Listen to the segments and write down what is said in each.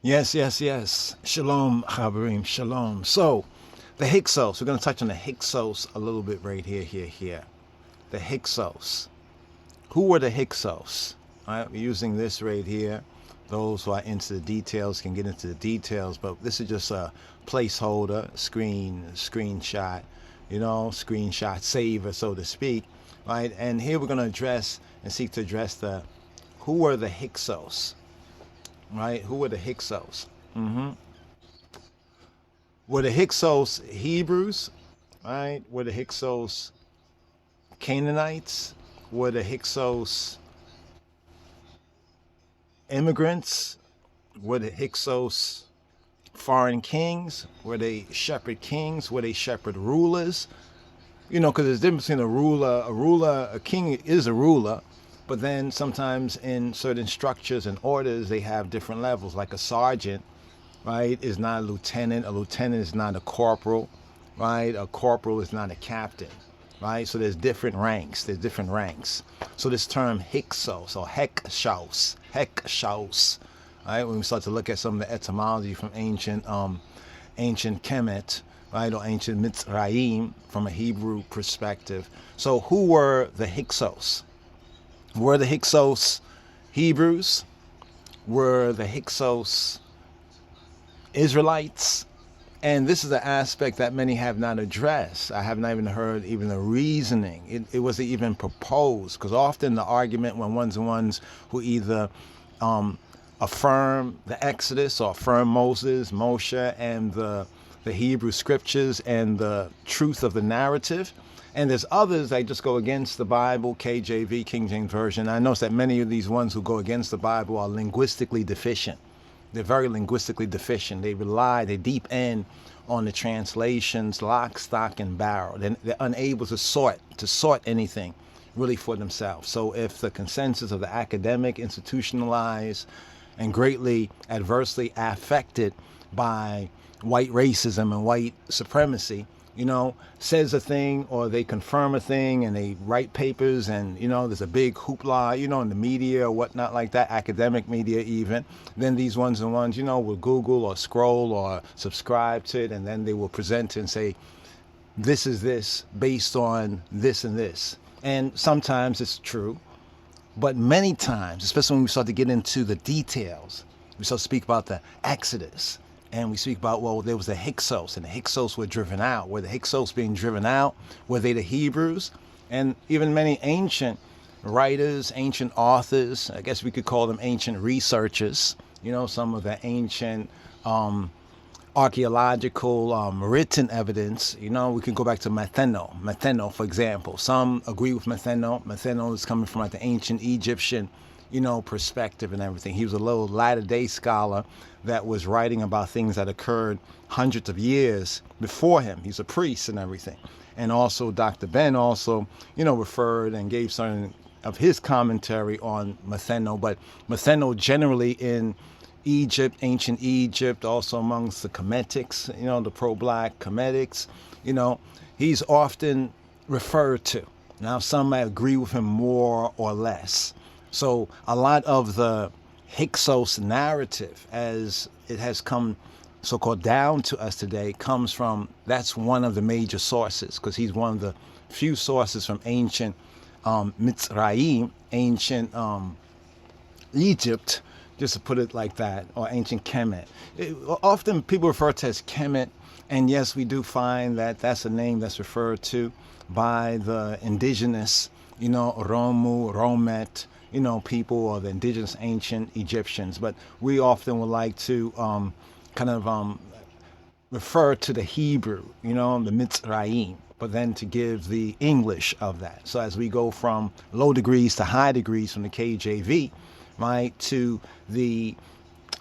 Yes, yes, yes. Shalom, Chaverim, shalom. So, the Hyksos, we're going to touch on the Hyksos a little bit right here. The Hyksos. Who were the Hyksos? All right, we're using this right here. Those who are into the details can get into the details, but this is just a placeholder, screenshot, screenshot saver, so to speak, right? And here we're going to address and seek to address who were the Hyksos, right? Who were the Hyksos? Were the Hyksos Hebrews, right? Were the Hyksos Canaanites? Were the Hyksos immigrants? Were the Hyksos foreign kings? Were they shepherd kings? Were they shepherd rulers? Because there's a difference between a king is a ruler, but then sometimes in certain structures and orders, they have different levels, like a sergeant, right, is not a lieutenant is not a corporal, right? A corporal is not a captain, right? So there's different ranks. So this term Hyksos or HYKSOS, right? When we start to look at some of the etymology from ancient KEMET, right, or ancient Mitzrayim from a Hebrew perspective. So who were the Hyksos? Were the Hyksos Hebrews? Were the Hyksos Israelites? And this is an aspect that many have not addressed. I have not even heard even the reasoning. It wasn't even proposed, because often the argument when ones and ones who either affirm the Exodus or affirm Moshe, and the Hebrew scriptures and the truth of the narrative. And there's others that just go against the Bible, KJV, King James Version. I notice that many of these ones who go against the Bible are linguistically deficient. They're very linguistically deficient. They deep in on the translations, lock, stock, and barrel. They're unable to sort anything really for themselves. So if the consensus of the academic, institutionalized, and greatly adversely affected by white racism and white supremacy, says a thing, or they confirm a thing and they write papers, and there's a big hoopla, in the media or whatnot like that, academic media even, then these ones and ones, will Google or scroll or subscribe to it, and then they will present and say, this is this based on this and this. And sometimes it's true, but many times, especially when we start to get into the details, we start to speak about the Exodus, and we speak about, well, there was the Hyksos, and the Hyksos were driven out. Were the Hyksos being driven out? Were they the Hebrews? And even many ancient writers, ancient authors, I guess we could call them ancient researchers, some of the ancient archaeological written evidence, we can go back to Metheno, for example. Some agree with Metheno is coming from like the ancient Egyptian perspective and everything. He was a little latter-day scholar that was writing about things that occurred hundreds of years before him. He's a priest and everything. And also Dr. Ben also, referred and gave some of his commentary on Metheno. But Metheno generally in Egypt, ancient Egypt, also amongst the Kemetics, the pro-black Kemetics, he's often referred to. Now, some might agree with him more or less. So a lot of the Hyksos narrative, as it has come so-called down to us today, comes from, that's one of the major sources, because he's one of the few sources from ancient Mitzrayim, ancient Egypt, just to put it like that, or ancient Kemet. Often people refer to it as Kemet, and yes, we do find that that's a name that's referred to by the indigenous, Romu, Romet, people, or the indigenous ancient Egyptians. But we often would like to refer to the Hebrew, the Mitzrayim, but then to give the English of that. So as we go from low degrees to high degrees from the KJV, right, to the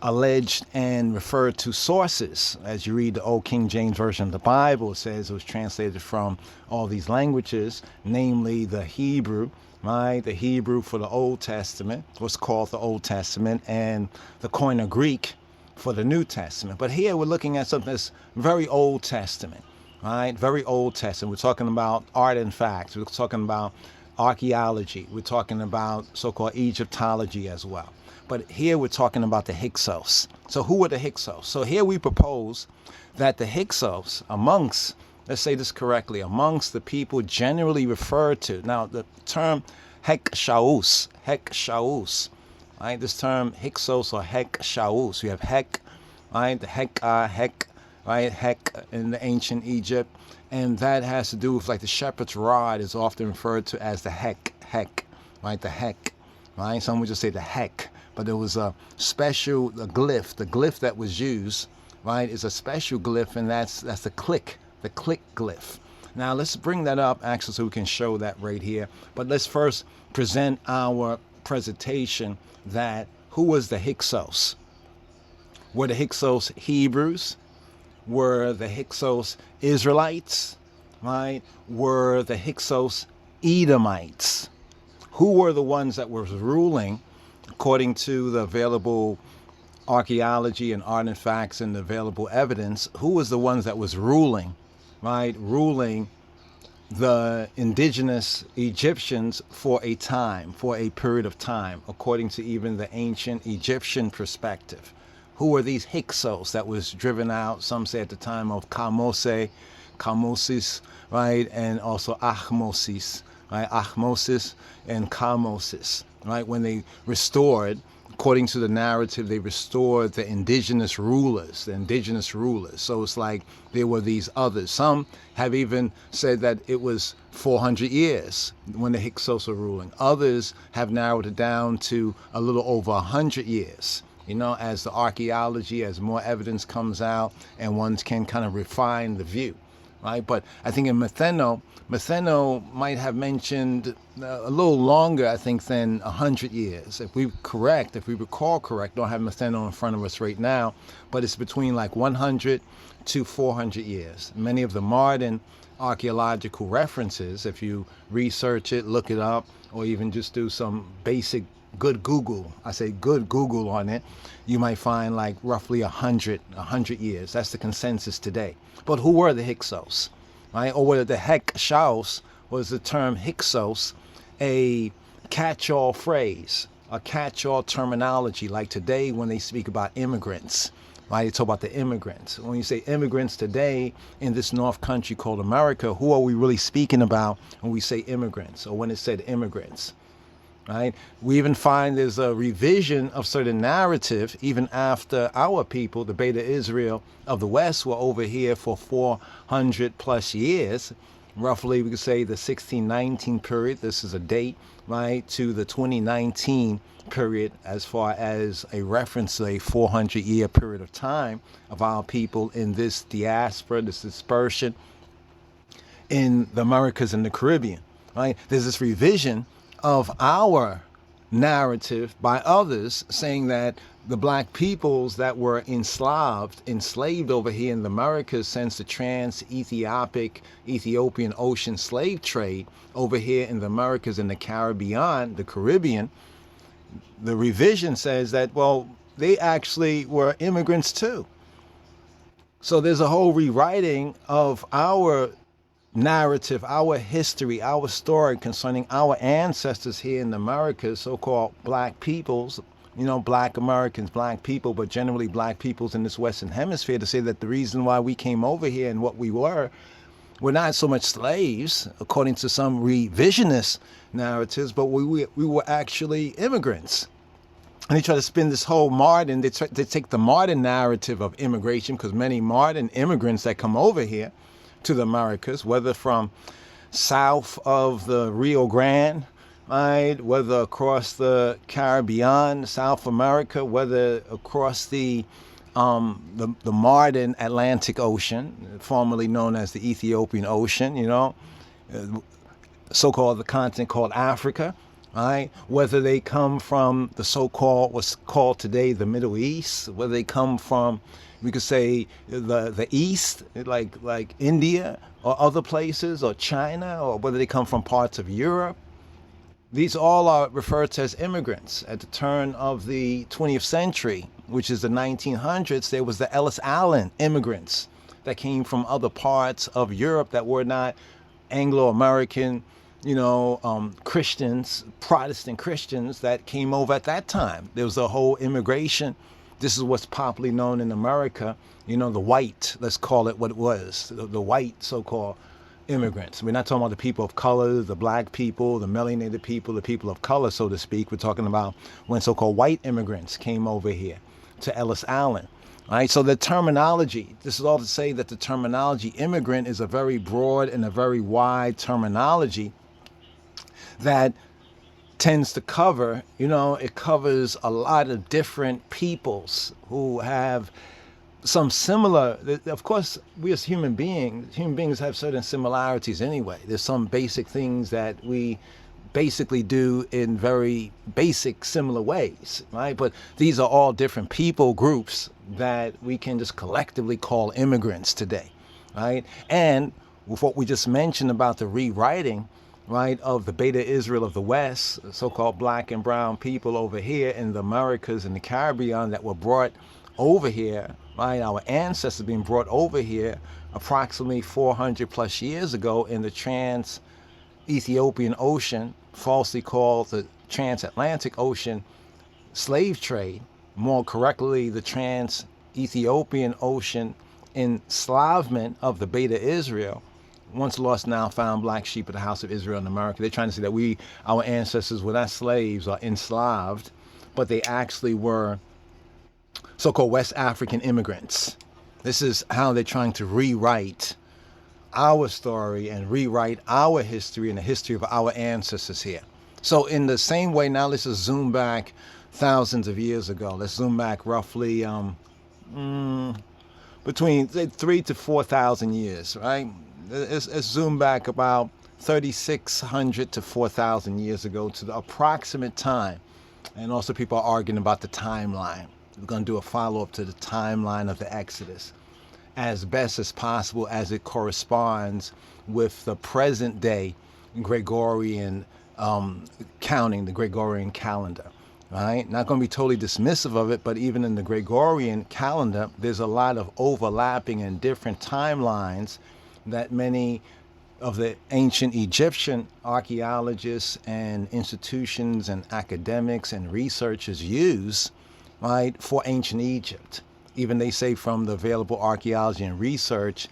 alleged and referred to sources, as you read the old King James Version of the Bible, it says it was translated from all these languages, namely the Hebrew, right? The Hebrew for the Old Testament was called the Old Testament, and the Koine Greek for the New Testament. But here we're looking at something that's very Old Testament, right? Very Old Testament. We're talking about art and facts. We're talking about archaeology. We're talking about so-called Egyptology as well. But here we're talking about the Hyksos. So who were the Hyksos? So here we propose that the Hyksos amongst, let's say this correctly, amongst the people generally referred to. Now the term HYKSOS, right? This term Hyksos or HYKSOS. We have Hek, right? The Hek, right? Hek in the ancient Egypt. And that has to do with like the shepherd's rod is often referred to as the Hek, right? The Hek, right? Some would just say the Hek. But there was a special glyph. The glyph that was used, right, is a special glyph, and that's the click glyph. Now let's bring that up actually so we can show that right here. But let's first present our presentation that who was the Hyksos? Were the Hyksos Hebrews? Were the Hyksos Israelites? Right? Were the Hyksos Edomites? Who were the ones that were ruling according to the available archaeology and artifacts and the available evidence? Who was the ones that was ruling, right? Ruling the indigenous Egyptians for a time, for a period of time, according to even the ancient Egyptian perspective. Who were these Hyksos that was driven out, some say at the time of Kamosis, right? And also Ahmosis, right? Ahmosis and Kamosis, right? When they restored, according to the narrative, they restored the indigenous rulers, So it's like there were these others. Some have even said that it was 400 years when the Hyksos were ruling. Others have narrowed it down to a little over 100 years. You know, as the archaeology, as more evidence comes out, and ones can kind of refine the view, right? But I think in Metheno might have mentioned a little longer, I think, than 100 years. If we recall correct, don't have Metheno in front of us right now, but it's between like 100 to 400 years. Many of the modern archaeological references, if you research it, look it up, or even just do some basic good Google on it, you might find like roughly 100 years. That's the consensus today. But who were the Hyksos, right? Or whether the HYKSOS was the term Hyksos, a catch-all phrase, a catch-all terminology, like today when they speak about immigrants, right? They talk about the immigrants. When you say immigrants today in this North Country called America, who are we really speaking about when we say immigrants, or when it said immigrants? Right? We even find there's a revision of certain narrative even after our people, the Beta Israel of the West, were over here for 400 plus years. Roughly, we could say the 1619 period, this is a date, right, to the 2019 period as far as a reference to a 400-year period of time of our people in this diaspora, this dispersion in the Americas and the Caribbean, right? There's this revision of our narrative by others saying that the black peoples that were enslaved over here in the Americas since the Ethiopian ocean slave trade over here in the Americas and the Caribbean, the revision says that, well, they actually were immigrants too. So there's a whole rewriting of our narrative, our history, our story concerning our ancestors here in the Americas, so-called black peoples, you know, black Americans, black people, but generally black peoples in this Western Hemisphere, to say that the reason why we came over here and what we were not so much slaves, according to some revisionist narratives, but we were actually immigrants. And they try to spin this whole modern, they take the modern narrative of immigration, because many modern immigrants that come over here to the Americas, whether from south of the Rio Grande, right, whether across the Caribbean, South America, whether across the modern Atlantic Ocean, formerly known as the Ethiopian Ocean, you know, so-called the continent called Africa, right? Whether they come from the so-called, what's called today the Middle East, whether they come from, we could say, the East, like India or other places, or China, or whether they come from parts of Europe. These all are referred to as immigrants. At the turn of the 20th century, which is the 1900s, there was the Ellis Island immigrants that came from other parts of Europe that were not Anglo-American Christians, Protestant Christians that came over at that time. There was a whole immigration. This is what's popularly known in America, the white, let's call it what it was, the white so-called immigrants. We're not talking about the people of color, the black people, the melanated people, the people of color, so to speak. We're talking about when so-called white immigrants came over here to Ellis Island. All right, so the terminology, this is all to say that the terminology immigrant is a very broad and a very wide terminology that tends to cover, it covers a lot of different peoples who have some similar, of course, we as human beings have certain similarities anyway. There's some basic things that we basically do in very basic similar ways, right? But these are all different people groups that we can just collectively call immigrants today, right? And with what we just mentioned about the rewriting, right, of the Beta Israel of the West, so-called black and brown people over here in the Americas and the Caribbean that were brought over here, right, our ancestors being brought over here approximately 400 plus years ago in the trans-Ethiopian Ocean, falsely called the transatlantic ocean slave trade, more correctly the trans-Ethiopian Ocean enslavement of the Beta Israel, once lost, now found black sheep of the house of Israel in America. They're trying to say that our ancestors were not slaves or enslaved, but they actually were so-called West African immigrants. This is how they're trying to rewrite our story and rewrite our history and the history of our ancestors here. So in the same way, now let's just zoom back thousands of years ago. Let's zoom back roughly between 3,000 to 4,000 years, right? Let's zoom back about 3,600 to 4,000 years ago to the approximate time. And also people are arguing about the timeline. We're going to do a follow-up to the timeline of the Exodus as best as possible as it corresponds with the present day Gregorian counting, the Gregorian calendar. Right? Not going to be totally dismissive of it, but even in the Gregorian calendar, there's a lot of overlapping and different timelines that many of the ancient Egyptian archaeologists and institutions and academics and researchers use, right, for ancient Egypt. Even they say from the available archaeology and research,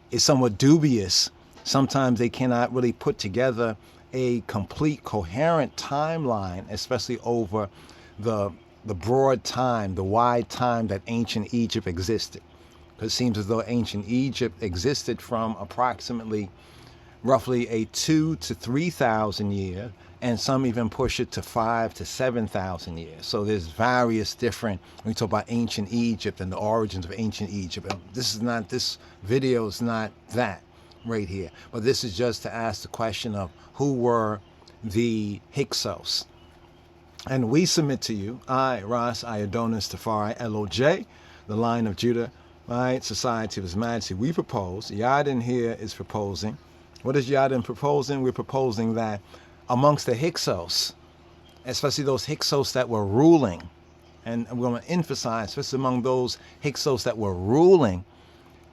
is somewhat dubious. Sometimes they cannot really put together a complete coherent timeline, especially over the broad time, the wide time that ancient Egypt existed. Because it seems as though ancient Egypt existed from approximately roughly a 2,000 to 3,000 year, and some even push it to 5,000 to 7,000 years. So there's various different, when we talk about ancient Egypt and the origins of ancient Egypt. This video is not that right here, but this is just to ask the question of who were the Hyksos. And we submit to you, I, Rasiadonis Tafari, LOJ, the line of Judah, right, Society of His Majesty, we propose, Yadin here is proposing. What is Yadin proposing? We're proposing that amongst the Hyksos, especially those Hyksos that were ruling, and we're going to emphasize, especially among those Hyksos that were ruling,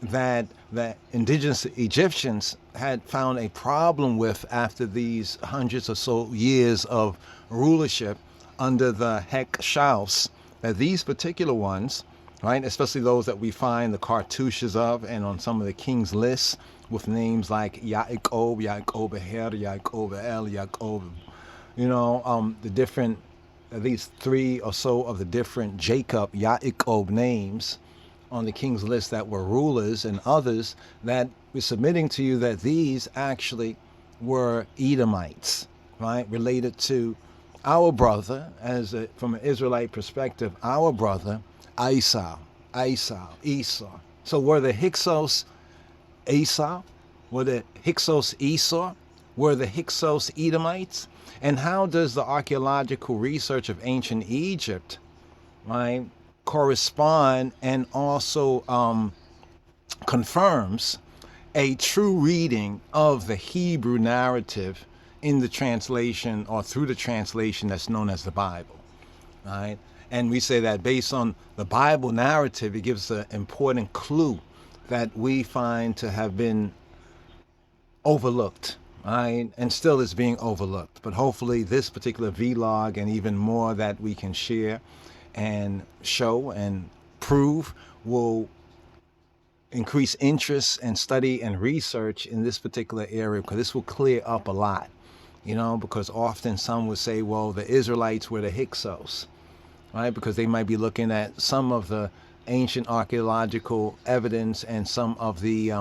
that the indigenous Egyptians had found a problem with after these hundreds or so years of rulership under the HYKSOS, that these particular ones, right, especially those that we find the cartouches of and on some of the king's lists with names like Yaakov, Yaakov Her, Yaakov El, Yaakov, the different, at least 3 or so of the different Jacob, Yaakov names on the king's list that were rulers, and others that we're submitting to you that these actually were Edomites, right, related to our brother, from an Israelite perspective, our brother, Esau. So were the Hyksos Esau? Were the Hyksos Esau? Were the Hyksos Edomites? And how does the archaeological research of ancient Egypt, right, correspond and also confirms a true reading of the Hebrew narrative in the translation or through the translation that's known as the Bible, right? And we say that based on the Bible narrative, it gives an important clue that we find to have been overlooked, right? And still is being overlooked. But hopefully this particular vlog and even more that we can share and show and prove will increase interest and study and research in this particular area, because this will clear up a lot, because often some would say, well, the Israelites were the Hyksos, right? Because they might be looking at some of the ancient archaeological evidence and some of the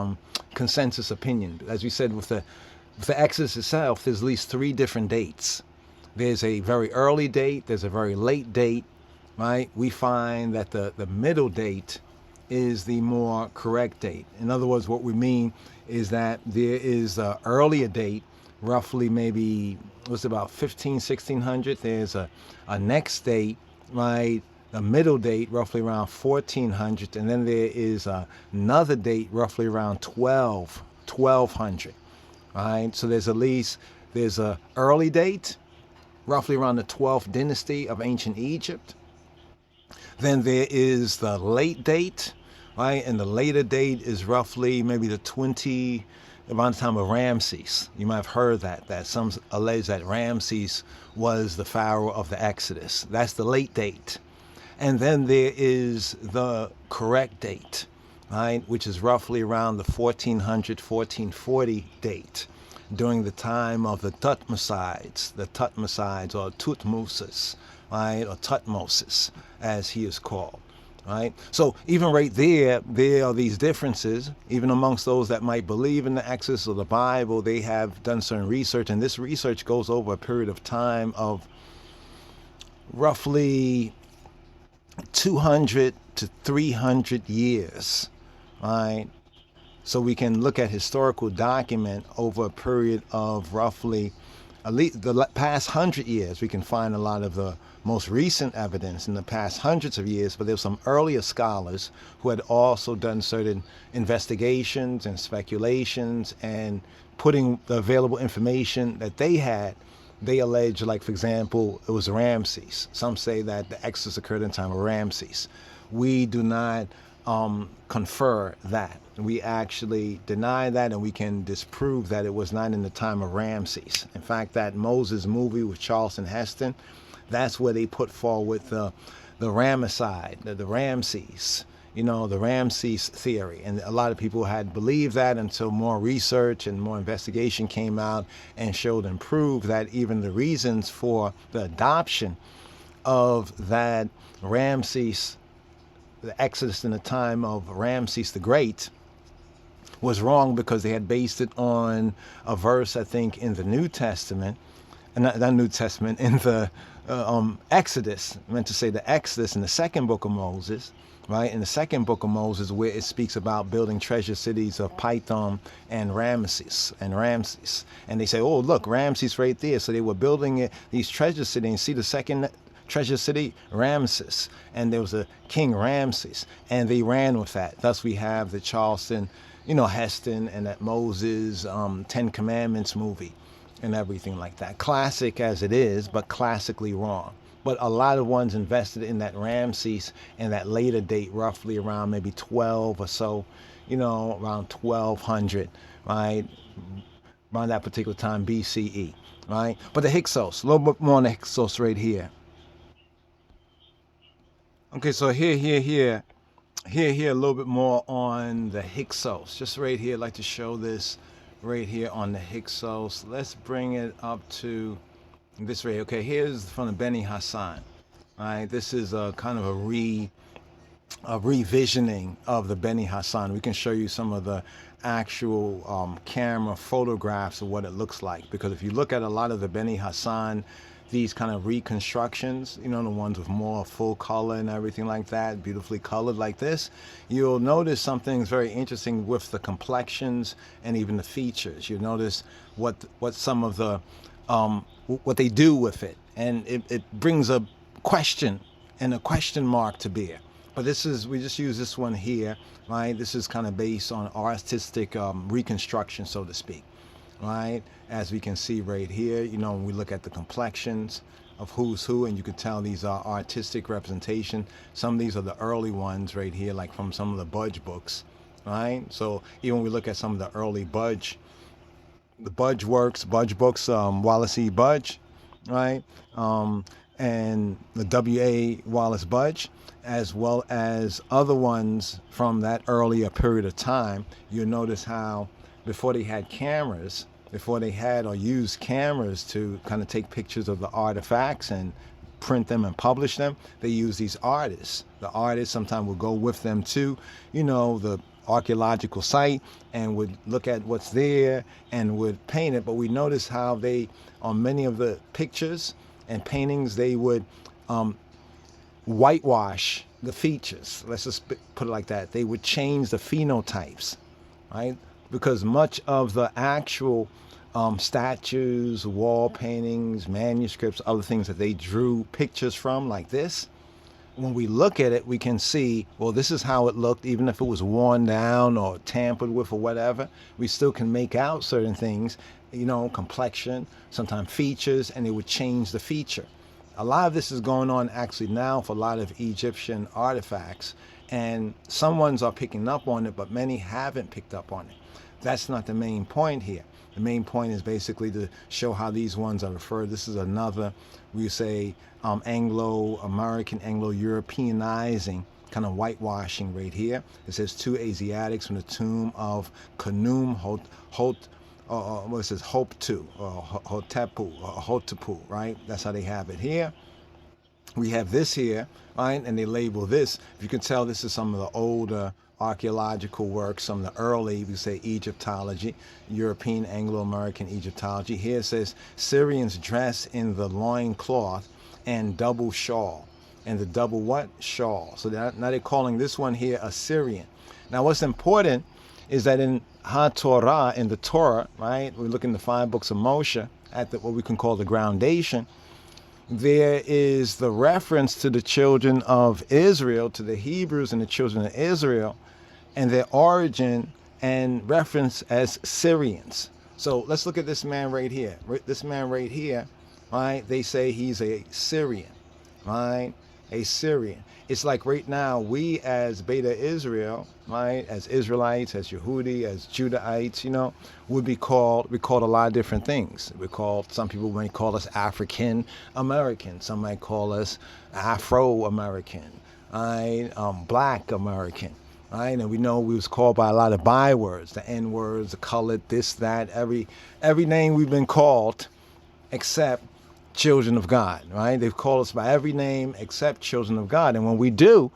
consensus opinion. As we said, with the Exodus itself, there's at least 3 different dates. There's a very early date, there's a very late date, right? We find that the middle date is the more correct date. In other words, what we mean is that there is an earlier date, roughly maybe, what's about 1600. There's a next date, right? A middle date, roughly around 1400. And then there is another date, roughly around 1200. Right? So there's a early date, roughly around the 12th dynasty of ancient Egypt. Then there is the late date, right? And the later date is roughly maybe around the time of Ramses. You might have heard that some allege that Ramses was the pharaoh of the Exodus. That's the late date. And then there is the correct date, right? Which is roughly around the 1400, 1440 date, during the time of the Thutmosides or Tutmosis, right? Or Tutmosis, as he is called. Right? So even right there are these differences. Even amongst those that might believe in the Exodus or the Bible, they have done certain research, and this research goes over a period of time of roughly 200 to 300 years, right? So we can look at historical document over a period of roughly at least the past 100 years. We can find a lot of the most recent evidence in the past hundreds of years, but there's some earlier scholars who had also done certain investigations and speculations, and putting the available information that they had, they allege, like, for example, it was Ramses. Some say that the Exodus occurred in the time of Ramses. We do not confer that. We actually deny that, and we can disprove that it was not in the time of Ramses. In fact, that Moses movie with Charlton Heston, that's where they put forward the Ramesside, the Ramses, the Ramses theory. And a lot of people had believed that until more research and more investigation came out and showed and proved that even the reasons for the adoption of that Ramses, the Exodus in the time of Ramses the Great, was wrong, because they had based it on a verse, I think, in the New Testament, not New Testament, in the Exodus. I meant to say the Exodus in the second book of Moses, right? In the second book of Moses, where it speaks about building treasure cities of Pithom and Ramses. And they say, oh, look, Ramses right there. So they were building these treasure cities. And see the second treasure city, Ramses. And there was a king Ramses. And they ran with that. Thus we have the Charlton, Heston, and that Moses 10 Commandments movie and everything like that. Classic as it is, but classically wrong. But a lot of ones invested in that Ramses and that later date, roughly around maybe 12 or so, around 1200, right? Around that particular time, BCE, right? But the Hyksos, a little bit more on the Hyksos right here. Okay, so here, a little bit more on the Hyksos. Just right here, I'd like to show this right here on the Hyksos. Let's bring it up to this right here. Okay, here's from the Beni Hassan. All right, this is a kind of a revisioning of the Beni Hassan. We can show you some of the actual camera photographs of what it looks like, because if you look at a lot of the Beni Hassan, these kind of reconstructions, the ones with more full color and everything like that, beautifully colored like this, you'll notice something very interesting with the complexions and even the features. You'll notice what some of the what they do with it, and it brings a question and a question mark to bear. But we just use this one here, right? This is kind of based on artistic reconstruction, so to speak, right? As we can see right here, when we look at the complexions of who's who, and you can tell these are artistic representation. Some of these are the early ones right here, like from some of the Budge books, right? So even when we look at some of the early Budge the Budge Works, Budge Books, Wallace E. Budge, right? And the W.A. Wallace Budge, as well as other ones from that earlier period of time. You'll notice how before they had cameras, before they had or used cameras to kind of take pictures of the artifacts and print them and publish them, they use these artists. The artists sometimes would go with them to, the archaeological site and would look at what's there and would paint it. But we notice how they, on many of the pictures and paintings, they would whitewash the features. Let's just put it like that. They would change the phenotypes, right? Because much of the actual statues, wall paintings, manuscripts, other things that they drew pictures from like this, when we look at it, we can see, well, this is how it looked, even if it was worn down or tampered with or whatever. We still can make out certain things, complexion, sometimes features, and it would change the feature. A lot of this is going on actually now for a lot of Egyptian artifacts, and some ones are picking up on it, but many haven't picked up on it. That's not the main point here. The main point is basically to show how these ones are referred. This is another, we say, Anglo-American, Anglo-Europeanizing kind of whitewashing right here. It says 2 Asiatics from the tomb of Khnum Hoptu, or Hotepu, right? That's how they have it here. We have this here, right? And they label this. If you can tell, this is some of the older archaeological works, some of the early, we say, Egyptology, European, Anglo-American Egyptology. Here it says Syrians dress in the loin cloth and double shawl. And the double what? Shawl. So now they're calling this one here Assyrian. Now what's important is that in HaTorah, in the Torah, right, we look in the 5 books of Moshe at what we can call the groundation, there is the reference to the children of Israel, to the Hebrews and the children of Israel, and their origin and reference as Syrians. So let's look at this man right here. This man right here, right, they say he's a Syrian, right? A Syrian. It's like right now, we as Beta Israel, right, as Israelites, as Yehudi, as Judahites, would be called a lot of different things. Some people might call us African American. Some might call us Afro American, right? Black American, right? And we know we was called by a lot of bywords, the N words, the colored, this, that, every name we've been called, except children of God, right? They've called us by every name except children of God. And when we do,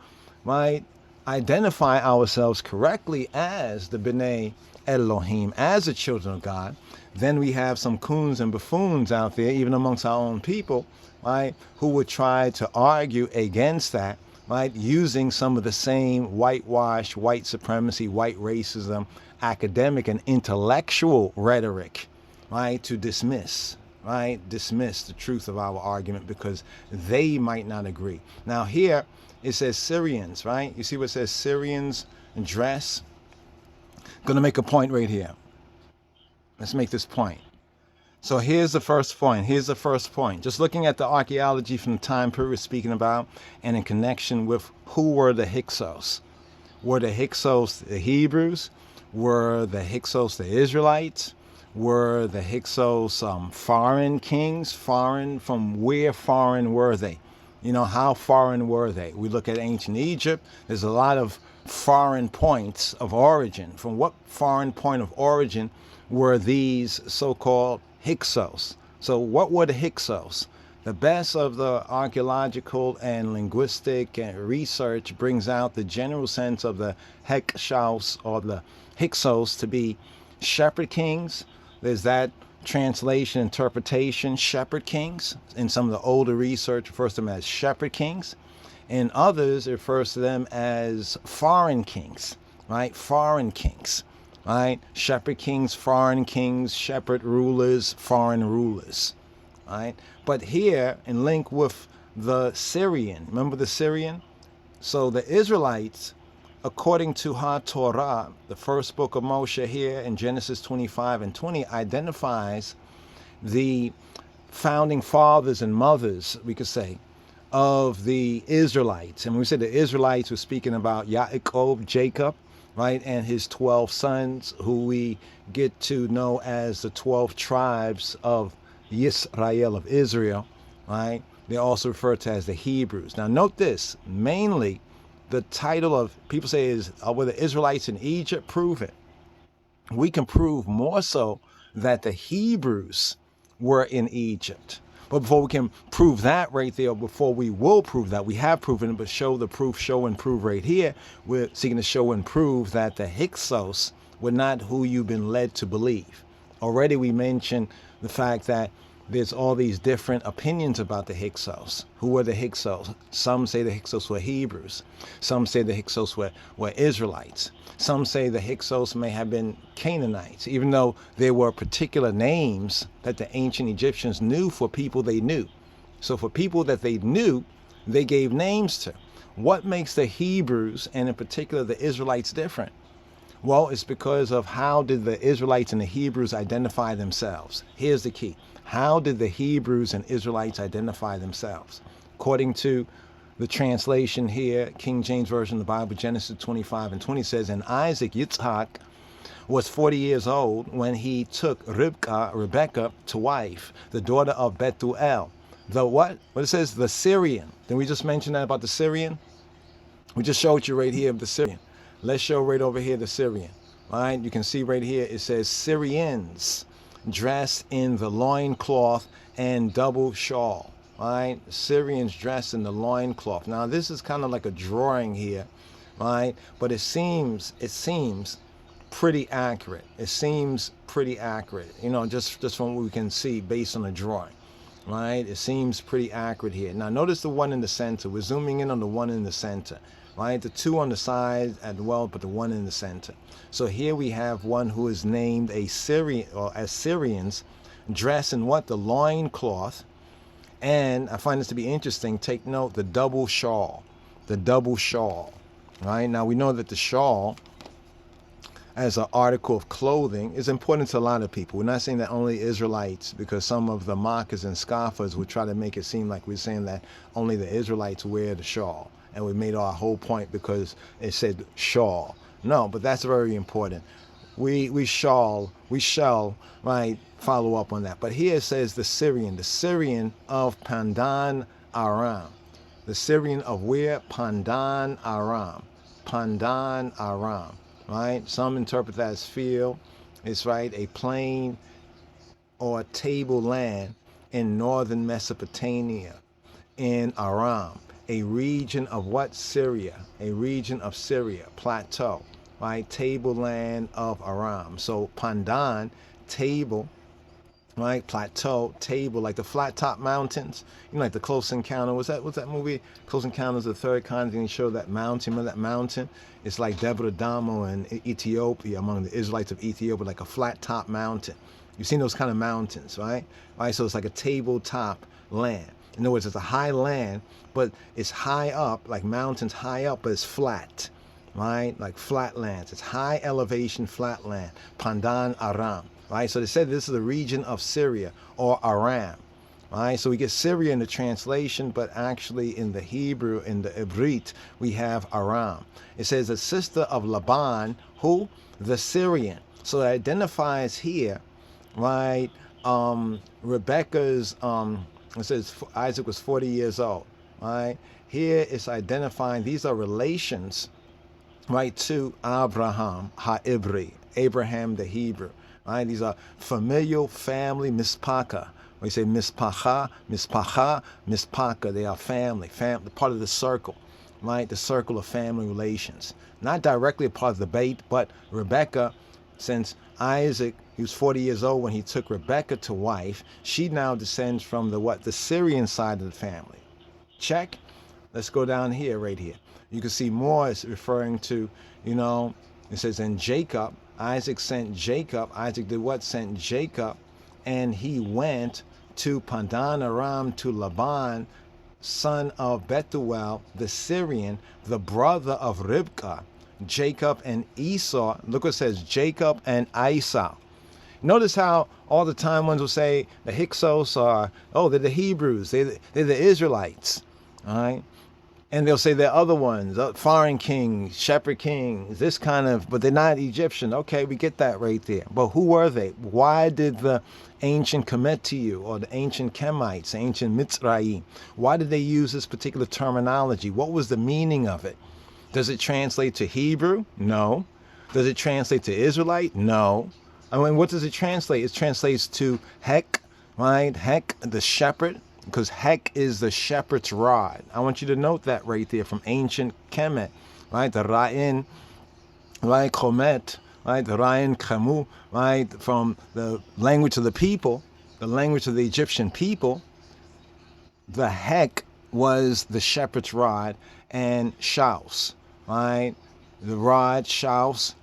right, identify ourselves correctly as the B'nai Elohim, as the children of God, then we have some coons and buffoons out there, even amongst our own people, right, who would try to argue against that, right, using some of the same whitewash, white supremacy, white racism, academic and intellectual rhetoric, right, to dismiss the truth of our argument because they might not agree. Now here it says Syrians, right? You see what it says Syrians dress? Gonna make a point right here. Let's make this point. So here's the first point. Just looking at the archaeology from the time period we're speaking about and in connection with who were the Hyksos. Were the Hyksos the Hebrews? Were the Hyksos the Israelites? Were the Hyksos foreign kings? Foreign, from where foreign were they? How foreign were they? We look at ancient Egypt, there's a lot of foreign points of origin. From what foreign point of origin were these so-called Hyksos? So what were the Hyksos? The best of the archaeological and linguistic research brings out the general sense of the HYKSOS or the Hyksos to be shepherd kings. There's that translation, interpretation, shepherd kings. In some of the older research, refers to them as shepherd kings. In others, it refers to them as foreign kings, right? Foreign kings, right? Shepherd kings, shepherd rulers, foreign rulers, right? But here, in link with the Syrian, remember the Syrian? So the Israelites, according to HaTorah, the first book of Moshe here in Genesis 25 and 20, identifies the founding fathers and mothers, we could say, of the Israelites. And when we say the Israelites, we're speaking about Yaakov, Jacob, right? And his 12 sons, who we get to know as the 12 tribes of Yisrael, of Israel, right? They're also referred to as the Hebrews. Now, note this, mainly the title of, people say is, were the Israelites in Egypt? Prove it. We can prove more so that the Hebrews were in Egypt. But before we can prove that right there, before we will prove that, we have proven it, but show the proof, show and prove right here, we're seeking to show and prove that the Hyksos were not who you've been led to believe. Already we mentioned the fact that there's all these different opinions about the Hyksos. Who were the Hyksos? Some say the Hyksos were Hebrews. Some say the Hyksos were Israelites. Some say the Hyksos may have been Canaanites, even though there were particular names that the ancient Egyptians knew for people they knew. So for people that they knew, they gave names to. What makes the Hebrews, and in particular the Israelites, different? Well, it's because of how did the Israelites and the Hebrews identify themselves. Here's the key. How did the Hebrews and Israelites identify themselves? According to the translation here, King James Version of the Bible, Genesis 25:20 says, and Isaac, Yitzhak, was 40 years old when he took Rebekah to wife, the daughter of Bethuel. The what? What it says? The Syrian. Did we just mention that about the Syrian? We just showed you right here of the Syrian. Let's show right over here the Syrian. All right, you can see right here it says Syrians dressed in the loincloth and double shawl. All right, Syrians dressed in the loincloth. Now this is kind of like a drawing here, right? But it seems pretty accurate. It seems pretty accurate, you know, just from what we can see based on the drawing, right? It seems pretty accurate here. Now notice the one in the center. We're zooming in on the one in the center, right? The two on the side as well, but the one in the center. So here we have one who is named a Syrian, or Assyrians, dressed in what? The loincloth. And I find this to be interesting. Take note, the double shawl. The double shawl. Right? Now we know that the shawl as an article of clothing is important to a lot of people. We're not saying that only Israelites, because some of the mockers and scoffers would try to make it seem like we're saying that only the Israelites wear the shawl. And we made our whole point because it said shawl. No, but that's very important. We shall, right, follow up on that. But here it says the Syrian of Pandan Aram. The Syrian of where? Pandan Aram. Pandan Aram, right? Some interpret that as field. It's right, a plain or tableland in northern Mesopotamia, in Aram. A region of what? Syria. A region of Syria, plateau, right? Tableland of Aram. So Pandan, table, right? Plateau, table, like the flat top mountains. You know, like the Close Encounter. What's that movie? Close Encounters of the Third Kind. They show that mountain. Remember that mountain? It's like Deborah Damo in Ethiopia, among the Israelites of Ethiopia, like a flat top mountain. You've seen those kind of mountains, right? Right. So it's like a tabletop land. In other words, it's a high land, but it's high up, like mountains high up, but it's flat, right? Like flatlands. It's high elevation flatland. Pandan Aram, right? So they said this is the region of Syria, or Aram, right? So we get Syria in the translation, but actually in the Hebrew, in the Ibrit, we have Aram. It says a sister of Laban, who? The Syrian. So it identifies here, right? Rebecca's, it says Isaac was 40 years old, right? Here it's identifying, these are relations, right, to Abraham, Ha-Ibri, Abraham the Hebrew, right? These are familial family, mispaka. We say mispacha, mispacha, mispaka. They are family, part of the circle, right? The circle of family relations. Not directly a part of the bait, but Rebecca, since Isaac, he was 40 years old when he took Rebekah to wife, she now descends from the what? The Syrian side of the family. Check. Let's go down here, right here. You can see more is referring to, you know, it says, and Jacob, Isaac sent Jacob. Isaac did what? Sent Jacob, and he went to Pandan Aram to Laban, son of Bethuel, the Syrian, the brother of Ribkah, Jacob and Esau. Look what it says, Jacob and Esau. Notice how all the time ones will say the Hyksos are, oh, they're the Hebrews, they're the Israelites, all right? And they'll say there are other ones, foreign kings, shepherd kings, this kind of, but they're not Egyptian. Okay, we get that right there. But who were they? Why did the ancient KEMET to you, or the ancient Kemites, ancient Mitzrayim, why did they use this particular terminology? What was the meaning of it? Does it translate to Hebrew? No. Does it translate to Israelite? No. I mean, what does it translate? It translates to Hek, right? Hek, the shepherd, because Hek is the shepherd's rod. I want you to note that right there from ancient Kemet, right? The Ra'in, right? Komet, right? The Ra'in Kamu, right? From the language of the people, the language of the Egyptian people, the Hek was the shepherd's rod, and Shaus, right? The rod, Shaus.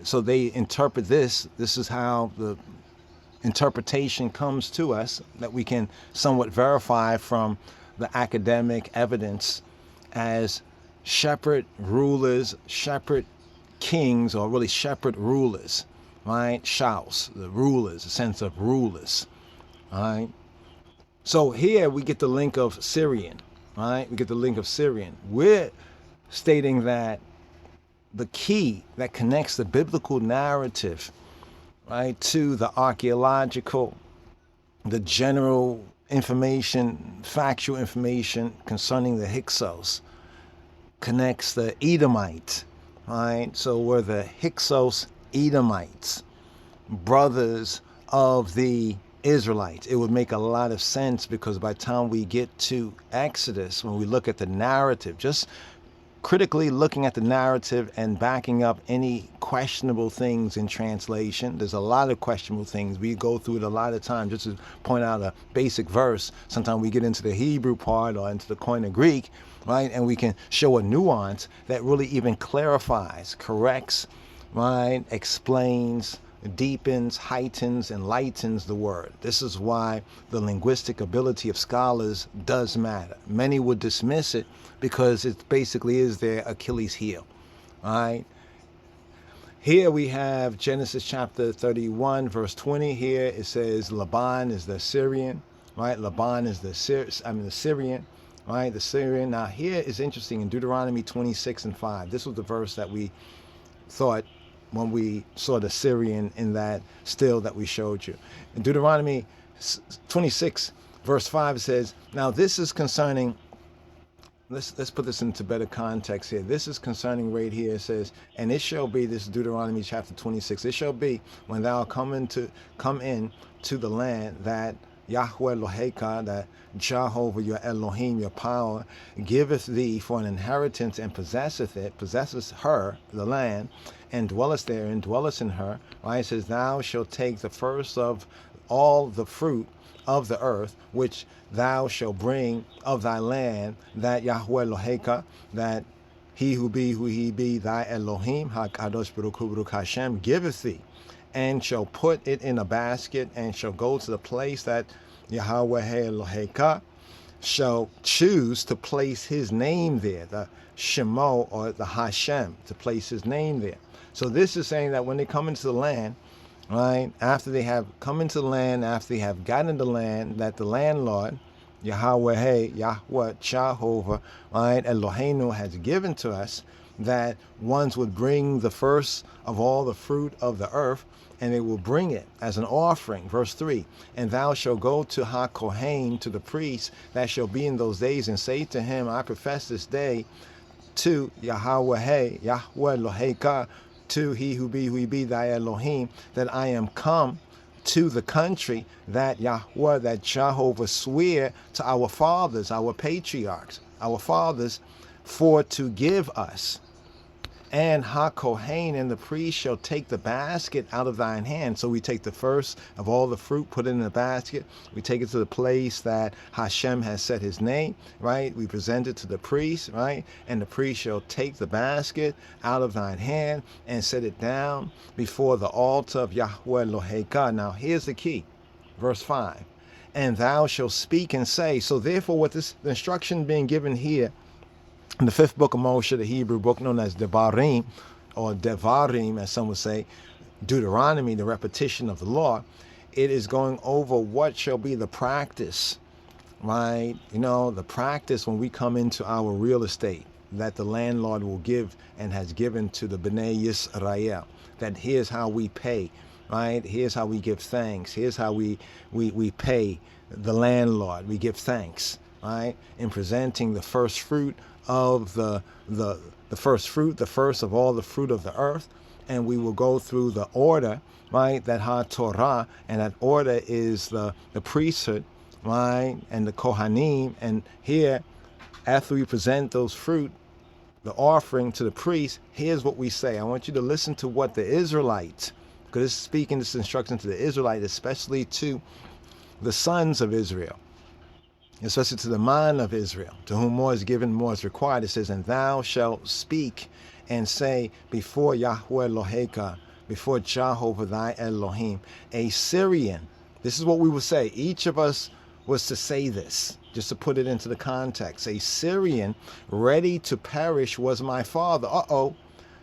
So they interpret this. This is how the interpretation comes to us, that we can somewhat verify from the academic evidence, as shepherd rulers, shepherd kings, or really shepherd rulers, right? Shaus, the rulers, a sense of rulers, right? So here we get the link of Syrian, right? We get the link of Syrian. We're stating that the key that connects the biblical narrative, right, to the archaeological, the general information, factual information concerning the Hyksos, connects the Edomite, right? So we're the HYKSOS Edomites, brothers of the Israelites. It would make a lot of sense, because by the time we get to Exodus, when we look at the narrative, just critically looking at the narrative and backing up any questionable things in translation. There's a lot of questionable things. We go through it a lot of times. Just to point out a basic verse, sometimes we get into the Hebrew part or into the Koine Greek, right? And we can show a nuance that really even clarifies, corrects, right? Explains, deepens, heightens, and lightens the word. This is why the linguistic ability of scholars does matter. Many would dismiss it because it basically is their Achilles heel. All right. Here we have Genesis chapter 31, verse 20. Here it says Laban is the Syrian, right? Laban is the Syrian, right? The Syrian. Now here is interesting in Deuteronomy 26 and 5. This was the verse that we thought when we saw the Syrian in that still that we showed you. In Deuteronomy 26, verse 5 says, now this is concerning, let's put this into better context here. This is concerning right here. It says, and it shall be, this is Deuteronomy chapter 26, it shall be when thou come in to the land that Yahweh Eloheka, that Jehovah your Elohim, your power, giveth thee for an inheritance, and possesseth her, the land, and dwellest therein, dwellest in her. Right? It says, thou shalt take the first of all the fruit of the earth, which thou shalt bring of thy land, that Yahweh Eloheka, that he who be thy Elohim, HaKadosh Baruch Hu Baruch Hashem, giveth thee, and shall put it in a basket, and shall go to the place that Yahweh Eloheka shall choose to place his name there, the Shemo, or the Hashem, to place his name there. So this is saying that when they come into the land, right, after they have come into the land, after they have gotten into the land, that the landlord, Yahweh, Jehovah, right, Eloheinu, has given to us, that ones would bring the first of all the fruit of the earth, and they will bring it as an offering. Verse 3, and thou shalt go to HaKohen, to the priest that shall be in those days, and say to him, I profess this day to Yahweh Eloheka, to he who be thy Elohim, that I am come to the country that Yahweh, that Jehovah swear to our fathers, our patriarchs, our fathers, for to give us. And HaKohen, and the priest, shall take the basket out of thine hand. So we take the first of all the fruit, put it in the basket. We take it to the place that Hashem has set his name, right? We present it to the priest, right? And the priest shall take the basket out of thine hand and set it down before the altar of Yahweh Eloheka. Now here's the key, verse 5. And thou shalt speak and say. So therefore, what the instruction being given here, in the fifth book of Moshe, the Hebrew book known as Devarim, or Devarim, as some would say, Deuteronomy, the repetition of the law, it is going over what shall be the practice, right? You know, the practice when we come into our real estate that the landlord will give and has given to the Bnei Yisrael, that here's how we pay, right? Here's how we give thanks. Here's how we pay the landlord. We give thanks, right? In presenting the first fruit of the first fruit, the first of all the fruit of the earth. And we will go through the order, right? That HaTorah, and that order is the priesthood, right? And the Kohanim. And here, after we present those fruit, the offering to the priest, here's what we say. I want you to listen to what the Israelites, because it's speaking this instruction to the Israelites, especially to the sons of Israel, especially to the man of Israel, to whom more is given, more is required. It says, and thou shalt speak and say before Yahweh Eloheka, before Jehovah thy Elohim, a Syrian. This is what we would say. Each of us was to say this, just to put it into the context. A Syrian ready to perish was my father.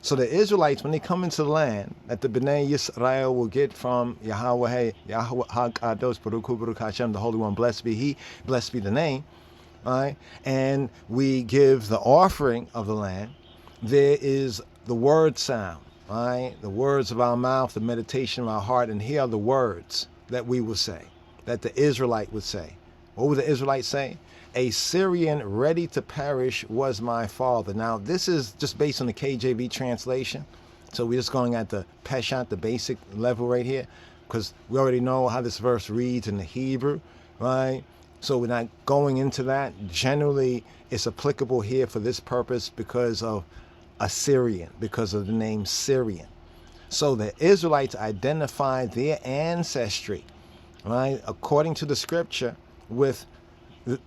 So the Israelites, when they come into the land that the Bnei Yisrael will get from Yahweh, HYKSOS Baruch Hashem, the Holy One, blessed be He, blessed be the name, right? And we give the offering of the land. There is the word sound, right? The words of our mouth, the meditation of our heart, and here are the words that we will say, that the Israelite would say. What would the Israelites say? A Syrian ready to perish was my father. Now, this is just based on the KJV translation. So we're just going at the Peshat, the basic level right here, because we already know how this verse reads in the Hebrew, right? So we're not going into that. Generally, it's applicable here for this purpose because of Assyrian, because of the name Syrian. So the Israelites identified their ancestry, right, according to the scripture, with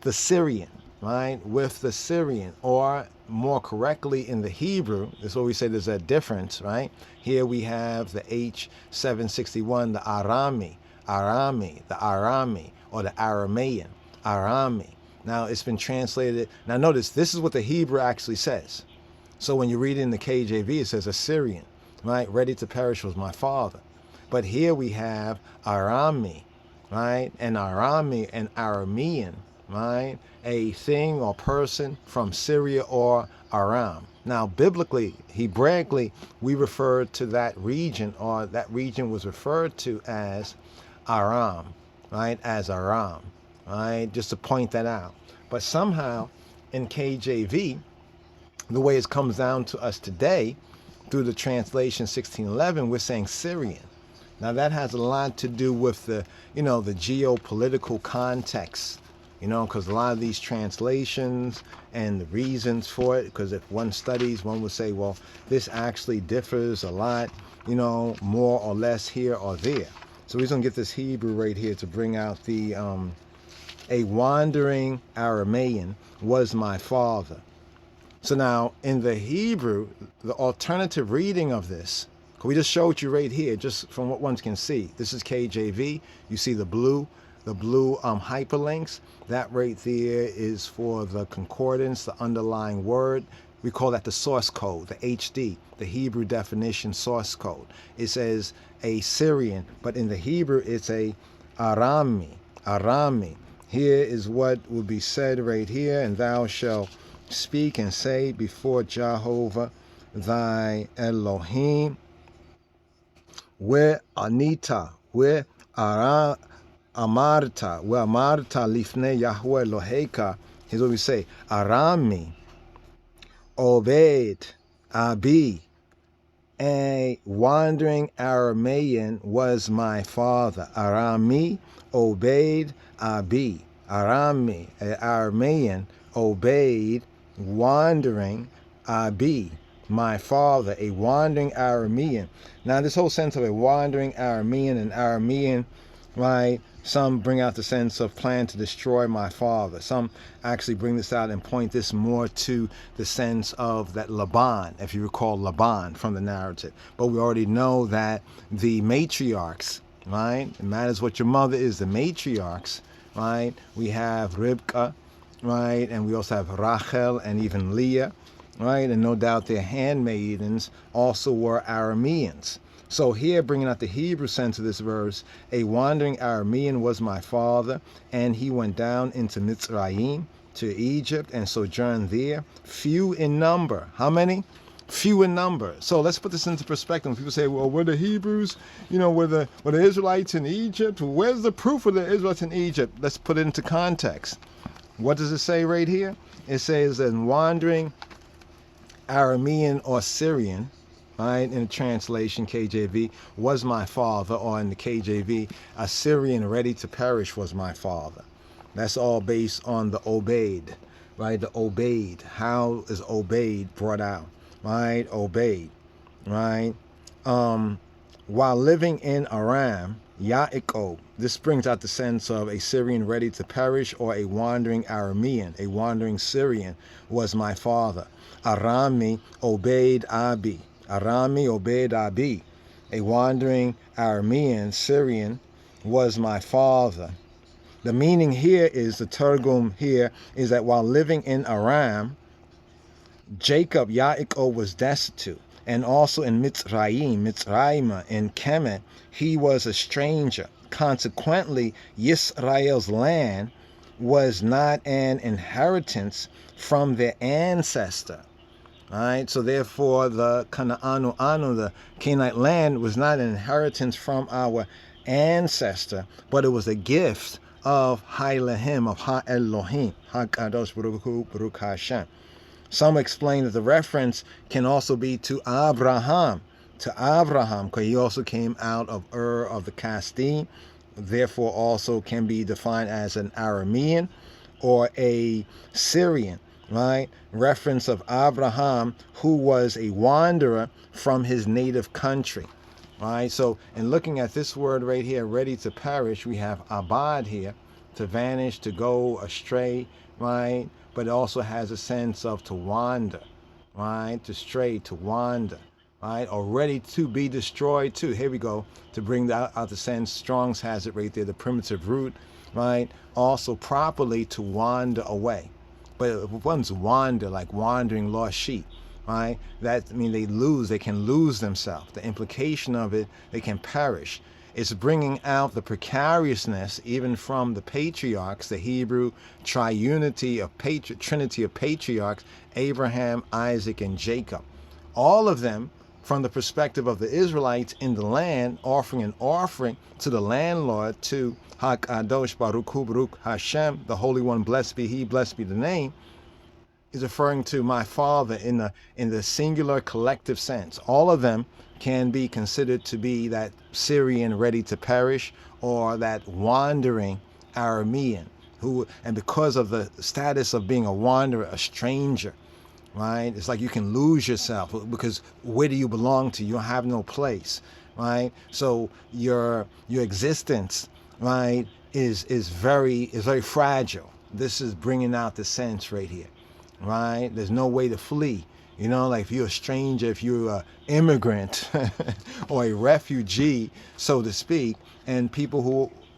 the Syrian, right? With the Syrian, or more correctly in the Hebrew, that's what we say there's a difference, right? Here we have the H761, the Arami, the Arami, or the Aramaean, Arami. Now it's been translated. Now notice, this is what the Hebrew actually says. So when you read it in the KJV, it says Assyrian, right? Ready to perish was my father. But here we have Arami, right? And Arami and Aramean, right? A thing or person from Syria or Aram. Now, biblically, Hebraically, we refer to that region, or that region was referred to as Aram, right? As Aram, right? Just to point that out. But somehow in KJV, the way it comes down to us today, through the translation 1611, we're saying Syrian. Now that has a lot to do with the, the geopolitical context, because a lot of these translations and the reasons for it, because if one studies, one would say, well, this actually differs a lot, more or less here or there. So we're going to get this Hebrew right here to bring out the, a wandering Aramaean was my father. So now in the Hebrew, the alternative reading of this, we just showed you right here, just from what one can see. This is KJV. You see the blue hyperlinks. That right there is for the concordance, the underlying word. We call that the source code, the HD, the Hebrew definition source code. It says a Syrian, but in the Hebrew it's a Arami. Here is what will be said right here, and thou shalt speak and say before Jehovah thy Elohim, where Anita, where Amarta lifnei Yahweh Eloheka. Here's what we say: Arami, Obed, Abi, a wandering Aramaean was my father. Arami, Obed, Abi. Arami, an Aramaean, Obed, wandering, Abi, my father, a wandering Aramean. Now this whole sense of a wandering Aramean and Aramean, right? Some bring out the sense of plan to destroy my father. Some actually bring this out and point this more to the sense of that Laban, if you recall Laban from the narrative. But we already know that the matriarchs, right? It matters what your mother is, the matriarchs, right? We have Ribka, right? And we also have Rachel and even Leah, right? And no doubt their handmaidens also were Arameans. So here, bringing out the Hebrew sense of this verse, a wandering Aramean was my father, and he went down into Mitzrayim, to Egypt, and sojourned there, few in number. How many? Few in number. So let's put this into perspective. When people say, well, were the Hebrews, were the Israelites in Egypt? Where's the proof of the Israelites in Egypt? Let's put it into context. What does it say right here? It says, and wandering Aramean or Syrian, right, in the translation KJV, was my father, or in the KJV, a Syrian ready to perish was my father. That's all based on the obeyed, right? The obeyed. How is obeyed brought out, right? Obeyed, right? While living in Aram, Yaiko, this brings out the sense of a Syrian ready to perish, or a wandering Aramean, a wandering Syrian was my father. Arami obeyed Abi. Arami obeyed Abi. A wandering Aramean, Syrian, was my father. The meaning here is, the Targum here, is that while living in Aram, Jacob, Yaakov, was destitute. And also in Mitzrayim, in KEMET, he was a stranger. Consequently, Yisrael's land was not an inheritance from their ancestor. All right, so therefore the the Canaanite land, was not an inheritance from our ancestor, but it was a gift of Ha-Elohim, of Ha-Elohim, Ha-Kadosh Baruch Hu, Baruch Hashem. Some explain that the reference can also be to Abraham, because he also came out of Ur of the Kasdim, therefore also can be defined as an Aramean or a Syrian, right? Reference of Abraham, who was a wanderer from his native country. Right, so in looking at this word right here, ready to perish, we have abad here, to vanish, to go astray, right? But it also has a sense of to wander, right? To stray, to wander, right? Or ready to be destroyed too. Here we go, to bring out the sense. Strong's has it right there, the primitive root, right? Also properly to wander away. But if one's wander, like wandering lost sheep, right? That means they can lose themselves. The implication of it, they can perish. It's bringing out the precariousness even from the patriarchs, the Hebrew triunity of trinity of patriarchs, Abraham, Isaac, and Jacob. All of them, from the perspective of the Israelites in the land, offering an offering to the landlord, to HaKadosh Baruch Hu, Baruch Hashem, the Holy One, blessed be He, blessed be the name, is referring to my father in the singular collective sense. All of them can be considered to be that Syrian ready to perish, or that wandering Aramean, who, and because of the status of being a wanderer, a stranger, right? It's like you can lose yourself, because where do you belong to? You don't have no place, right? So your existence, right, is very fragile. This is bringing out the sense right here. Right? There's no way to flee. Like if you're a stranger, if you're an immigrant or a refugee, so to speak, and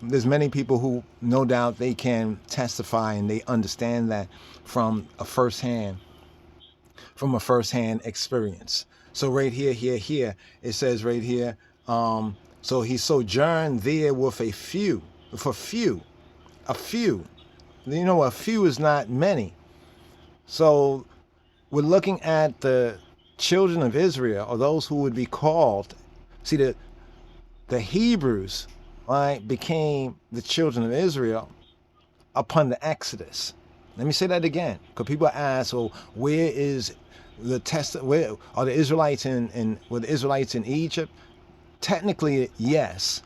there's many people who no doubt they can testify and they understand that from a first-hand experience. So right here, it says right here, so he sojourned there with a few. A few. A few is not many. So we're looking at the children of Israel, or those who would be called. See, the Hebrews, right, became the children of Israel upon the Exodus. Let me say that again, because people ask, well, where is the where are the Israelites were the Israelites in Egypt? Technically, yes.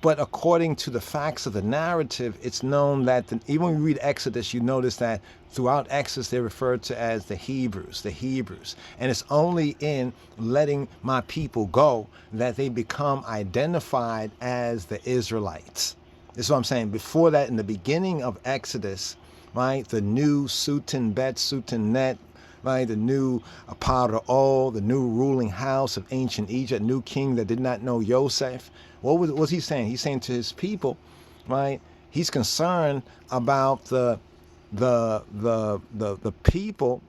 But according to the facts of the narrative, it's known that even when you read Exodus, you notice that throughout Exodus, they're referred to as the Hebrews. And it's only in letting my people go that they become identified as the Israelites. This is what I'm saying. Before that, in the beginning of Exodus, right, the new Sutin Bet, Sutin Net, right, the new Paro, the new ruling house of ancient Egypt, new king that did not know Yosef. What was he saying? He's saying to his people, right? He's concerned about the people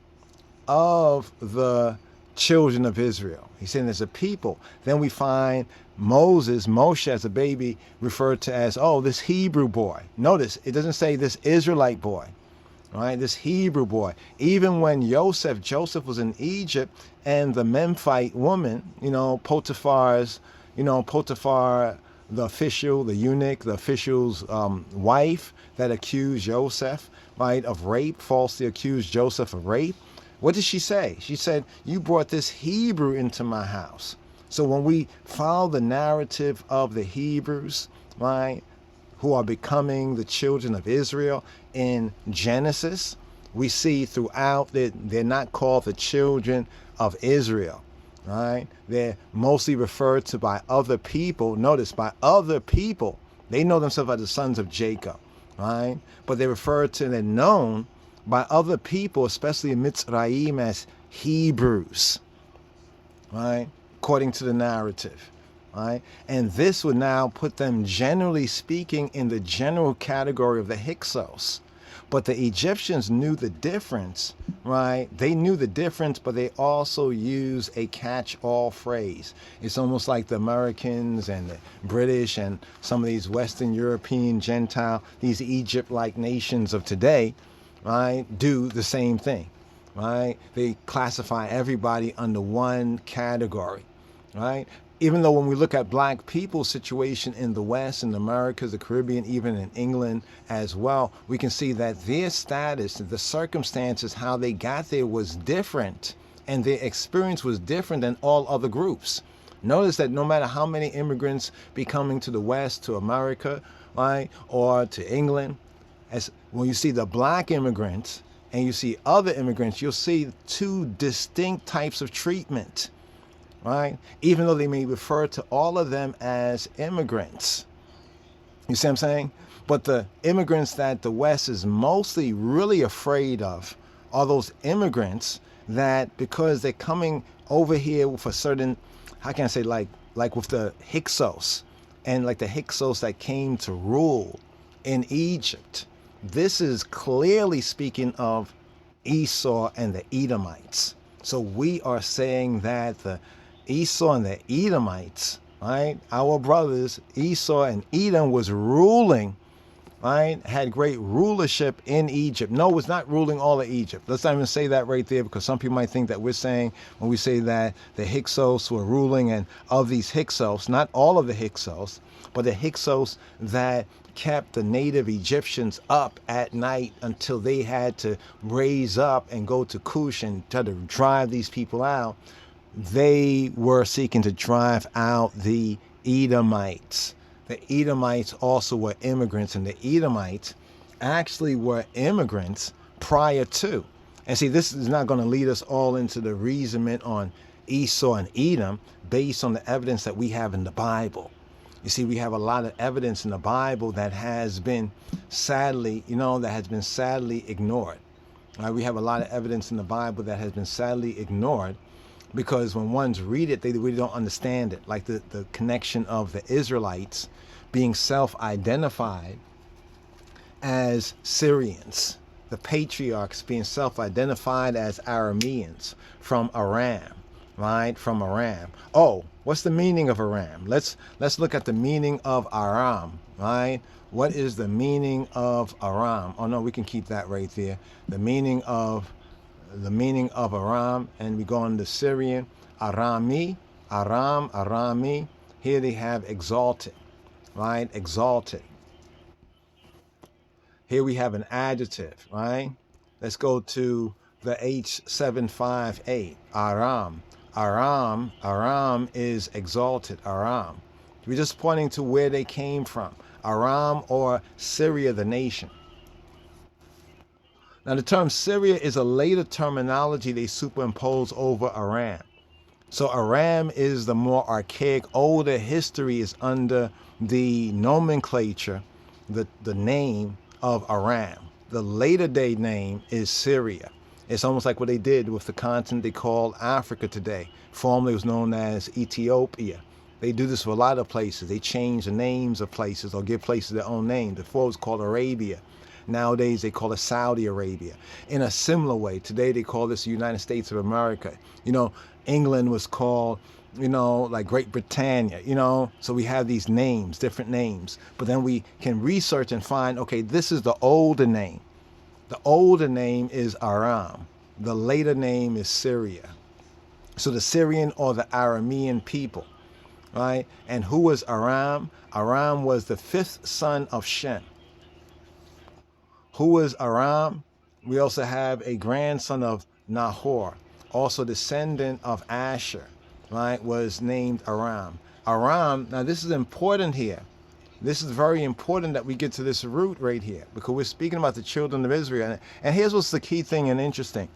of the children of Israel. He's saying there's a people. Then we find Moshe as a baby referred to as, oh, this Hebrew boy. Notice, it doesn't say this Israelite boy, right? This Hebrew boy. Even when Joseph was in Egypt, and the Memphite woman, Potiphar, the official, the eunuch, the official's wife that accused Joseph, right, of rape, falsely accused Joseph of rape. What did she say? She said, you brought this Hebrew into my house. So when we follow the narrative of the Hebrews, right, who are becoming the children of Israel in Genesis, we see throughout that they're not called the children of Israel, right? They're mostly referred to by other people. Notice, by other people. They know themselves as the sons of Jacob, right? But they're referred to and they're known by other people, especially in Mitzrayim, as Hebrews, right? According to the narrative, right? And this would now put them, generally speaking, in the general category of the Hyksos. But the Egyptians knew the difference, right? They knew the difference, but they also use a catch-all phrase. It's almost like the Americans and the British and some of these Western European, Gentile, these Egypt-like nations of today, right, do the same thing, right? They classify everybody under one category, right? Even though when we look at black people's situation in the West, in the Americas, the Caribbean, even in England as well, we can see that their status, the circumstances, how they got there was different, and their experience was different than all other groups. Notice that no matter how many immigrants be coming to the West, to America, right, or to England, as when you see the black immigrants and you see other immigrants, you'll see two distinct types of treatment, right? Even though they may refer to all of them as immigrants. You see what I'm saying? But the immigrants that the West is mostly really afraid of are those immigrants that, because they're coming over here with a certain, how can I say, like with the Hyksos, and like the Hyksos that came to rule in Egypt. This is clearly speaking of Esau and the Edomites. So we are saying that the Esau and the Edomites, right, our brothers, Esau and Edom, was ruling, right, had great rulership in Egypt. No, it's not ruling all of Egypt. Let's not even say that right there, because some people might think that we're saying, when we say that the Hyksos were ruling, and of these Hyksos, not all of the Hyksos, but the Hyksos that kept the native Egyptians up at night until they had to raise up and go to Cush and try to drive these people out. They were seeking to drive out the Edomites. The Edomites also were immigrants, and the Edomites actually were immigrants prior to. And see, this is not going to lead us all into the reasonment on Esau and Edom based on the evidence that we have in the Bible. You see, we have a lot of evidence in the Bible that has been sadly, ignored. Right? We have a lot of evidence in the Bible that has been sadly ignored, because when ones read it, they really don't understand it. Like the connection of the Israelites being self-identified as Syrians, the patriarchs being self-identified as Arameans from Aram, right? From Aram. Oh, what's the meaning of Aram? Let's look at the meaning of Aram, right? What is the meaning of Aram? Oh no, we can keep that right there. The meaning of Aram, and we go on the Syrian, Arami, Aram, Arami. Here they have exalted, right? Exalted. Here we have an adjective, right? Let's go to the H758, Aram. Aram is exalted, Aram. We're just pointing to where they came from. Aram, or Syria, the nation. Now the term Syria is a later terminology they superimpose over Aram. So Aram is the more archaic, older history is under the nomenclature, the name of Aram. The later day name is Syria. It's almost like what they did with the continent they call Africa today. Formerly it was known as Ethiopia. They do this for a lot of places. They change the names of places or give places their own name. Before it was called Arabia. Nowadays they call it Saudi Arabia. In a similar way, today they call this the United States of America. You know, England was called, you know, like Great Britannia, you know. So we have these names, different names. But then we can research and find, okay, this is the older name. The older name is Aram. The later name is Syria. So the Syrian or the Aramean people, right? And who was Aram? Aram was the fifth son of Shem. Who was Aram? We also have a grandson of Nahor, also descendant of Asher, right? Was named Aram. Aram, now this is important here. This is very important that we get to this root right here, because we're speaking about the children of Israel. And here's what's the key thing and interesting,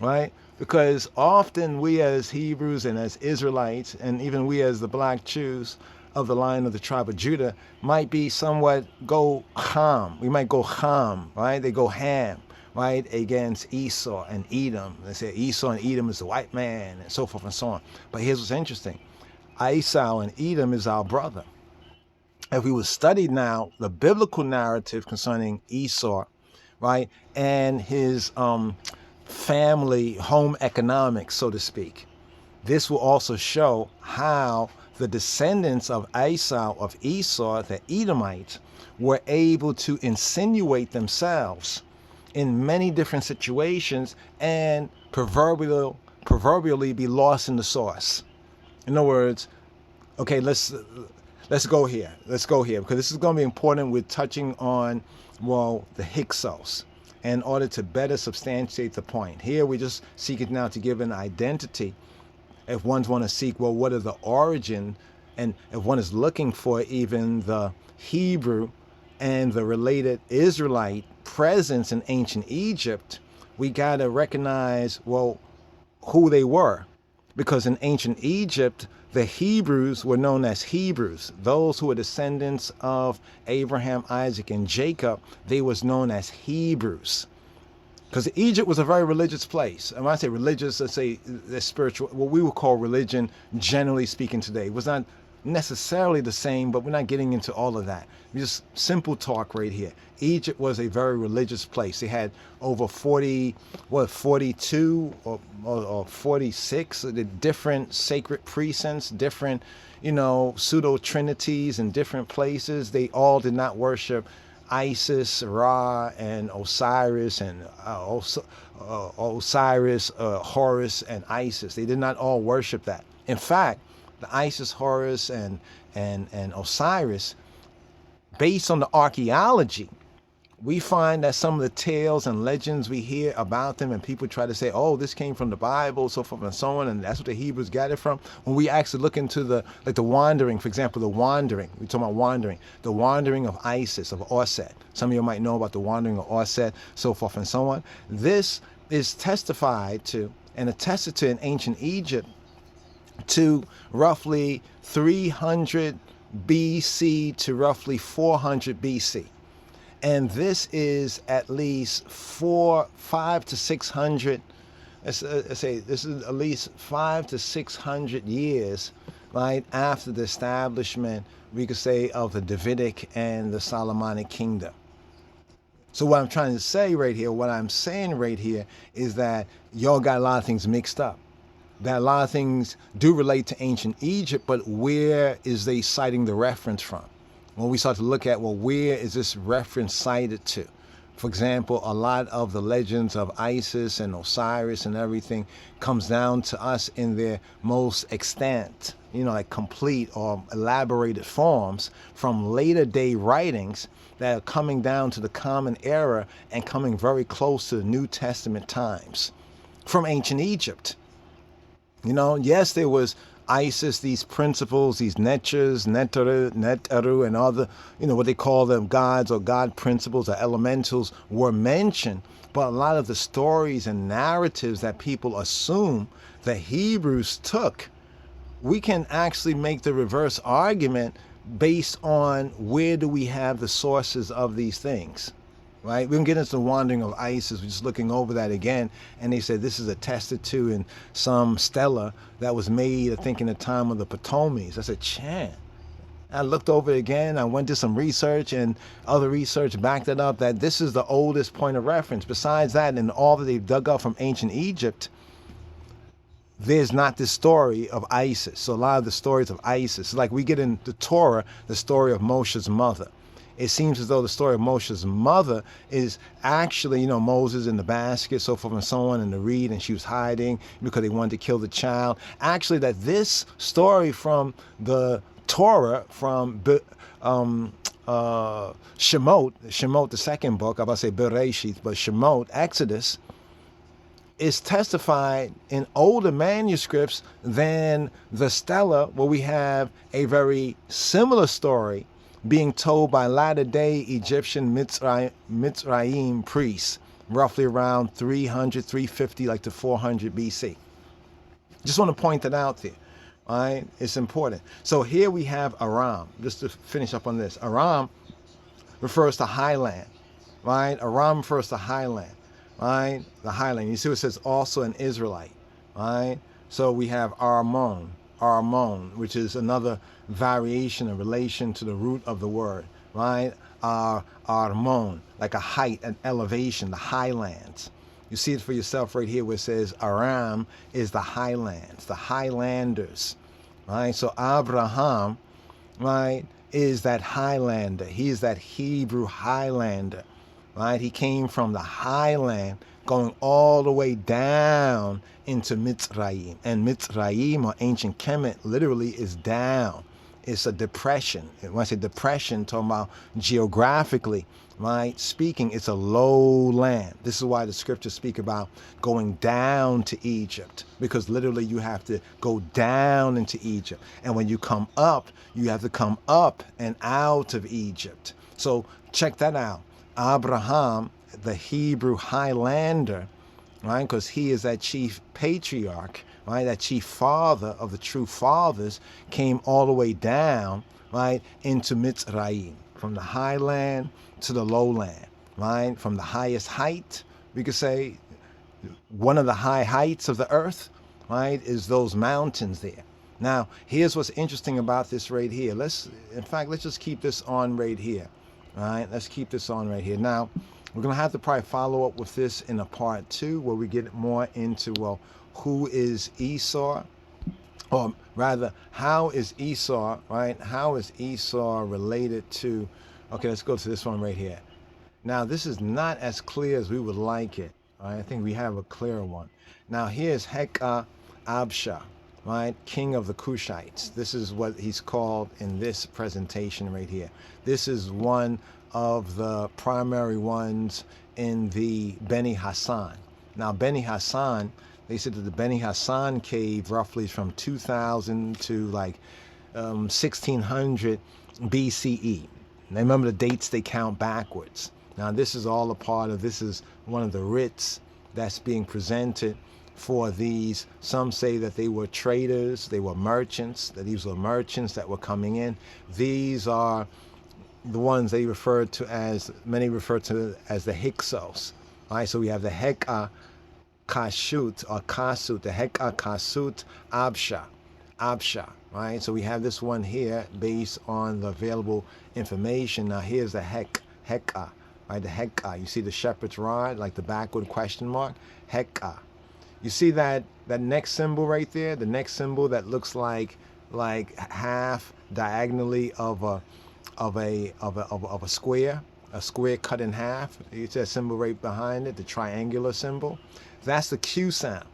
right? Because often we as Hebrews and as Israelites, and even we as the black Jews of the line of the tribe of Judah, might be somewhat go ham. We might go ham, right? They go ham, right? Against Esau and Edom. They say Esau and Edom is the white man, and so forth and so on. But here's what's interesting. Esau and Edom is our brother. If we would study now the biblical narrative concerning Esau, right, and his family, home economics, so to speak, this will also show how the descendants of Esau, the Edomites, were able to insinuate themselves in many different situations and proverbially be lost in the sauce. In other words, okay, let's go here. Let's go here, because this is going to be important. We're touching on, well, the HYKSOS, in order to better substantiate the point. Here we just seek it now to give an identity. If one's want to seek, well, what are the origin, and if one is looking for even the Hebrew and the related Israelite presence in ancient Egypt, we got to recognize, well, who they were. Because in ancient Egypt, the Hebrews were known as Hebrews. Those who were descendants of Abraham, Isaac, and Jacob, they was known as Hebrews. Because Egypt was a very religious place. And when I say religious, let's say spiritual, what we would call religion, generally speaking today. It was not necessarily the same, but we're not getting into all of that. Just simple talk right here. Egypt was a very religious place. They had over 42 or 46 different sacred precincts, different, you know, pseudo-trinities in different places. They all did not worship Isis, Ra, and Osiris, and Horus, and Isis. They did not all worship that. In fact, the Isis, Horus, and Osiris, based on the archaeology, we find that some of the tales and legends we hear about them, and people try to say, oh, this came from the Bible, so forth and so on, and that's what the Hebrews got it from. When we actually look into the wandering, for example, the wandering, we're talking about wandering, the wandering of Isis, of Orset. Some of you might know about the wandering of Orset, so forth and so on. This is testified to and attested to in ancient Egypt to roughly 300 BC to roughly 400 BC. And this is at least 500 to 600, let's say this is at least 500 to 600 years, right, after the establishment, we could say, of the Davidic and the Solomonic kingdom. So what I'm trying to say right here, what I'm saying right here is that y'all got a lot of things mixed up. That a lot of things do relate to ancient Egypt, but where is they citing the reference from? When we start to look at, well, where is this reference cited to? For example, a lot of the legends of Isis and Osiris and everything comes down to us in their most extant, you know, like complete or elaborated forms from later day writings that are coming down to the Common Era and coming very close to the New Testament times from ancient Egypt. You know, yes, there was Isis, these principles, these Netchers, Neteru, and other, you know, what they call them gods or god principles or elementals were mentioned. But a lot of the stories and narratives that people assume the Hebrews took, we can actually make the reverse argument based on where do we have the sources of these things. Right? We can get into the wandering of Isis. We're just looking over that again. And they said this is attested to in some stela that was made, I think, in the time of the Ptolemies. I said, Chan. I looked over it again. I went to some research, and other research backed it up that this is the oldest point of reference. Besides that, in all that they've dug up from ancient Egypt, there's not this story of Isis. So a lot of the stories of Isis, like we get in the Torah, the story of Moshe's mother. It seems as though the story of Moshe's mother is actually, Moses in the basket, so forth and so on, and the reed, and she was hiding because they wanted to kill the child. Actually, that this story from the Torah, from Shemot, the second book, I'm about to say Bereshit, but Shemot, Exodus, is testified in older manuscripts than the Stela, where we have a very similar story being told by latter-day Egyptian Mitzrayim priests, roughly around 300, 350, like to 400 BC. Just want to point that out there. All right, it's important. So here we have Aram. Just to finish up on this, Aram refers to highland, right? Aram refers to highland, right? The highland. You see what it says also an Israelite, right? So we have Armon, which is another variation in relation to the root of the word, right? Armon, like a height, an elevation, the highlands. You see it for yourself right here where it says Aram is the highlands, the highlanders, right? So Abraham, right, is that highlander. He is that Hebrew highlander, right? He came from the highland going all the way down into Mitzrayim. And Mitzrayim, or ancient Kemet, literally is down. It's a depression. When I say depression, talking about geographically, right, speaking, it's a low land. This is why the scriptures speak about going down to Egypt, because literally you have to go down into Egypt. And when you come up, you have to come up and out of Egypt. So check that out. Abraham, the Hebrew highlander, right, because he is that chief patriarch, right, that chief father of the true fathers, came all the way down, right, into Mitzrayim, from the highland to the lowland, right, from the highest height, we could say one of the high heights of the earth, right, is those mountains there. Now, here's what's interesting about this right here. Let's just keep this on right here, right? Let's keep this on right here. Now, we're going to have to probably follow up with this in a part 2 where we get more into, well, who is Esau? Or rather, how is Esau, right? How is Esau related to, okay, let's go to this one right here. Now, this is not as clear as we would like it. Right? I think we have a clearer one. Now, here's Absha, right? King of the Kushites. This is what he's called in this presentation right here. This is one of the primary ones in the Beni Hassan. Now, Beni Hassan, they said that the Beni Hassan cave roughly is from 2000 to like 1600 BCE. And remember the dates, they count backwards. Now, this is all a part of, this is one of the writs that's being presented for these. Some say that they were traders, they were merchants, that these were merchants that were coming in. These are the ones they referred to as, many refer to as the Hyksos. All right, so we have the HYKSOS or Kasut, the HYKSOS Absha, right? So we have this one here based on the available information. Now here's the Heka, right? The Heka. You see the shepherd's rod, like the backward question mark, Heka. You see that next symbol right there, the next symbol that looks like half diagonally of a square cut in half. You see that symbol right behind it, the triangular symbol. That's the Q sound.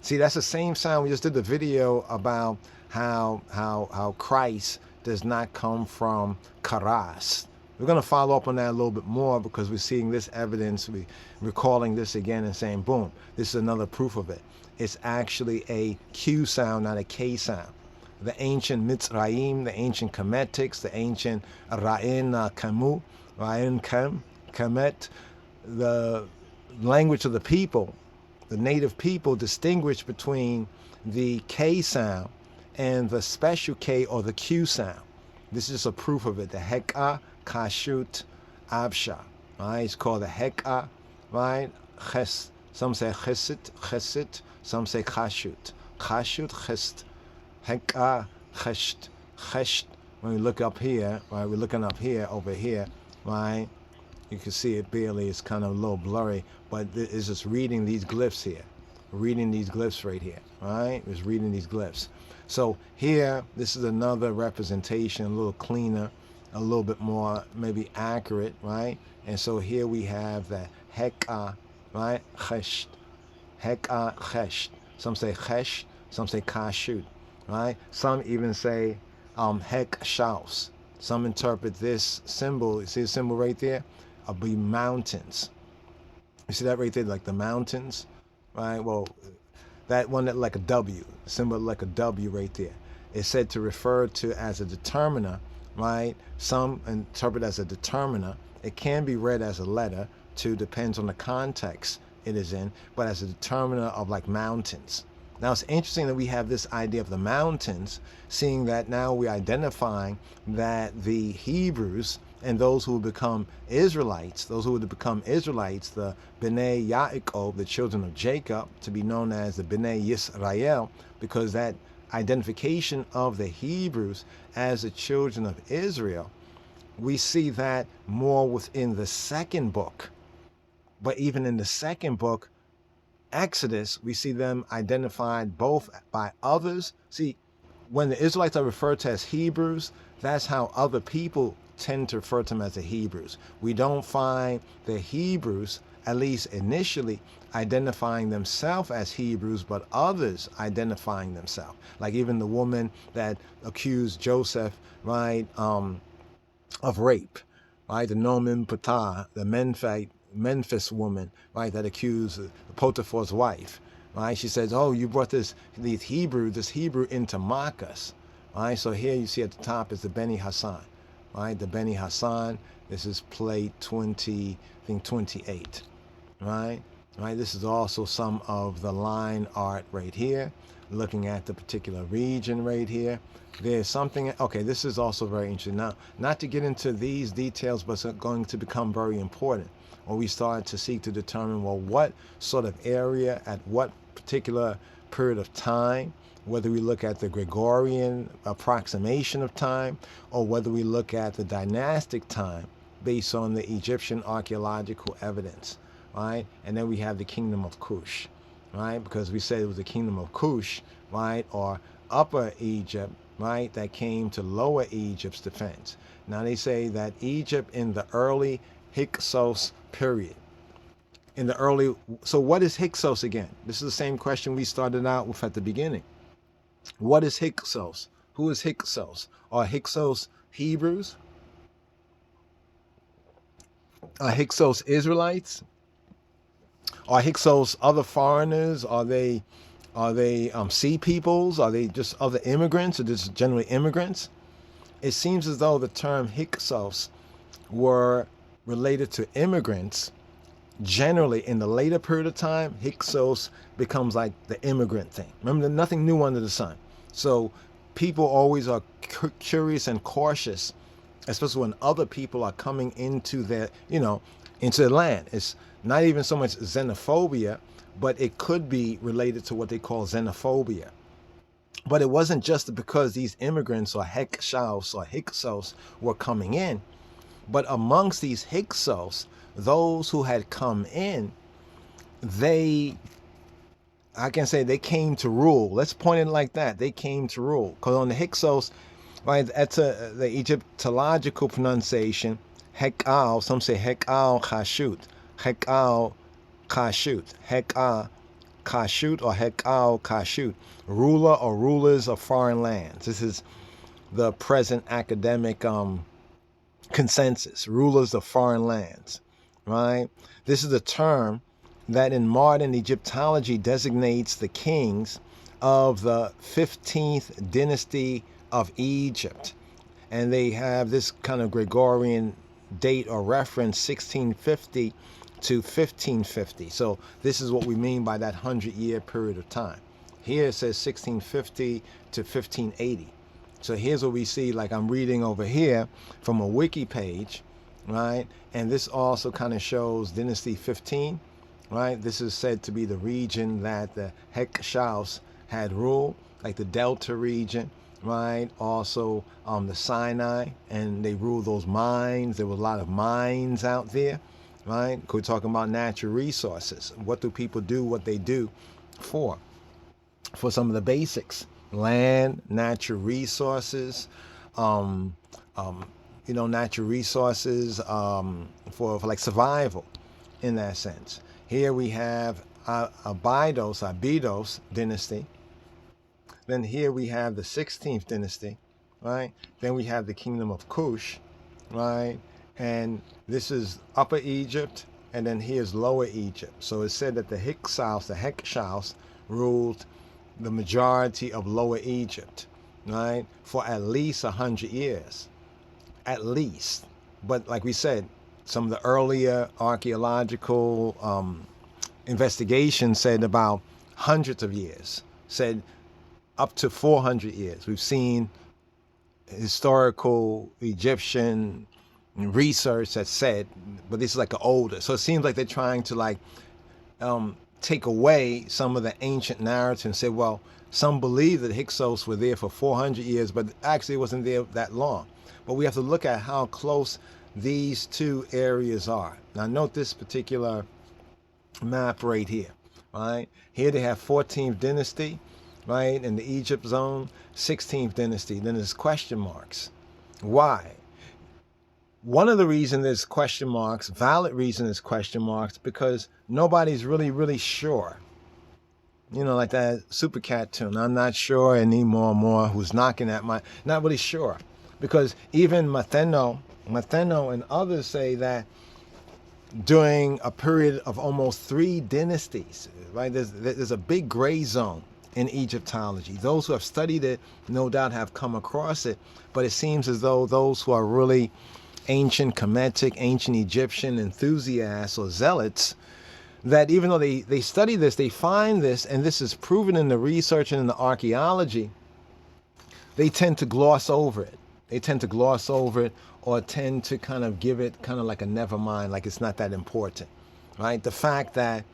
See, that's the same sound we just did the video about how Christ does not come from Karas. We're going to follow up on that a little bit more because we're seeing this evidence, we're recalling this again and saying, boom, this is another proof of it. It's actually a Q sound, not a K sound. The ancient Mitzrayim, the ancient Kemetics, the ancient Kemet, the language of the people, the native people distinguish between the K sound and the special K or the Q sound. This is a proof of it. The Heka, Kashut, Absha. Right? It's called the Heka, right? Ches. Some say Chesit, some say Kashut. Kashut, Chest. Heka, Chesht, when we look up here, right, we're looking up here, over here, right, you can see it barely, it's kind of a little blurry, but it's just reading these glyphs here. Reading these glyphs right here, right? It's reading these glyphs. So here, this is another representation, a little cleaner, a little bit more maybe accurate, right? And so here we have the Heka, right? Chesh, Heka, Chesh. Some say Chesh, some say Kashut, right? Some even say HYKSOS. Some interpret this symbol, you see the symbol right there? Be mountains. You see that right there, like the mountains, right? Well, that one that like a W, symbol like a W right there. It's said to refer to as a determiner, right? Some interpret as a determiner. It can be read as a letter too, depends on the context it is in, but as a determiner of like mountains. Now it's interesting that we have this idea of the mountains, seeing that now we're identifying that the Hebrews and those who would become Israelites, the Bnei Yaakov, the children of Jacob, to be known as the Bnei Yisrael, because that identification of the Hebrews as the children of Israel, we see that more within the second book. But even in the second book, Exodus, we see them identified both by others. See, when the Israelites are referred to as Hebrews, that's how other people tend to refer to them as the Hebrews. We don't find the Hebrews, at least initially, identifying themselves as Hebrews, but others identifying themselves. Like even the woman that accused Joseph, right, of rape, right? The Nomen Patah, the Memphis woman, right, that accused Potiphar's wife, right? She says, "Oh, you brought this Hebrew into mock us," right? So here you see at the top is the Beni Hassan, right? The Beni Hassan. This is plate 20, I think 28, right? Right. This is also some of the line art right here, looking at the particular region right here. There's something, okay, this is also very interesting. Now, not to get into these details, but it's going to become very important when we start to seek to determine, well, what sort of area at what particular period of time, whether we look at the Gregorian approximation of time or whether we look at the dynastic time based on the Egyptian archaeological evidence, right? And then we have the kingdom of Cush, right? Because we said it was the kingdom of Cush, right? Or Upper Egypt, right? That came to Lower Egypt's defense. Now they say that Egypt in the early HYKSOS period, so what is HYKSOS again? This is the same question we started out with at the beginning. What is HYKSOS? Who is HYKSOS? Are HYKSOS Hebrews? Are HYKSOS Israelites? Are HYKSOS other foreigners? Are they sea peoples? Are they just other immigrants, or just generally immigrants? It seems as though the term HYKSOS were related to immigrants. Generally, in the later period of time, HYKSOS becomes like the immigrant thing. Remember, nothing new under the sun. So people always are curious and cautious, especially when other people are coming into their, into the land. It's not even so much xenophobia, but it could be related to what they call xenophobia. But it wasn't just because these immigrants or HYKSOS were coming in, but amongst these HYKSOS, those who had come in, I can say they came to rule. Let's point it like that. They came to rule. Because on the HYKSOS, right, that's the Egyptological pronunciation, Hekal, some say Hekal Kashut, Hekal Kashut, Hekal Kashut, or Hekal Kashut, ruler or rulers of foreign lands. This is the present academic consensus, rulers of foreign lands, right? This is a term that in modern Egyptology designates the kings of the 15th dynasty of Egypt. And they have this kind of Gregorian date or reference, 1650 to 1550. So this is what we mean by that 100-year period of time. Here it says 1650 to 1580. So here's what we see, like I'm reading over here from a wiki page, right? And this also kind of shows Dynasty 15, right? This is said to be the region that the HYKSOS had ruled, like the Delta region, right? Also the Sinai, and they ruled those mines. There was a lot of mines out there, right? We're talking about natural resources. What do people do what they do for? For some of the basics: land, natural resources, um, natural resources for like survival in that sense. Here we have Abydos dynasty. Then here we have the 16th dynasty, right? Then we have the kingdom of Kush, right? And this is Upper Egypt, and then here's Lower Egypt. So it's said that the HYKSOS ruled the majority of Lower Egypt, right? For at least 100 years, at least. But like we said, some of the earlier archaeological investigations said about hundreds of years, said up to 400 years. We've seen historical Egyptian research that said, but this is like an older. So it seems like they're trying to like take away some of the ancient narrative and say, well, some believe that Hyksos were there for 400 years, but actually it wasn't there that long. But we have to look at how close these two areas are. Now note this particular map right here, right? Here they have 14th dynasty, right, in the Egypt zone, 16th dynasty. Then there's question marks. Why? One of the reasons there's question marks, valid reason is question marks, because nobody's really sure. You know, like that Super Cat tune. I'm not sure, and need more who's knocking at my, not really sure. Because even Matheno and others say that during a period of almost 3 dynasties, right, there's a big gray zone in Egyptology. Those who have studied it no doubt have come across it, but it seems as though those who are really ancient Kemetic, ancient Egyptian enthusiasts or zealots, that even though they study this, they find this, and this is proven in the research and in the archaeology, they tend to gloss over it. They tend to gloss over it, or tend to kind of give it kind of like a never mind, like it's not that important, right? The fact that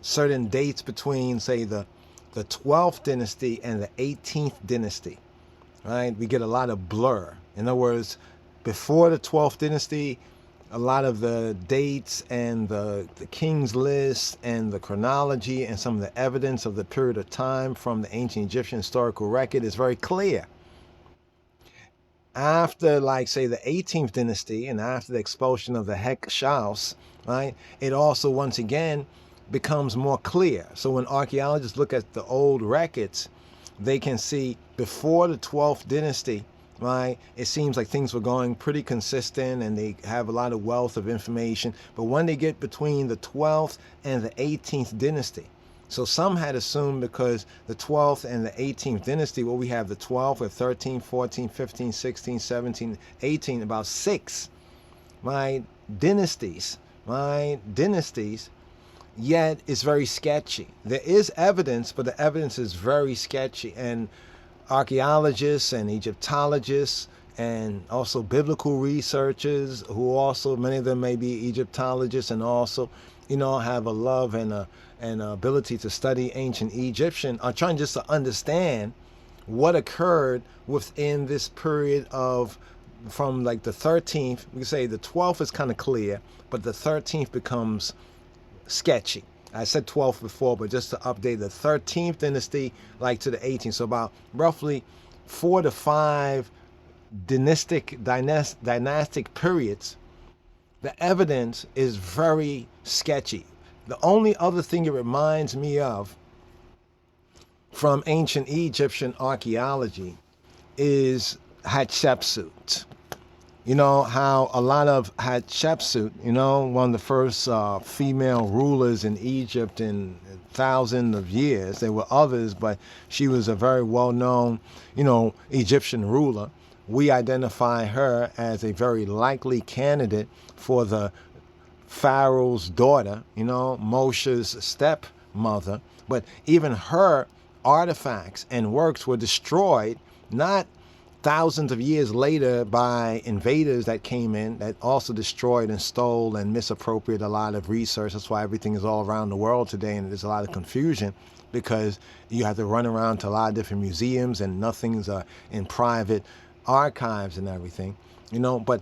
certain dates between, say, the 12th dynasty and the 18th dynasty, right? We get a lot of blur. In other words, before the 12th dynasty, a lot of the dates and the king's list and the chronology and some of the evidence of the period of time from the ancient Egyptian historical record is very clear. After, like, say, the 18th dynasty and after the expulsion of the HYKSOS, right, it also once again becomes more clear. So when archaeologists look at the old records, they can see before the 12th dynasty, right, it seems like things were going pretty consistent and they have a lot of wealth of information. But when they get between the 12th and the 18th dynasty, so some had assumed because the 12th and the 18th dynasty, well, we have the 12th or 13, 14, 15, 16, 17, 18, about 6, right, dynasties, right, dynasties, yet it's very sketchy. There is evidence, but the evidence is very sketchy. And archaeologists and Egyptologists and also biblical researchers, who also, many of them may be Egyptologists and also, you know, have a love and an ability to study ancient Egyptian, are trying just to understand what occurred within this period of, from like the 13th, we can say the 12th is kind of clear, but the 13th becomes sketchy. I said 12th before, but just to update, the 13th dynasty, like to the 18th. So about roughly 4 to 5 dynastic periods. The evidence is very sketchy. The only other thing it reminds me of from ancient Egyptian archaeology is Hatshepsut. You know how a lot of Hatshepsut, you know, one of the first female rulers in Egypt in thousands of years. There were others, but she was a very well-known, you know, Egyptian ruler. We identify her as a very likely candidate for the Pharaoh's daughter, you know, Moshe's stepmother. But even her artifacts and works were destroyed, not thousands of years later by invaders that came in that also destroyed and stole and misappropriated a lot of research. That's why everything is all around the world today, and there's a lot of confusion because you have to run around to a lot of different museums and nothing's in private archives and everything, you know. But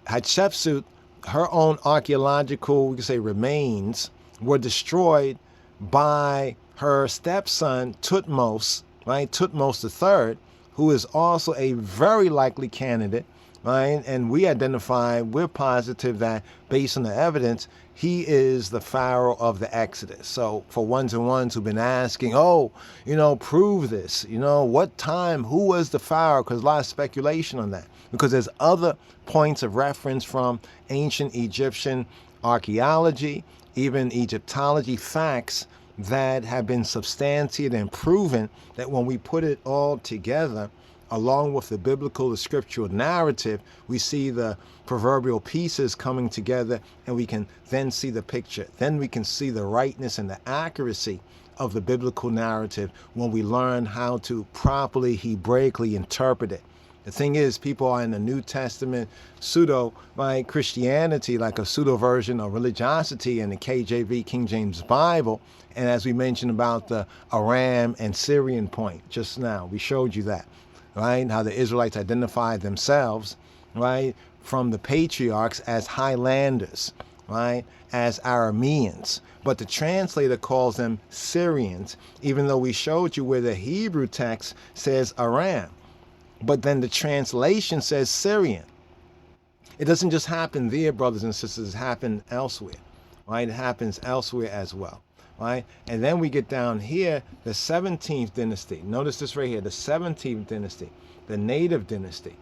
Hatshepsut, her own archaeological, we could say, remains were destroyed by her stepson Tutmos, right? Tutmos III, who is also a very likely candidate, right? And we're positive that based on the evidence, he is the Pharaoh of the Exodus. So for ones and ones who've been asking, oh, you know, prove this, you know, what time, who was the Pharaoh? Because a lot of speculation on that. Because there's other points of reference from ancient Egyptian archaeology, even Egyptology facts that have been substantiated and proven that when we put it all together, along with the biblical, the scriptural narrative, we see the proverbial pieces coming together, and we can then see the picture. Then we can see the rightness and the accuracy of the biblical narrative when we learn how to properly Hebraically interpret it. The thing is, people are in the New Testament pseudo, right, Christianity, like a pseudo version of religiosity in the KJV, King James Bible. And as we mentioned about the Aram and Syrian point just now, we showed you that, right? How the Israelites identified themselves, right, from the patriarchs as Highlanders, right, as Arameans. But the translator calls them Syrians, even though we showed you where the Hebrew text says Aram. But then the translation says Syrian. It doesn't just happen there, brothers and sisters. It happens elsewhere, right? It happens elsewhere as well, right? And then we get down here, the 17th dynasty. Notice this right here, the 17th dynasty, the native dynasty,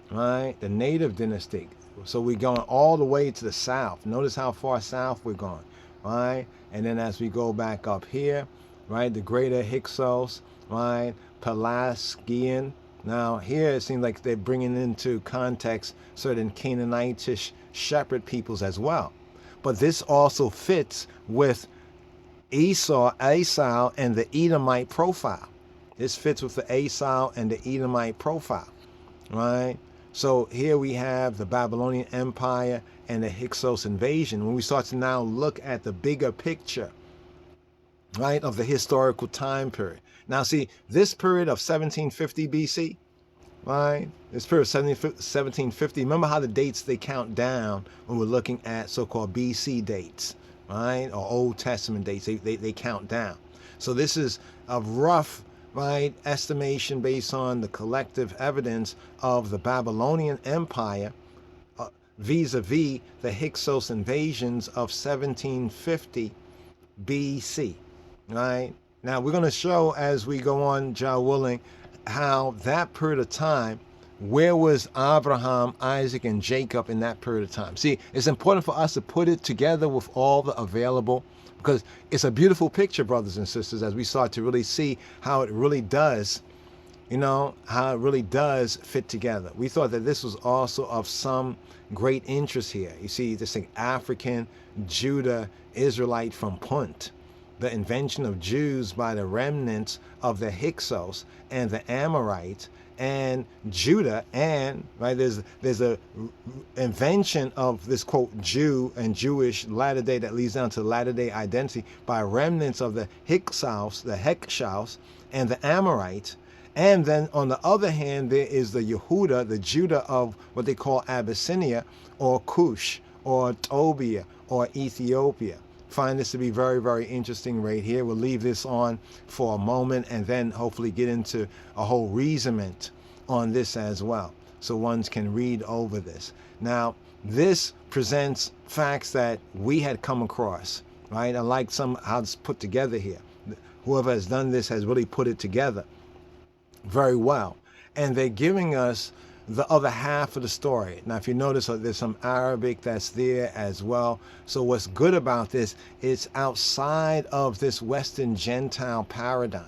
right? The native dynasty. So we're going all the way to the south. Notice how far south we're going, right? And then as we go back up here, right, the greater Hyksos, right, Pelasgian. Now here it seems like they're bringing into context certain Canaanitish shepherd peoples as well. But this also fits with Esau and the Edomite profile. This fits with the Esau and the Edomite profile, right? So here we have the Babylonian Empire and the Hyksos invasion. When we start to now look at the bigger picture, right, of the historical time period. Now see, this period of 1750 BC, right, this period of 1750, remember how the dates they count down when we're looking at so-called BC dates, right, or Old Testament dates, they count down. So this is a rough, right, estimation based on the collective evidence of the Babylonian Empire vis-a-vis the Hyksos invasions of 1750 BC. Right? Now we're going to show as we go on, Jah willing, how that period of time, where was Abraham, Isaac, and Jacob in that period of time? See, it's important for us to put it together with all the available, because it's a beautiful picture, brothers and sisters, as we start to really see how it really does, you know, how it really does fit together. We thought that this was also of some great interest here. You see, this thing, African, Judah, Israelite from Punt. The invention of Jews by the remnants of the Hyksos and the Amorites and Judah, and right, there's a invention of this quote Jew and Jewish latter day that leads down to latter day identity by remnants of the HYKSOS and the Amorites. And then on the other hand, there is the Yehuda, the Judah of what they call Abyssinia or Kush or Tobia or Ethiopia. Find this to be very, very interesting right here. We'll leave this on for a moment and then hopefully get into a whole reasonment on this as well, so ones can read over this. Now, this presents facts that we had come across, right? I like how it's put together here. Whoever has done this has really put it together very well. And they're giving us the other half of the story. Now, if you notice, there's some Arabic that's there as well. So what's good about this, it's outside of this Western Gentile paradigm,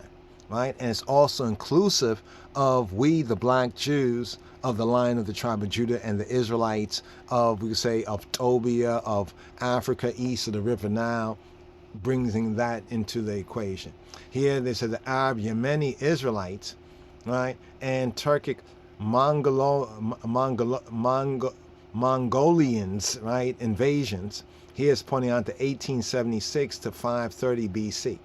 right? And it's also inclusive of we, the black Jews of the line of the tribe of Judah, and the Israelites of, we could say, of Tobia, of Africa, east of the River Nile, bringing that into the equation. Here they said the Arab Yemeni Israelites, right, and Turkic Mongolians, right, invasions. Here is pointing out to 1876 to 530 BC.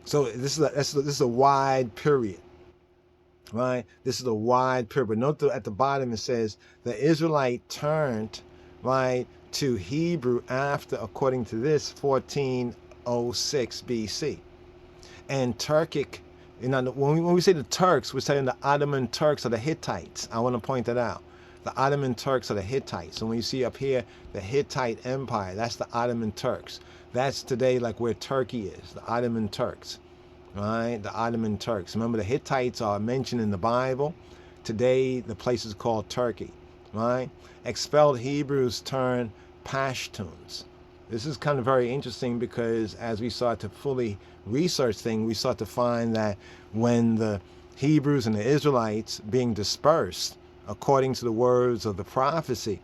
So this is a wide period, right? This is a wide period. But note that at the bottom it says the Israelite turned, right, to Hebrew after, according to this, 1406 BC. And Turkic, you know, when we say the Turks, we're saying the Ottoman Turks or the Hittites. I want to point that out. The Ottoman Turks are the Hittites. So when you see up here the Hittite Empire, that's the Ottoman Turks. That's today like where Turkey is, the Ottoman Turks, right? The Ottoman Turks. Remember, the Hittites are mentioned in the Bible. Today, the place is called Turkey, right? Expelled Hebrews turn Pashtuns. This is kind of very interesting because as we start to fully research things, we start to find that when the Hebrews and the Israelites being dispersed, according to the words of the prophecy,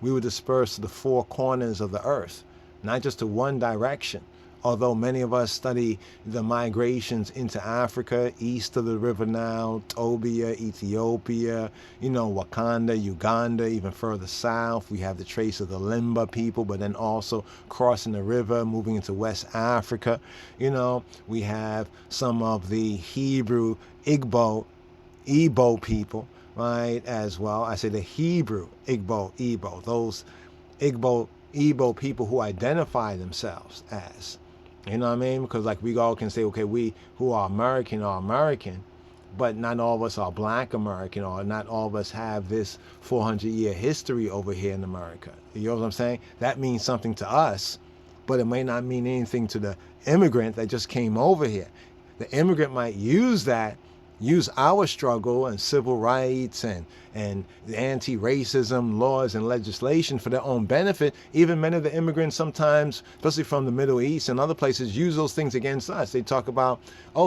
we were dispersed to the four corners of the earth, not just to one direction. Although many of us study the migrations into Africa, east of the River Nile, Tobia, Ethiopia, you know, Wakanda, Uganda, even further south, we have the trace of the Limba people, but then also crossing the river, moving into West Africa. You know, we have some of the Hebrew Igbo people, right, as well. I say the Hebrew Igbo, those Igbo people who identify themselves as, you know what I mean? Because like we all can say, okay, we who are American, but not all of us are Black American, or not all of us have this 400-year history over here in America. You know what I'm saying? That means something to us, but it may not mean anything to the immigrant that just came over here. The immigrant might use our struggle and civil rights and anti-racism laws and legislation for their own benefit. Even many of the immigrants sometimes, especially from the Middle East and other places, use those things against us. They talk about,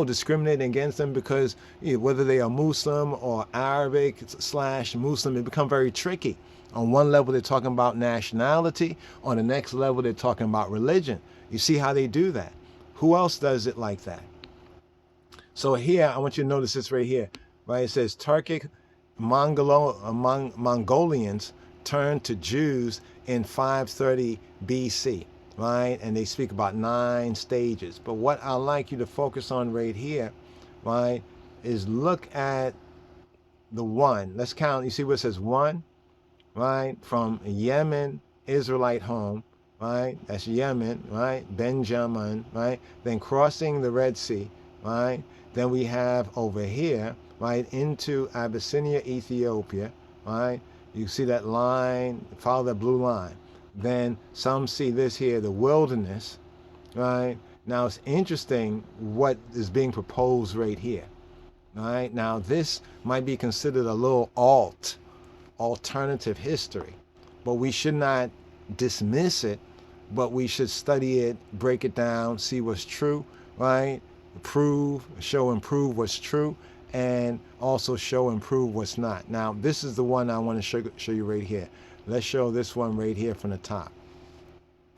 discriminating against them because whether they are Muslim or Arabic / Muslim, it become very tricky. On one level, they're talking about nationality. On the next level, they're talking about religion. You see how they do that? Who else does it like that? So here, I want you to notice this right here, right? It says Turkic Mongolians turned to Jews in 530 BC, right? And they speak about 9 stages. But what I'd like you to focus on right here, right, is look at the 1. Let's count. You see where it says 1, right? From Yemen, Israelite home, right? That's Yemen, right? Benjamin, right? Then crossing the Red Sea, right? Then we have over here, right, into Abyssinia, Ethiopia, right? You see that line, follow that blue line. Then some see this here, the wilderness, right? Now it's interesting what is being proposed right here, right? Now this might be considered a little alternative history, but we should not dismiss it, but we should study it, break it down, see what's true, right? Show and prove what's true, and also show and prove what's not. Now, this is the one I want to show you right here. Let's show this one right here from the top,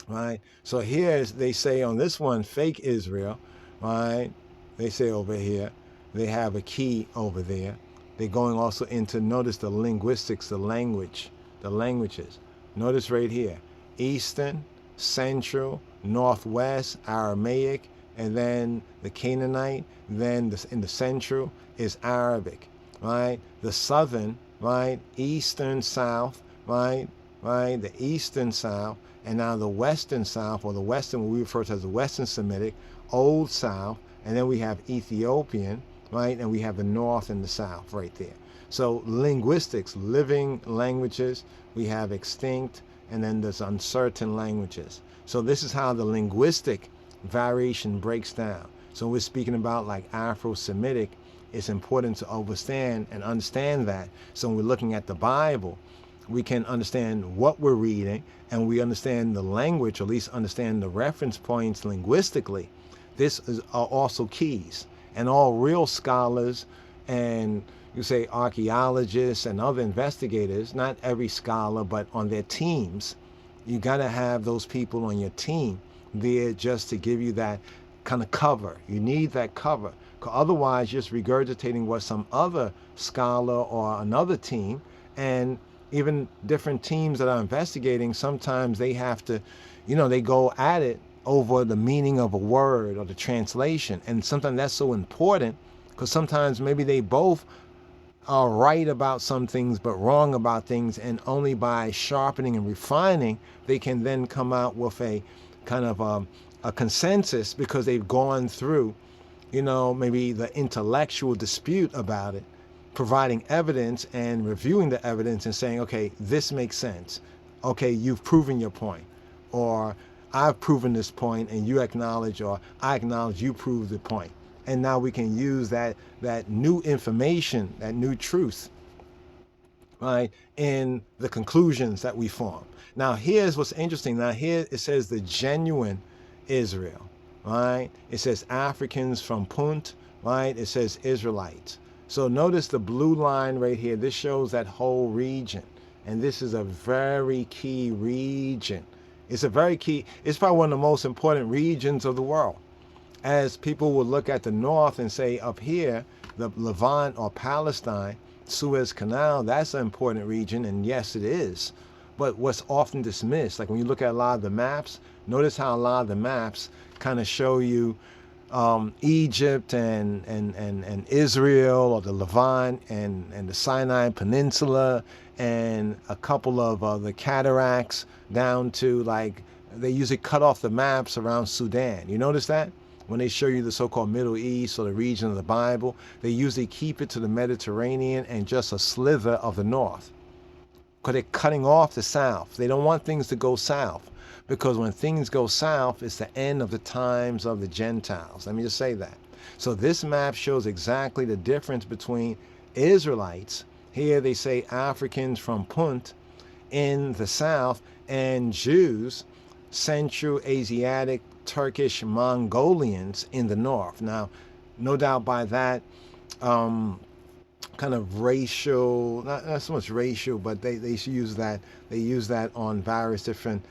right? So here they say on this one, fake Israel, right? They say over here, they have a key over there. They're going also into, notice the linguistics, the languages. Notice right here, Eastern, Central, Northwest, Aramaic, and then the Canaanite, then in the central is Arabic, right? The southern, right? Eastern South, right? The Eastern South, and now the Western South, or the Western, what we refer to as the Western Semitic, Old South, and then we have Ethiopian, right? And we have the North and the South right there. So linguistics, living languages, we have extinct, and then there's uncertain languages. So this is how the linguistic variation breaks down. So we're speaking about like Afro-Semitic. It's important to understand that. So when we're looking at the Bible, we can understand what we're reading, and we understand the language, or at least understand the reference points linguistically. This is also keys. And all real scholars and you say archaeologists and other investigators, not every scholar, but on their teams, you got to have those people on your team there just to give you that kind of cover. You need that cover, Otherwise, just regurgitating what some other scholar or another team, and even different teams that are investigating, sometimes they have to, they go at it over the meaning of a word or the translation. And sometimes that's so important because sometimes maybe they both are right about some things but wrong about things, and only by sharpening and refining they can then come out with a kind of a consensus, because they've gone through maybe the intellectual dispute about it, providing evidence and reviewing the evidence and saying, okay, this makes sense, okay, you've proven your point, or I've proven this point and you acknowledge, or I acknowledge you prove the point. And now we can use that new information, that new truth, right, in the conclusions that we form. Now, here's what's interesting. Now, here it says the genuine Israel, right? It says Africans from Punt, right? It says Israelites. So notice the blue line right here. This shows that whole region. And this is a very key region. It's a very key, it's probably one of the most important regions of the world. As people will look at the north and say, up here, the Levant or Palestine, Suez Canal, that's an important region, and yes, it is. But what's often dismissed, like when you look at a lot of the maps, notice how a lot of the maps kind of show you Egypt and Israel, or the Levant and the Sinai Peninsula, and a couple of the cataracts down to, like, they usually cut off the maps around Sudan. You notice that? When they show you the so-called Middle East or the region of the Bible, they usually keep it to the Mediterranean and just a slither of the north, because they're cutting off the south. They don't want things to go south, because when things go south, it's the end of the times of the Gentiles. Let me just say that. So this map shows exactly the difference between Israelites. Here they say Africans from Punt in the south, and Jews, Central Asiatic, Turkish, Mongolians in the north. Now, no doubt by that kind of racial, not so much racial, but they use that. They use that on various different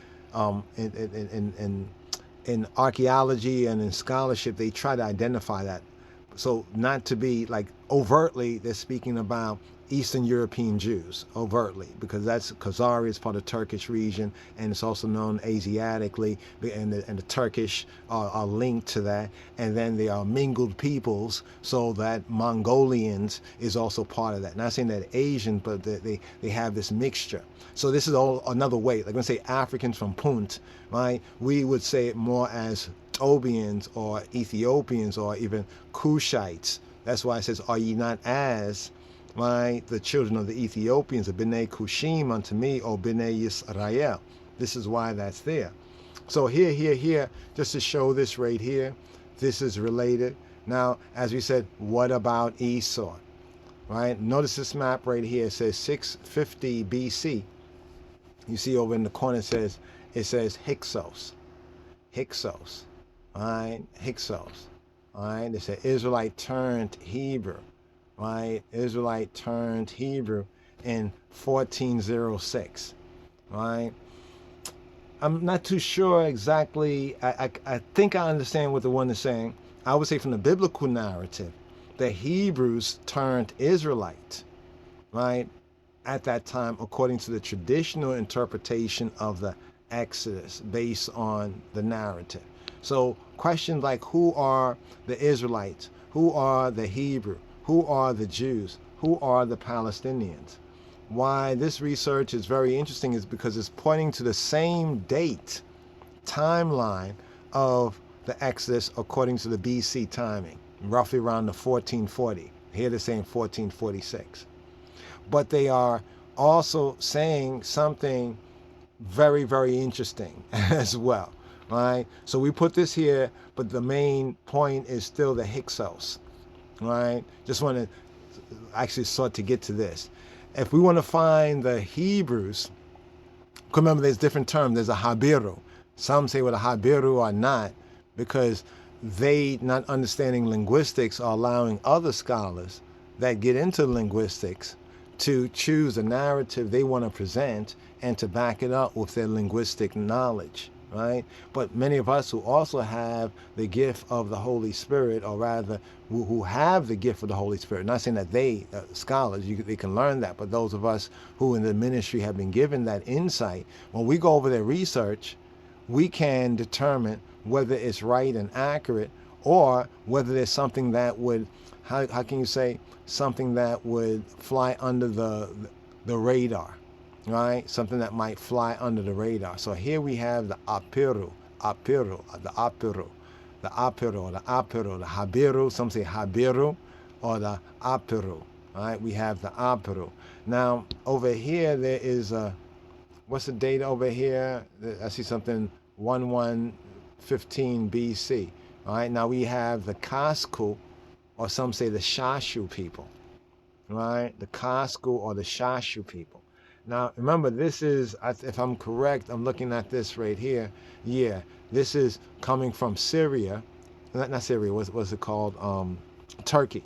in archaeology and in scholarship. They try to identify that. So not to be like overtly, they're speaking about Eastern European Jews overtly, because that's Khazari is part of the Turkish region, and it's also known Asiatically, and the Turkish are linked to that, and then they are mingled peoples, so that Mongolians is also part of that. Not saying that Asian, but they have this mixture. So this is all another way. Like when I say Africans from Punt, right? We would say it more as Tobians or Ethiopians or even Kushites. That's why it says, "Are ye not as right, the children of the Ethiopians, of B'nai Kushim unto me, O B'nai Yisrael." This is why that's there. So here, just to show this right here, this is related. Now, as we said, what about Esau? Right? Notice this map right here. It says 650 BC. You see over in the corner it says HYKSOS. HYKSOS. Right? HYKSOS. Right? It says Israelite turned Hebrew. Right? Israelite turned Hebrew in 1406. Right? I'm not too sure exactly. I think I understand what the one is saying. I would say from the biblical narrative, the Hebrews turned Israelite, right, at that time, according to the traditional interpretation of the Exodus based on the narrative. So questions like, who are the Israelites? Who are the Hebrew? Who are the Jews? Who are the Palestinians? Why this research is very interesting is because it's pointing to the same date, timeline of the Exodus according to the BC timing, roughly around the 1440. Here they're saying 1446. But they are also saying something very, very interesting as well, right? So we put this here, but the main point is still the HYKSOS, right? Just want to actually start to get to this. If we want to find the Hebrews, remember there's different terms. There's a Habiru. Some say what a Habiru or not, because they, not understanding linguistics, are allowing other scholars that get into linguistics to choose a narrative they want to present and to back it up with their linguistic knowledge, right? But many of us who also have the gift of the Holy Spirit, or rather, who have the gift of the Holy Spirit, not saying that they, scholars, they can learn that, but those of us who in the ministry have been given that insight, when we go over their research, we can determine whether it's right and accurate, or whether there's something that would, how can you say, something that would fly under the radar, right? Something that might fly under the radar. So here we have the Apiru, the Habiru, some say Habiru, or the Apiru, right? We have the Apiru. Now, over here, there is what's the date over here? I see something 1115 BC. All right, now we have the Kasku, or some say the Shashu people, right? The Kasku or the Shashu people. Now, remember, this is, if I'm correct, I'm looking at this right here. Yeah, this is coming from Syria. Not Syria, what's it called? Turkey.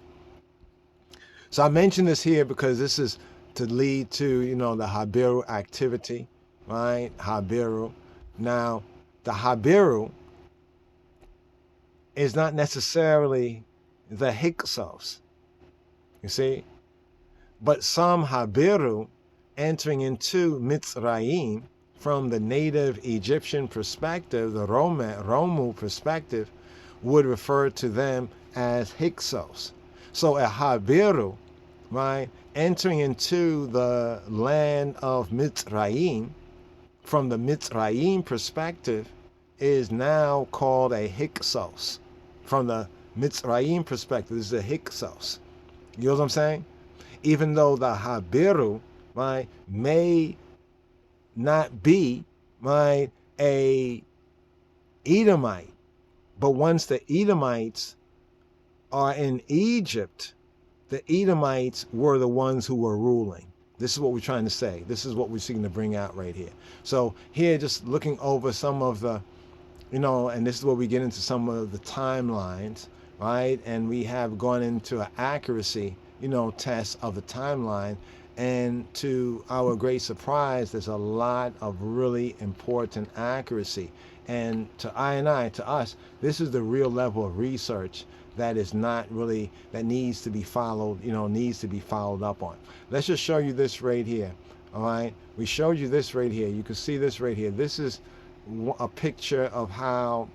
So I mention this here because this is to lead to, the Habiru activity, right? Habiru. Now, the Habiru is not necessarily the Hyksos, you see? But some Habiru entering into Mitzrayim from the native Egyptian perspective, the Romu perspective, would refer to them as Hyksos. So a Habiru, right, entering into the land of Mitzrayim from the Mitzrayim perspective is now called a Hyksos. From the Mitzrayim perspective, this is a Hyksos. You know what I'm saying? Even though the Habiru, right, may not be, right, a Edomite, but once the Edomites are in Egypt, the Edomites were the ones who were ruling. This is what we're trying to say. This is what we're seeking to bring out right here. So here, just looking over some of the, and this is where we get into some of the timelines, right? And we have gone into an accuracy, test of the timeline. And to our great surprise, there's a lot of really important accuracy. And to us, this is the real level of research that is not really, that needs to be followed, needs to be followed up on. Let's just show you this right here, all right? We showed you this right here. You can see this right here. This is a picture of how,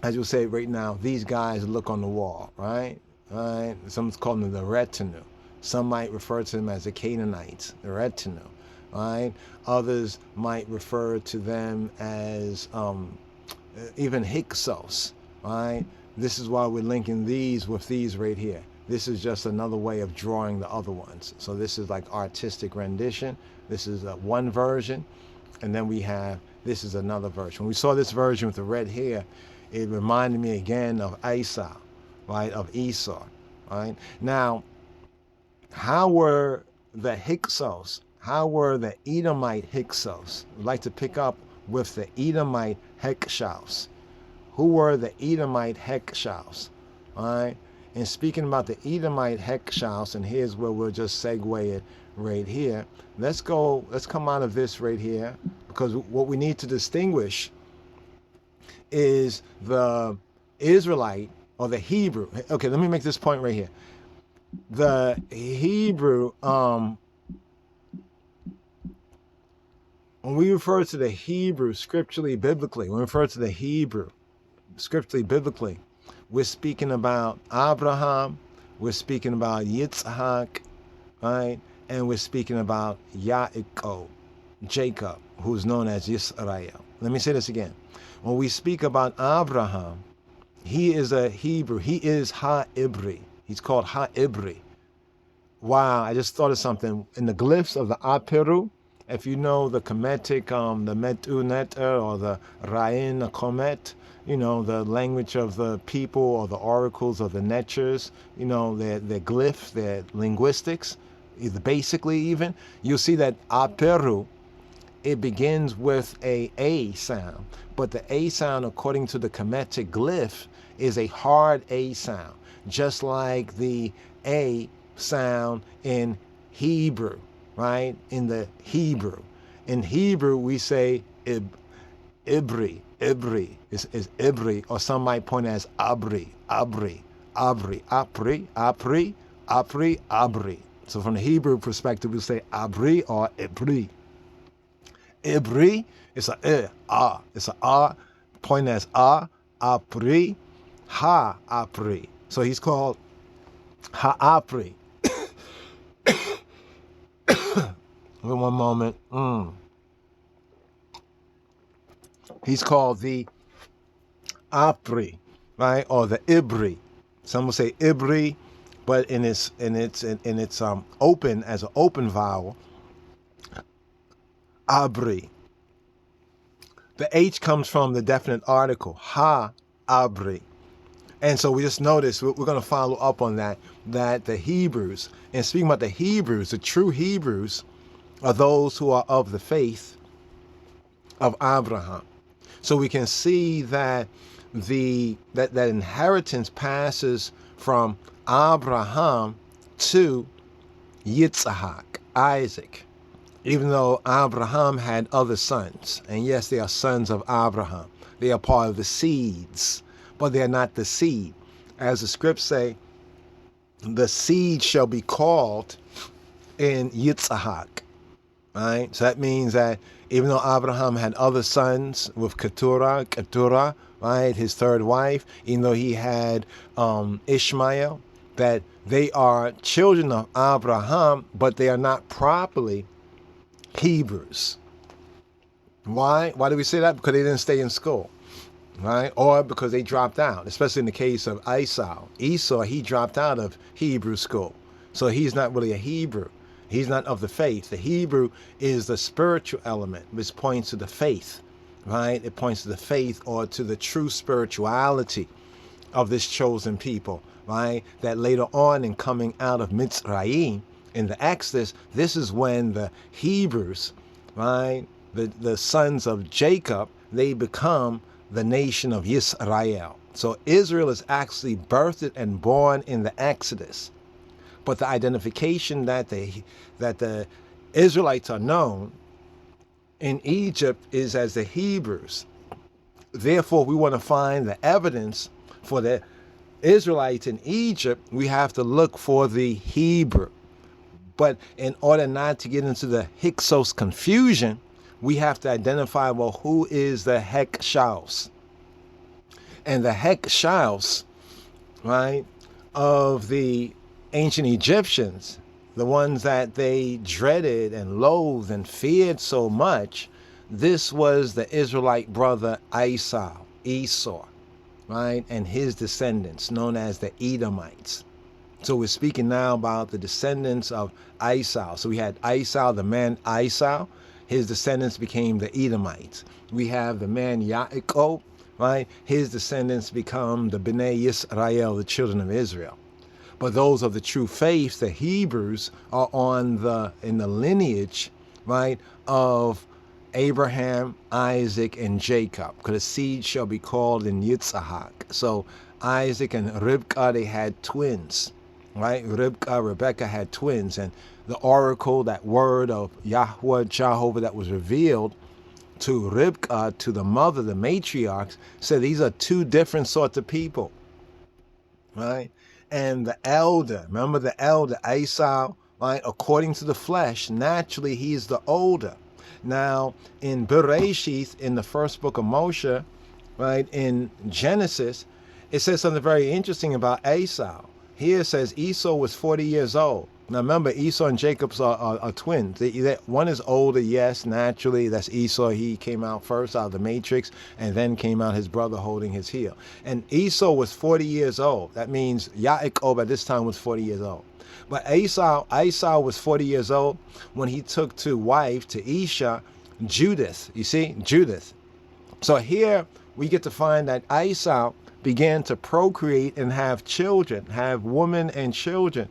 as you'll say right now, these guys look on the wall, right? All right? Someone's calling them the retinue. Some might refer to them as the Canaanites, the retinue, right? Others might refer to them as even Hyksos, right? This is why we're linking these with these right here. This is just another way of drawing the other ones. So this is like artistic rendition. This is one version. And then we have, this is another version. When we saw this version with the red hair, it reminded me again of Esau, right? Of Esau, right? Now, how were the Hyksos? How were the Edomite Hyksos? I'd like to pick up with the Edomite HYKSOS. Who were the Edomite HYKSOS? All right. And speaking about the Edomite HYKSOS, and here's where we'll just segue it right here. Let's come out of this right here, because what we need to distinguish is the Israelite or the Hebrew. Okay, let me make this point right here. The Hebrew, when we refer to the Hebrew scripturally, biblically, when we refer to the Hebrew scripturally, biblically, we're speaking about Abraham, we're speaking about Yitzhak, right? And we're speaking about Yaakov, Jacob, who's known as Israel. Let me say this again. When we speak about Abraham, he is a Hebrew. He is Ha-Ibri. He's called Ha-Ibri. Wow, I just thought of something. In the glyphs of the Apiru, if you know the Kemetic, the Metu Neter or the Rain Komet, the language of the people or the oracles of the Netchers, their glyphs, their linguistics, basically even, you'll see that Apiru, it begins with a sound, but the A sound, according to the Kemetic glyph, is a hard A sound, just like the A sound in Hebrew, right? In the Hebrew. In Hebrew, we say Ibri. Ibri is Ibri, or some might point as Abri. Abri. Abri. Apri. Apri. Apri. Abri. So from the Hebrew perspective, we say Abri or Ibri. Ibri, it's a ah. It's a ah, point as ah. Apri. Ha Apri. So he's called Ha Apri. One moment. He's called the Apri, right, or the Ibri. Some will say Ibri, but in its open as an open vowel, Abri. The H comes from the definite article, Ha Abri. And so we just notice, we're going to follow up on that the Hebrews, and speaking about the Hebrews, the true Hebrews are those who are of the faith of Abraham. So we can see that that inheritance passes from Abraham to Yitzhak, Isaac, even though Abraham had other sons. And yes, they are sons of Abraham. They are part of the seeds, but they are not the seed. As the scripts say, the seed shall be called in Yitzhak. Right? So that means that even though Abraham had other sons with Keturah, right, his third wife, even though he had Ishmael, that they are children of Abraham, but they are not properly Hebrews. Why? Why do we say that? Because they didn't stay in school, right? Or because they dropped out, especially in the case of Esau. Esau, he dropped out of Hebrew school. So he's not really a Hebrew. He's not of the faith. The Hebrew is the spiritual element, which points to the faith, right? It points to the faith or to the true spirituality of this chosen people, right? That later on in coming out of Mitzrayim, in the Exodus, this is when the Hebrews, right, the sons of Jacob, they become the nation of Israel. So Israel is actually birthed and born in the Exodus. But the identification that the Israelites are known in Egypt is as the Hebrews. Therefore, we want to find the evidence for the Israelites in Egypt. We have to look for the Hebrew. But in order not to get into the HYKSOS confusion, we have to identify, well, who is the HYKSOS? And the HYKSOS, right, of the ancient Egyptians, the ones that they dreaded and loathed and feared so much, this was the Israelite brother Esau, right, and his descendants, known as the Edomites. So we're speaking now about the descendants of Esau. So we had Esau, the man Esau. His descendants became the Edomites. We have the man Yaakov, right? His descendants become the Bnei Yisrael, the children of Israel. But those of the true faith, the Hebrews, are in the lineage, right, of Abraham, Isaac, and Jacob. Because the seed shall be called in Yitzhak. So Isaac and Ribkah, they had twins, right? Rebecca had twins. And the oracle, that word of Yahweh, Jehovah, that was revealed to Ribkah, to the mother, the matriarchs, said these are two different sorts of people, right? And the elder, remember the elder, Esau, right? According to the flesh, naturally he's the older. Now, in Bereshith, in the first book of Moshe, right, in Genesis, it says something very interesting about Esau. Here it says Esau was 40 years old. Now remember, Esau and Jacob are twins. One is older, yes, naturally. That's Esau. He came out first out of the matrix, and then came out his brother holding his heel. And Esau was 40 years old. That means Yaakov at this time was 40 years old. But Esau was 40 years old when he took to wife, to Isha, Judith. You see, Judith. So here we get to find that Esau began to procreate and have children, have women and children,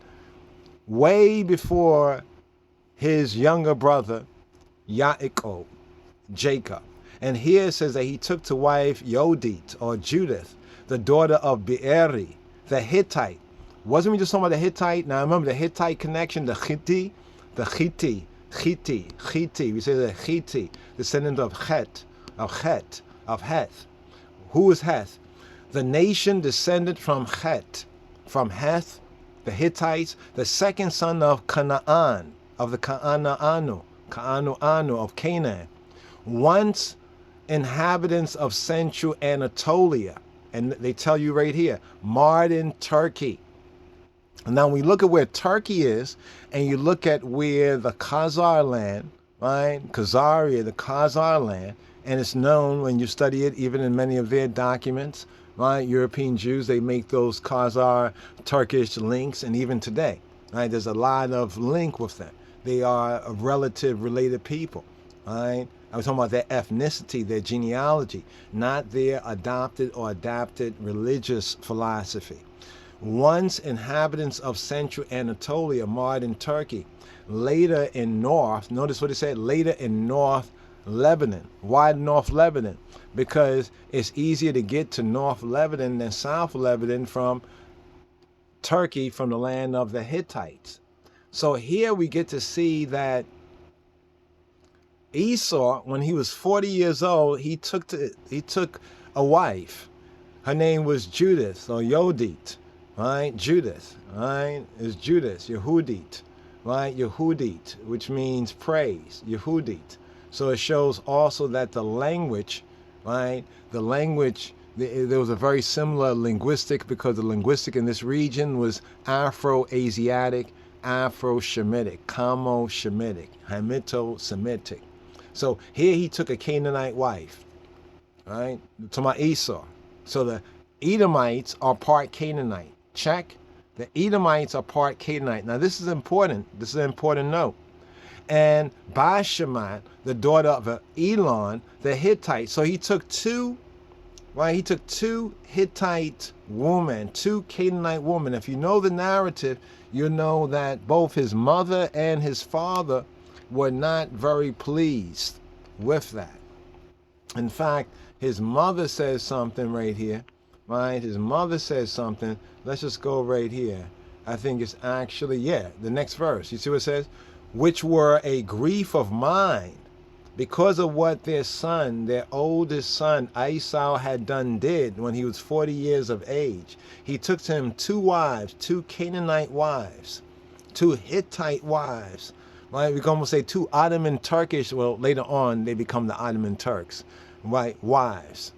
way before his younger brother, Yaakov, Jacob. And here it says that he took to wife Yodit, or Judith, the daughter of Beeri, the Hittite. Wasn't we just talking about the Hittite? Now remember the Hittite connection, the Chiti. We say the Chiti, descendant of Het, of Heth. Who is Heth? The nation descended from Heth, the Hittites, the second son of Canaan, of the Ka'ana'anu of Canaan, once inhabitants of central Anatolia. And they tell you right here, modern Turkey. Now, when we look at where Turkey is, and you look at where the Khazar land, right? Khazaria, the Khazar land, and it's known when you study it, even in many of their documents, right? European Jews, they make those Khazar Turkish links, and even today, right? There's a lot of link with them. They are a relative related people, right? I was talking about their ethnicity, their genealogy, not their adopted or adapted religious philosophy. Once inhabitants of central Anatolia, modern Turkey, later in North, notice what it said, later in North Lebanon. Why North Lebanon? Because it's easier to get to North Lebanon than South Lebanon from Turkey, from the land of the Hittites. So here we get to see that Esau, when he was 40 years old, he took a wife. Her name was Judith or Yodit, right? Judith, right? Is Judith, Yehudit, right? Yehudit, which means praise, Yehudit. So it shows also that the language, right? The language, there was a very similar linguistic, because the linguistic in this region was Afro-Asiatic, Afro-Shemitic, Kamo-Shemitic, Hamito-Semitic. So here he took a Canaanite wife, right? To my Esau. So the Edomites are part Canaanite. Check. The Edomites are part Canaanite. Now this is important. This is an important note. And Bashemat, the daughter of Elon, the Hittite. So he took two, right? He took two Hittite women, two Canaanite women. If you know the narrative, you know that both his mother and his father were not very pleased with that. In fact, his mother says something right here, right? His mother says something. Let's just go right here. I think it's actually, yeah, the next verse. You see what it says? Which were a grief of mine because of what their son, their oldest son, Esau had did when he was 40 years of age. He took to him two wives, two Canaanite wives, two Hittite wives, right? We can almost say two Ottoman Turkish, well, later on they become the Ottoman Turks, right? Wives,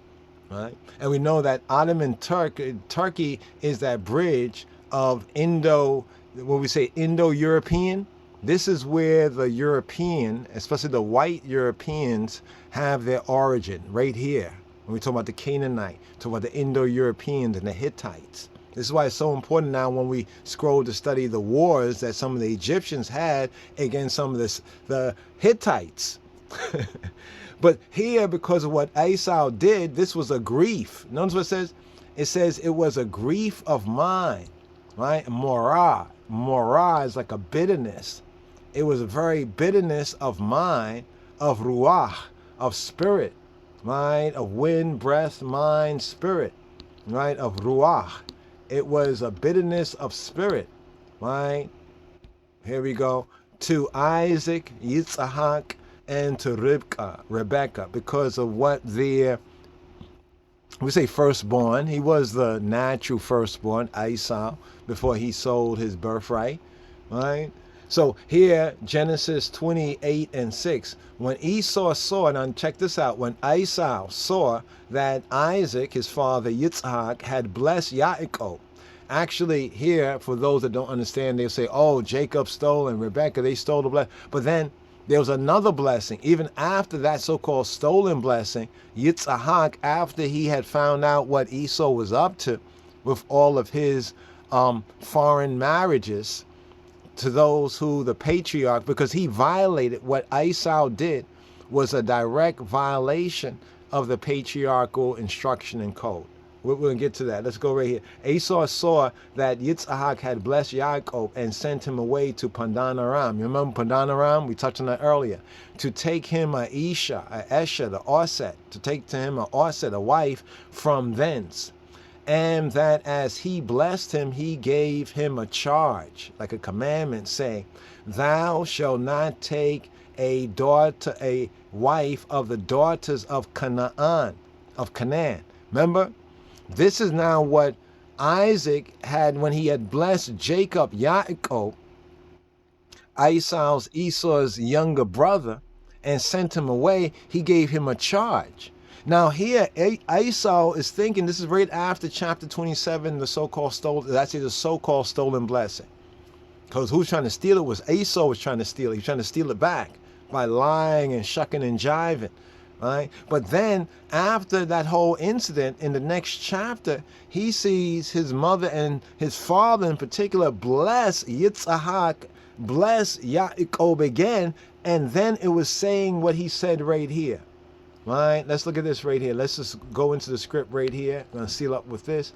right? And we know that Ottoman Turkey is that bridge of when we say Indo-European, this is where the European, especially the white Europeans, have their origin, right here. When we talk about the Canaanite, talk about the Indo-Europeans and the Hittites. This is why it's so important now when we scroll to study the wars that some of the Egyptians had against some of the Hittites. But here, because of what Esau did, this was a grief. Notice what it says? It says it was a grief of mine, right? Morah. Morah is like a bitterness. It was a very bitterness of mind, of ruach, of spirit, right? Of wind, breath, mind, spirit, right? Of ruach. It was a bitterness of spirit, right? Here we go. To Isaac, Yitzhak, and to Rebecca, because of what we say firstborn. He was the natural firstborn, Esau, before he sold his birthright, right? So here, Genesis 28:6, when Esau saw, and check this out, when Esau saw that Isaac, his father, Yitzhak, had blessed Yaakov. Actually, here, for those that don't understand, they'll say, oh, Jacob stole and Rebecca, they stole the blessing. But then there was another blessing. Even after that so-called stolen blessing, Yitzhak, after he had found out what Esau was up to with all of his foreign marriages to those who the patriarch, because he violated what Esau did, was a direct violation of the patriarchal instruction and code. We're going to get to that. Let's go right here. Esau saw that Yitzhak had blessed Yaakov and sent him away to Pandan Aram. You remember Pandan Aram? We touched on that earlier. To take him a Isha, a Esha, the Osset, to take to him a Osset, a wife from thence. And that as he blessed him, he gave him a charge, like a commandment, saying, thou shalt not take a daughter, a wife of the daughters of Canaan, of Canaan. Remember, this is now what Isaac had when he had blessed Jacob, Yaakov, Esau's younger brother, and sent him away. He gave him a charge. Now here, Esau is thinking, this is right after chapter 27, the so-called stolen blessing. Because who's trying to steal it was Esau was trying to steal it. He was trying to steal it back by lying and shucking and jiving. Right? But then after that whole incident, in the next chapter, he sees his mother and his father in particular bless Yitzhak, bless Yaakov again, and then it was saying what he said right here. Right? Let's look at this right here. Let's just go into the script right here. I'm going to seal up with this.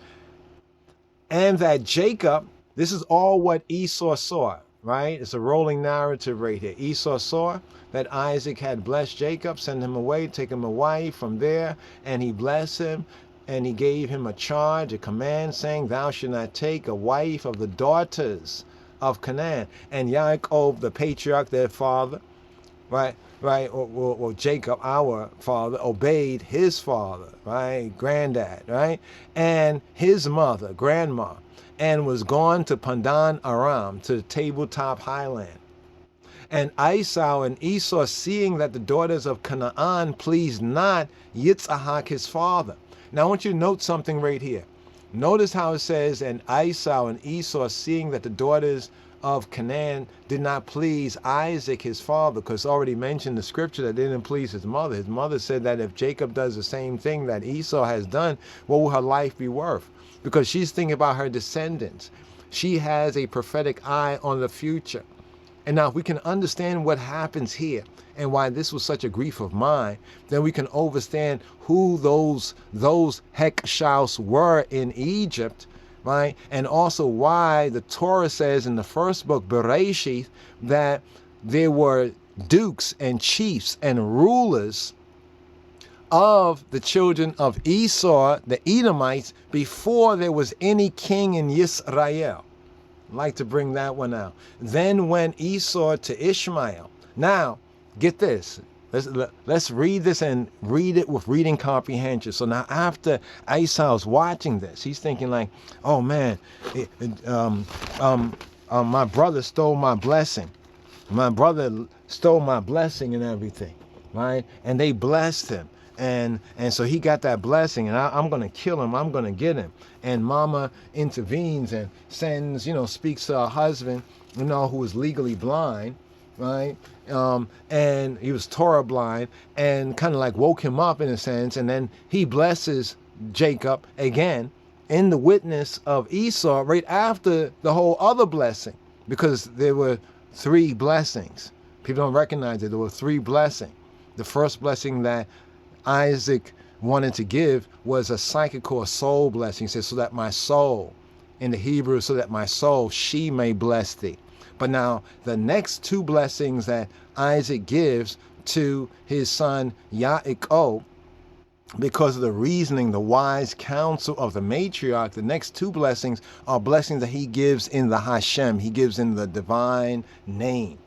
And that Jacob, this is all what Esau saw, right? It's a rolling narrative right here. Esau saw that Isaac had blessed Jacob, sent him away, take him a wife from there, and he blessed him, and he gave him a charge, a command, saying, thou shalt not take a wife of the daughters of Canaan. And Yaakov, the patriarch, their father, right, or Jacob, our father, obeyed his father, right, granddad, right, and his mother, grandma, and was gone to Pandan Aram, to the tabletop highland. And Esau and Esau, seeing that the daughters of Canaan pleased not Yitzhak his father. Now I want you to note something right here. Notice how it says, and Esau and Esau, seeing that the daughters of Canaan did not please Isaac his father, because already mentioned in the scripture that they didn't please his mother. His mother said that if Jacob does the same thing that Esau has done, what will her life be worth? Because she's thinking about her descendants. She has a prophetic eye on the future. And now if we can understand what happens here and why this was such a grief of mine, then we can understand who those HYKSOS were in Egypt, right? And also why the Torah says in the first book, Bereshith, that there were dukes and chiefs and rulers of the children of Esau, the Edomites, before there was any king in Israel. I'd like to bring that one out. Then went Esau to Ishmael. Now, get this. Let's read this and read it with reading comprehension. So now after Esau's watching this, he's thinking like, oh man, my brother stole my blessing. My brother stole my blessing and everything, right? And they blessed him. And so he got that blessing, and I'm going to kill him. I'm going to get him. And mama intervenes and sends, speaks to her husband, who is legally blind, right? And he was Torah blind, and kind of like woke him up in a sense. And then he blesses Jacob again in the witness of Esau right after the whole other blessing, because there were 3 blessings. People don't recognize it. There were 3 blessings. The first blessing that Isaac wanted to give was a psychic or soul blessing. He says, so that my soul, in the Hebrew, so that my soul, she may bless thee. But now the next 2 blessings that Isaac gives to his son Yaakov, because of the reasoning, the wise counsel of the matriarch, the next 2 blessings are blessings that he gives in the Hashem. He gives in the divine name.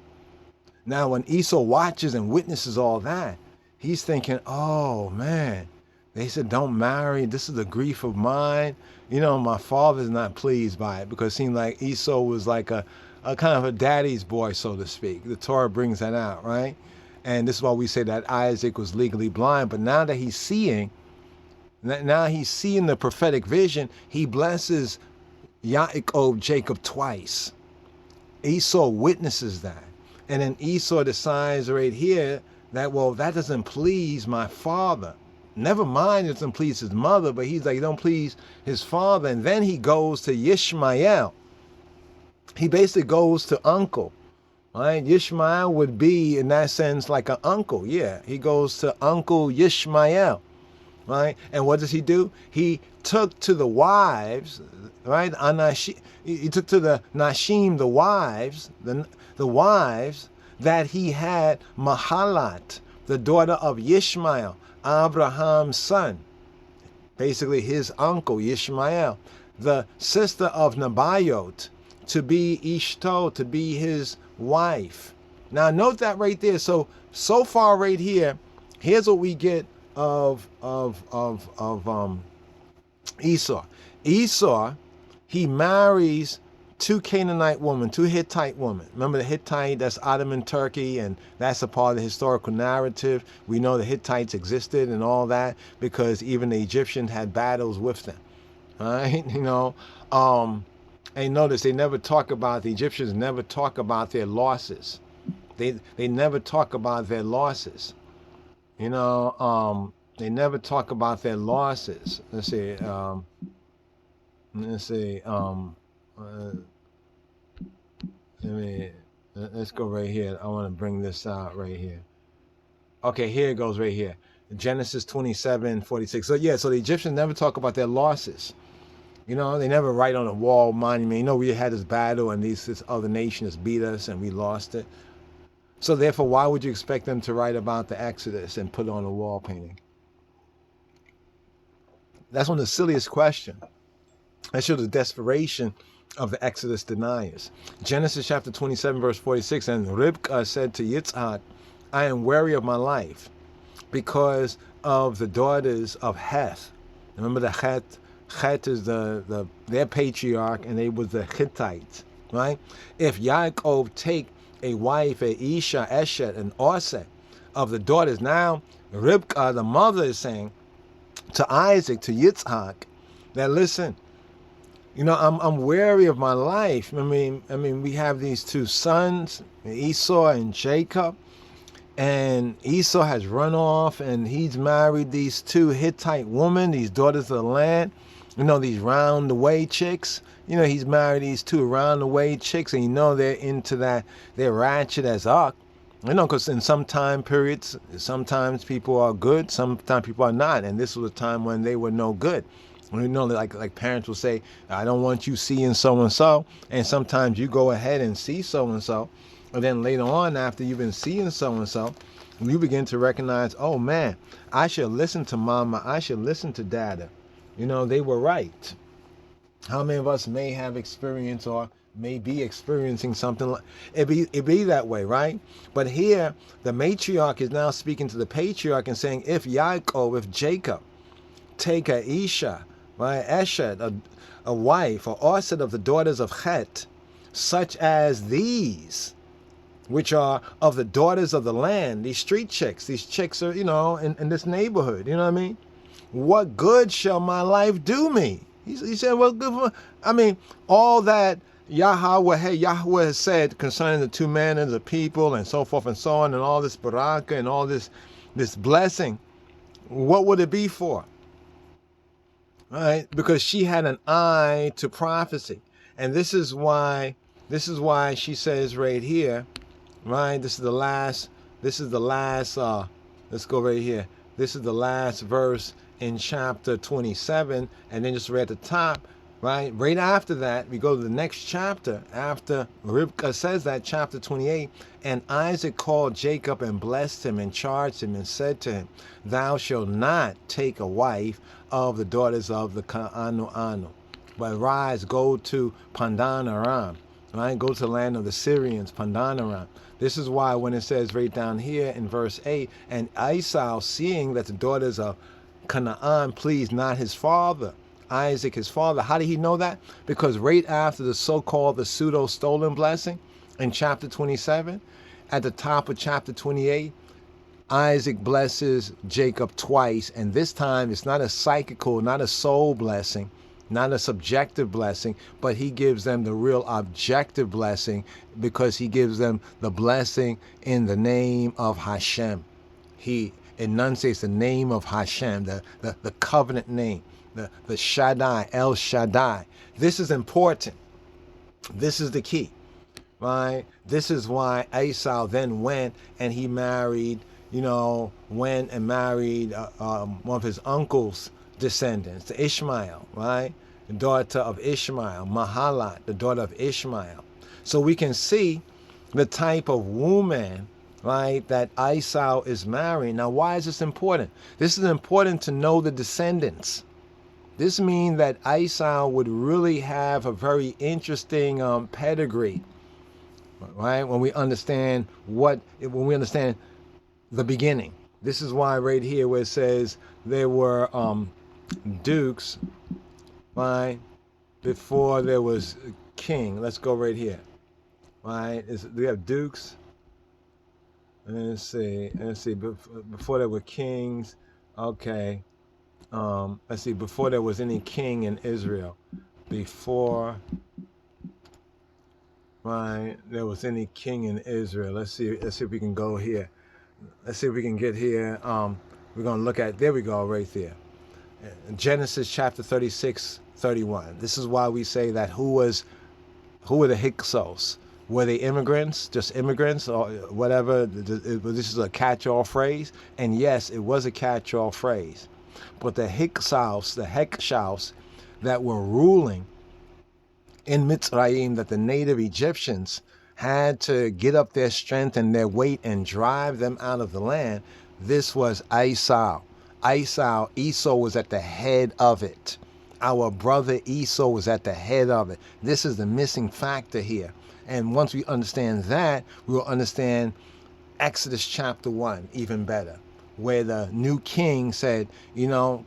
Now when Esau watches and witnesses all that, he's thinking, oh man, they said don't marry, this is the grief of mine. My father's not pleased by it, because it seemed like Esau was like a kind of a daddy's boy, so to speak. The Torah brings that out, right? And this is why we say that Isaac was legally blind. But now that he's seeing the prophetic vision, he blesses Yaakov, Jacob, twice. Esau witnesses that. And then Esau decides right here that, well, that doesn't please my father. Never mind it doesn't please his mother, but he's like, it don't please his father. And then he goes to Ishmael. He basically goes to uncle, right? Ishmael would be, in that sense, like an uncle. Yeah, he goes to Uncle Ishmael, right? And what does he do? He took to the wives, right? He took to the Nashim, the wives, the wives that he had Mahalat, the daughter of Ishmael, Abraham's son, basically his uncle Ishmael, the sister of Nebayot, to be Ishto, to be his wife, Now note that right there. So far right here, here's what we get of Esau. Esau, he marries two Canaanite women, two Hittite women. Remember the Hittite, that's Ottoman Turkey, and that's a part of the historical narrative. We know the Hittites existed and all that because even the Egyptians had battles with them. All right, and notice they never talk about, the Egyptians never talk about their losses. They never talk about their losses. They never talk about their losses. Let's see. Let's see. Let's go right here. I want to bring this out right here. Okay, here it goes right here. Genesis 27:46. So yeah, so the Egyptians never talk about their losses. They never write on a wall monument, we had this battle and this other nation has beat us and we lost it. So therefore, why would you expect them to write about the Exodus and put on a wall painting? That's one of the silliest questions. That shows the desperation of the Exodus deniers. Genesis chapter 27, verse 46, and Ribkah said to Yitzhak, I am weary of my life because of the daughters of Heth. Remember the Heth? Heth is their patriarch, and they was the Hittites, right? If Yaakov take a wife, a Isha, Eshet, and Oseh of the daughters, now Ribkah, the mother, is saying to Isaac, to Yitzhak, that listen, I'm weary of my life. I mean, we have these two sons, Esau and Jacob, and Esau has run off and he's married these two Hittite women, these daughters of the land, these round the way chicks. He's married these two round the way chicks, and they're into that, they're ratchet as uck. Because in some time periods, sometimes people are good, sometimes people are not, and this was a time when they were no good. Like parents will say, I don't want you seeing so-and-so, and sometimes you go ahead and see so-and-so, and then later on, after you've been seeing so-and-so, you begin to recognize, oh man, I should listen to mama, I should listen to dada. They were right. How many of us may have experienced or may be experiencing something like it be that way, right? But here, the matriarch is now speaking to the patriarch and saying, if Jacob, take a Isha, right, Eshet, a wife, or Osset of the daughters of Het, such as these, which are of the daughters of the land, these street chicks, these chicks are, in this neighborhood, what I mean? What good shall my life do me? He said, well, good for, all that Yahweh has said concerning the two manners of people and so forth and so on, and all this baraka and all this blessing, what would it be for? Right? Because she had an eye to prophecy. And this is why she says right here, right? This is the last, let's go right here. This is the last verse in chapter 27, and then just right at the top, right? Right after that, we go to the next chapter, after Rivkah says that, chapter 28, and Isaac called Jacob and blessed him and charged him and said to him, thou shalt not take a wife of the daughters of the Anu, but rise, go to Pandan Aram, right? Go to the land of the Syrians, Pandan Aram. This is why when it says right down here in verse 8, and Esau, seeing that the daughters of Canaan pleased not his father, Isaac his father. How did he know that? Because right after the so-called, the pseudo-stolen blessing in chapter 27, at the top of chapter 28, Isaac blesses Jacob twice, and this time it's not a psychical, not a soul blessing, not a subjective blessing, but he gives them the real objective blessing, because he gives them the blessing in the name of Hashem. He enunciates the name of Hashem, the covenant name, the Shaddai, El Shaddai. This is important. This is the key, right? This is why Esau then went and he married, went and married one of his uncle's descendants, the Ishmael, right? The daughter of Ishmael, Mahalat, the daughter of Ishmael. So we can see the type of woman, right, that Esau is marrying. Now, why is this important? This is important to know the descendants. This means that Esau would really have a very interesting pedigree, right? When we understand the beginning. This is why right here where it says there were dukes, right, before there was king. Let's go right here, right? We have dukes. Let's see. Before there were kings, okay. Let's see. Before there was any king in Israel, before, right, there was any king in Israel. Let's see. Let's see if we can go here. Let's see if we can get here. We're gonna look at. There we go, right there. Genesis chapter 36, 31. This is why we say that who were the Hyksos? Were they immigrants, just immigrants, or whatever? This is a catch-all phrase, and yes, it was a catch-all phrase. But the Hexos that were ruling in Mitzrayim, that the native Egyptians had to get up their strength and their weight and drive them out of the land. This was Esau. Esau was at the head of it. Our brother Esau was at the head of it. This is the missing factor here. And once we understand that, we will understand Exodus chapter 1 even better, where the new king said,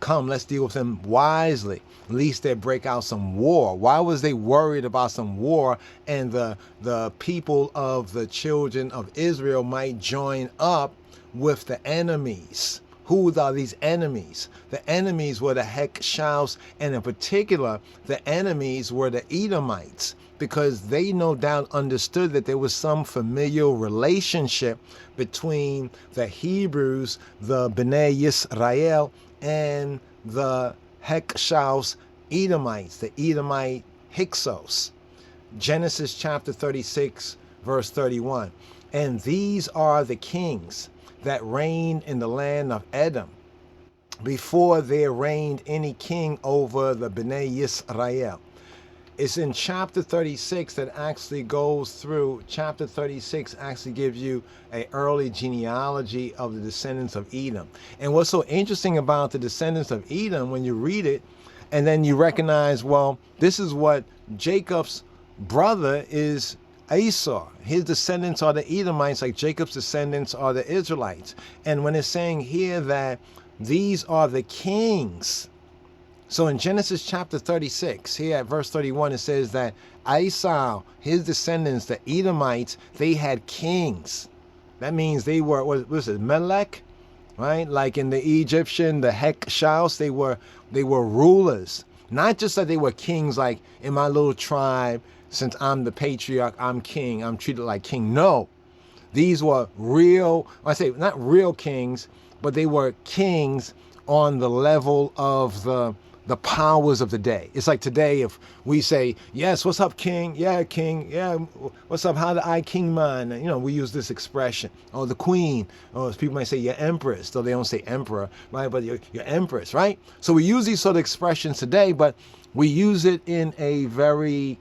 come, let's deal with them wisely, lest they break out some war. Why was they worried about some war and the people of the children of Israel might join up with the enemies? Who are these enemies? The enemies were the Hexos, and in particular, the enemies were the Edomites, because they no doubt understood that there was some familial relationship between the Hebrews, the Bnei Yisrael, and the HYKSOS Edomites, the Edomite Hyksos. Genesis chapter 36, verse 31. And these are the kings that reigned in the land of Edom, before there reigned any king over the Bnei Yisrael. It's in chapter 36 that actually goes through. Chapter 36 actually gives you an early genealogy of the descendants of Edom. And what's so interesting about the descendants of Edom, when you read it, and then you recognize, well, this is what Jacob's brother is Esau. His descendants are the Edomites, like Jacob's descendants are the Israelites. And when it's saying here that these are the kings, so in Genesis chapter 36, here at verse 31, it says that Esau, his descendants, the Edomites, they had kings. That means they were, what was it, Melech, right? Like in the Egyptian, the Hyksos, they were rulers. Not just that they were kings, like in my little tribe, since I'm the patriarch, I'm king, I'm treated like king. No, these were real, I say not real kings, but they were kings on the level of the powers of the day. It's like today, if we say, yes, what's up, king? Yeah, king. Yeah, what's up? How the I king man? We use this expression. Oh, the queen. Or people might say, your empress, though they don't say emperor, right? But your empress, right? So we use these sort of expressions today, but we use it in a very,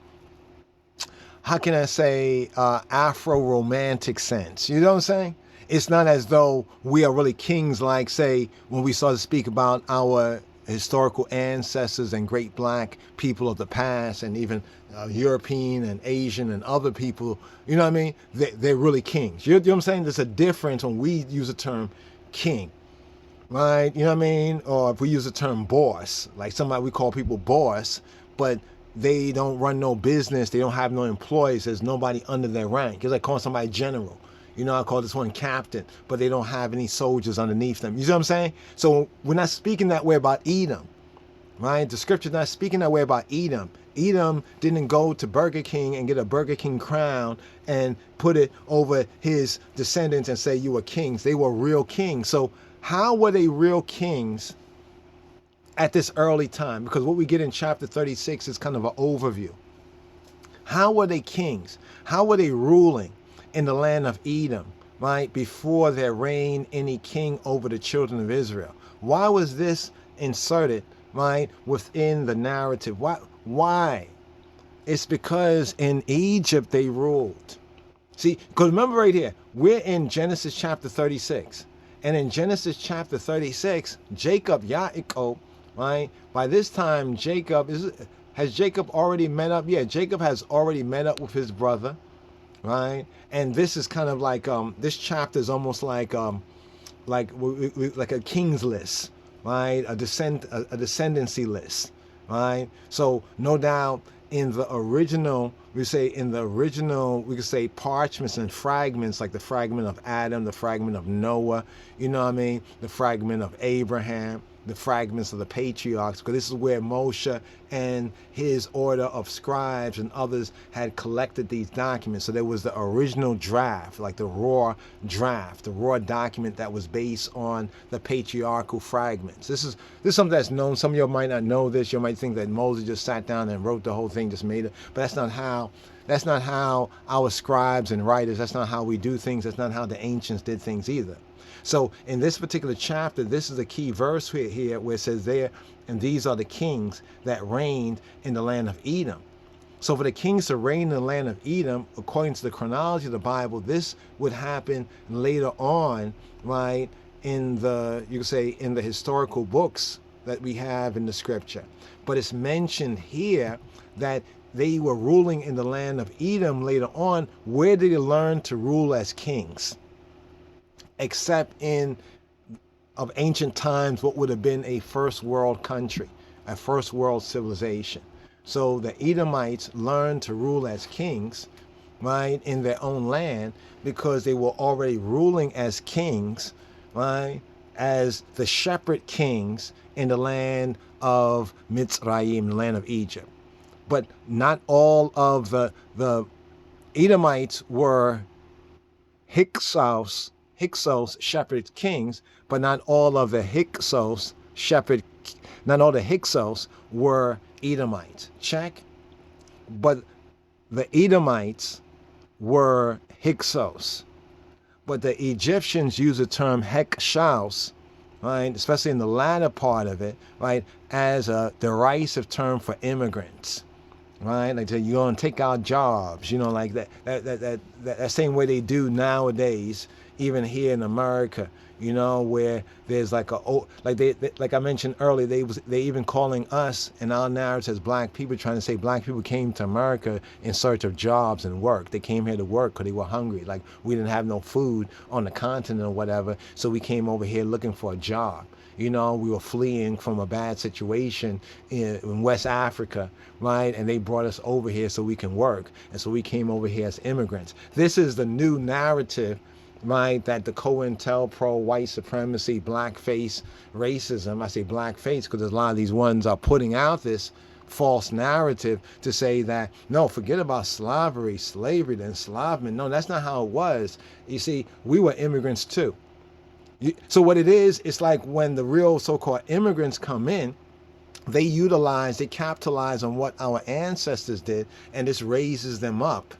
how can I say, Afro-romantic sense. You know what I'm saying? It's not as though we are really kings, like, say, when we start to speak about our historical ancestors and great black people of the past, and even European and Asian and other people, you know what I mean? They're really kings. You know what I'm saying? There's a difference when we use the term king, right? You know what I mean? Or if we use the term boss, like somebody, we call people boss, but they don't run no business, they don't have no employees, there's nobody under their rank. It's like calling somebody general. I call this one captain, but they don't have any soldiers underneath them. You see what I'm saying? So we're not speaking that way about Edom, right? The scripture's not speaking that way about Edom. Edom didn't go to Burger King and get a Burger King crown and put it over his descendants and say, you were kings. They were real kings. So how were they real kings at this early time? Because what we get in chapter 36 is kind of an overview. How were they kings? How were they ruling in the land of Edom, right, before there reigned any king over the children of Israel? Why was this inserted, right, within the narrative? Why? It's because in Egypt they ruled. See, because remember right here, we're in Genesis chapter 36. And in Genesis chapter 36, Jacob, right, by this time has Jacob already met up? Yeah, Jacob has already met up with his brother. right? And this is kind of like this chapter is almost like like a king's list, right? A descendancy list, right? So no doubt in the original, we could say parchments and fragments, like the fragment of Adam, the fragment of Noah, you know what I mean? The fragment of Abraham, the fragments of the patriarchs, because this is where Moshe and his order of scribes and others had collected these documents. So there was the original draft, like the raw draft, the raw document that was based on the patriarchal fragments. This is something that's known. Some of you might not know this. You might think that Moses just sat down and wrote the whole thing, just made it. But that's not how our scribes and writers, that's not how we do things. That's not how the ancients did things either. So in this particular chapter, this is a key verse here where it says there, and these are the kings that reigned in the land of Edom. So for the kings to reign in the land of Edom, according to the chronology of the Bible, this would happen later on, right, in the, you could say, in the historical books that we have in the scripture. But it's mentioned here that they were ruling in the land of Edom later on. Where did they learn to rule as kings? Except in of ancient times, what would have been a first world country, a first world civilization. So the Edomites learned to rule as kings, right, in their own land, because they were already ruling as kings, right, as the shepherd kings in the land of Mitzrayim, the land of Egypt. But not all of the Edomites were HYKSOS shepherd kings, but not all of the HYKSOS not all the HYKSOS were Edomites. Check. But the Edomites were HYKSOS. But the Egyptians use the term HYKSOS, right, especially in the latter part of it, right, as a derisive term for immigrants. Right, like you're gonna take our jobs, you know, like that same way they do nowadays, even here in America, you know, where there's like like I mentioned earlier, they even calling us in our narratives as black people, trying to say black people came to America in search of jobs and work. They came here to work because they were hungry. Like we didn't have no food on the continent or whatever, so we came over here looking for a job. You know, we were fleeing from a bad situation in West Africa, right? And they brought us over here so we can work. And so we came over here as immigrants. This is the new narrative, right, that the COINTELPRO, white supremacy, blackface racism, I say blackface because a lot of these ones are putting out this false narrative to say that, no, forget about slavery, the enslavement. No, that's not how it was. You see, we were immigrants too. So what it is, it's like when the real so-called immigrants come in, they capitalize on what our ancestors did, and this raises them up,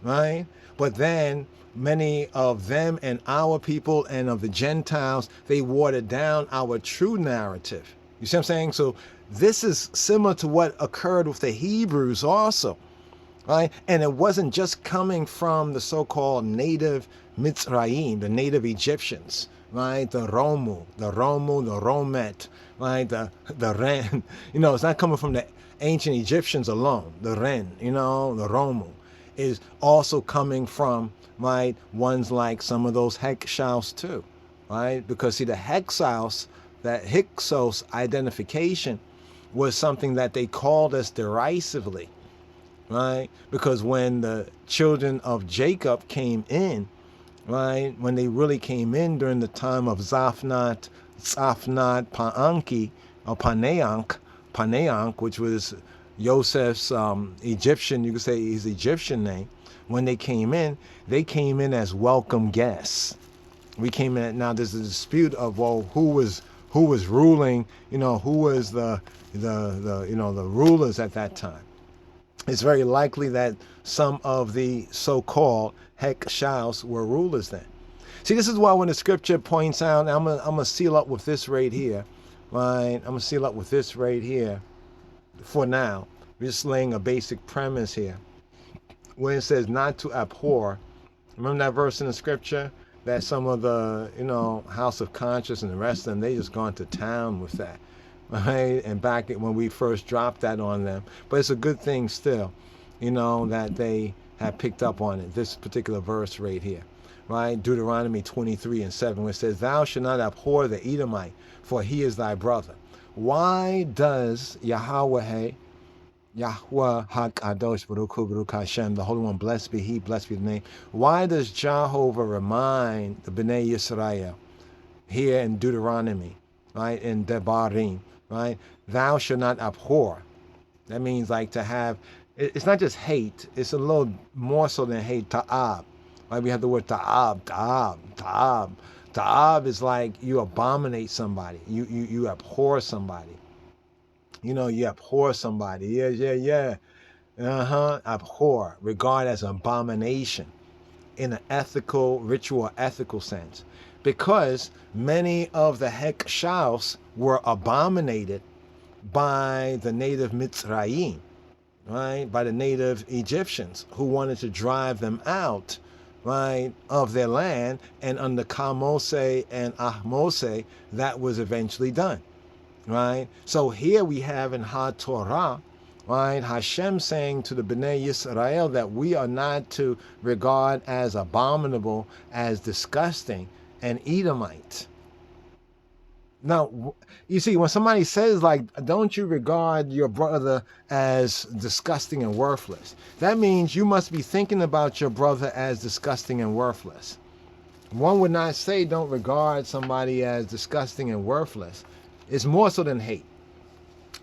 right? But then many of them and our people and of the Gentiles, they watered down our true narrative. You see what I'm saying? So this is similar to what occurred with the Hebrews also, right? And it wasn't just coming from the so-called native Mitzrayim, the native Egyptians, right? The Romu, the Romet, right? The Ren. You know, it's not coming from the ancient Egyptians alone. The Ren, you know, the Romu is also coming from, right, ones like some of those HYKSOS too, right? Because see, the HYKSOS, that HYKSOS identification was something that they called us derisively, right? Because when the children of Jacob came in, right, when they really came in during the time of Zaphnath Pa'anki, or Paneank, which was Joseph's Egyptian, you could say his Egyptian name. When they came in as welcome guests. We came in. Now there's a dispute of, well, who was ruling, you know, who was the rulers at that time. It's very likely that some of the so-called HYKSOS were rulers then. See, this is why when the scripture points out, I'm gonna seal up with this right here, right? I'm gonna seal up with this right here for now. We're just laying a basic premise here. When it says not to abhor, remember that verse in the scripture that some of the, you know, House of Conscience and the rest of them, they just gone to town with that, right? And back when we first dropped that on them. But it's a good thing still, you know, that they have picked up on it, this particular verse right here, right? Deuteronomy 23:7, where it says, thou shalt not abhor the Edomite, for he is thy brother. Why does Yahweh HaKadosh Baruch Hu Baruch Hashem, the Holy One, blessed be He, blessed be the name. Why does Jehovah remind the Bnei Yisrael here in Deuteronomy, right, in Devarim, right? Thou shalt not abhor. That means like to have, it's not just hate, it's a little more so than hate, ta'ab. Right? We have the word ta'ab, ta'ab, ta'ab. Ta'ab is like you abominate somebody, you abhor somebody. You know, you abhor somebody. Yeah. Abhor, regard as an abomination in an ethical, ritual, ethical sense. Because many of the HYKSOS were abominated by the native Mitzrayim, right? By the native Egyptians who wanted to drive them out, right, of their land. And under Kamose and Ahmose, that was eventually done. Right? So here we have in HaTorah, right, Hashem saying to the Bnei Yisrael that we are not to regard as abominable, as disgusting, an Edomite. Now, you see, when somebody says, like, don't you regard your brother as disgusting and worthless, that means you must be thinking about your brother as disgusting and worthless. One would not say don't regard somebody as disgusting and worthless. It's more so than hate.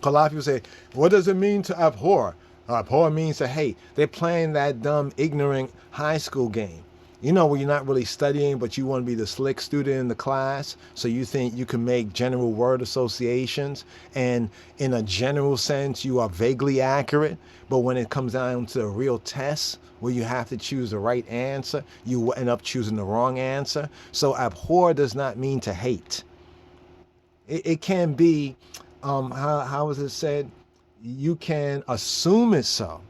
A lot of people say, what does it mean to abhor? Abhor means to hate. They're playing that dumb, ignorant high school game. You know, where you're not really studying, but you want to be the slick student in the class. So you think you can make general word associations. And in a general sense, you are vaguely accurate. But when it comes down to a real test, where you have to choose the right answer, you end up choosing the wrong answer. So abhor does not mean to hate. It can be, how was it said? You can assume it's so,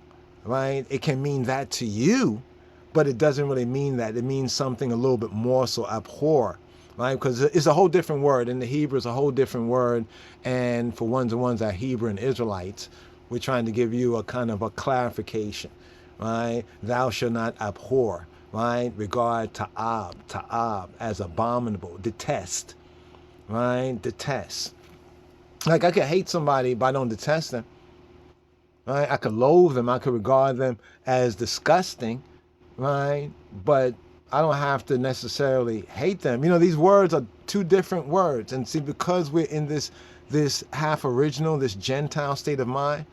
right? It can mean that to you, but it doesn't really mean that. It means something a little bit more, so abhor, right? Because it's a whole different word. In the Hebrew, it's a whole different word. And for ones that are Hebrew and Israelites, we're trying to give you a kind of a clarification, right? Thou shalt not abhor, right? Regard ta'ab, as abominable, detest. Right? Detest. Like I could hate somebody, but I don't detest them. Right? I could loathe them. I could regard them as disgusting. Right? But I don't have to necessarily hate them. You know, these words are two different words. And see, because we're in this half original, this Gentile state of mind,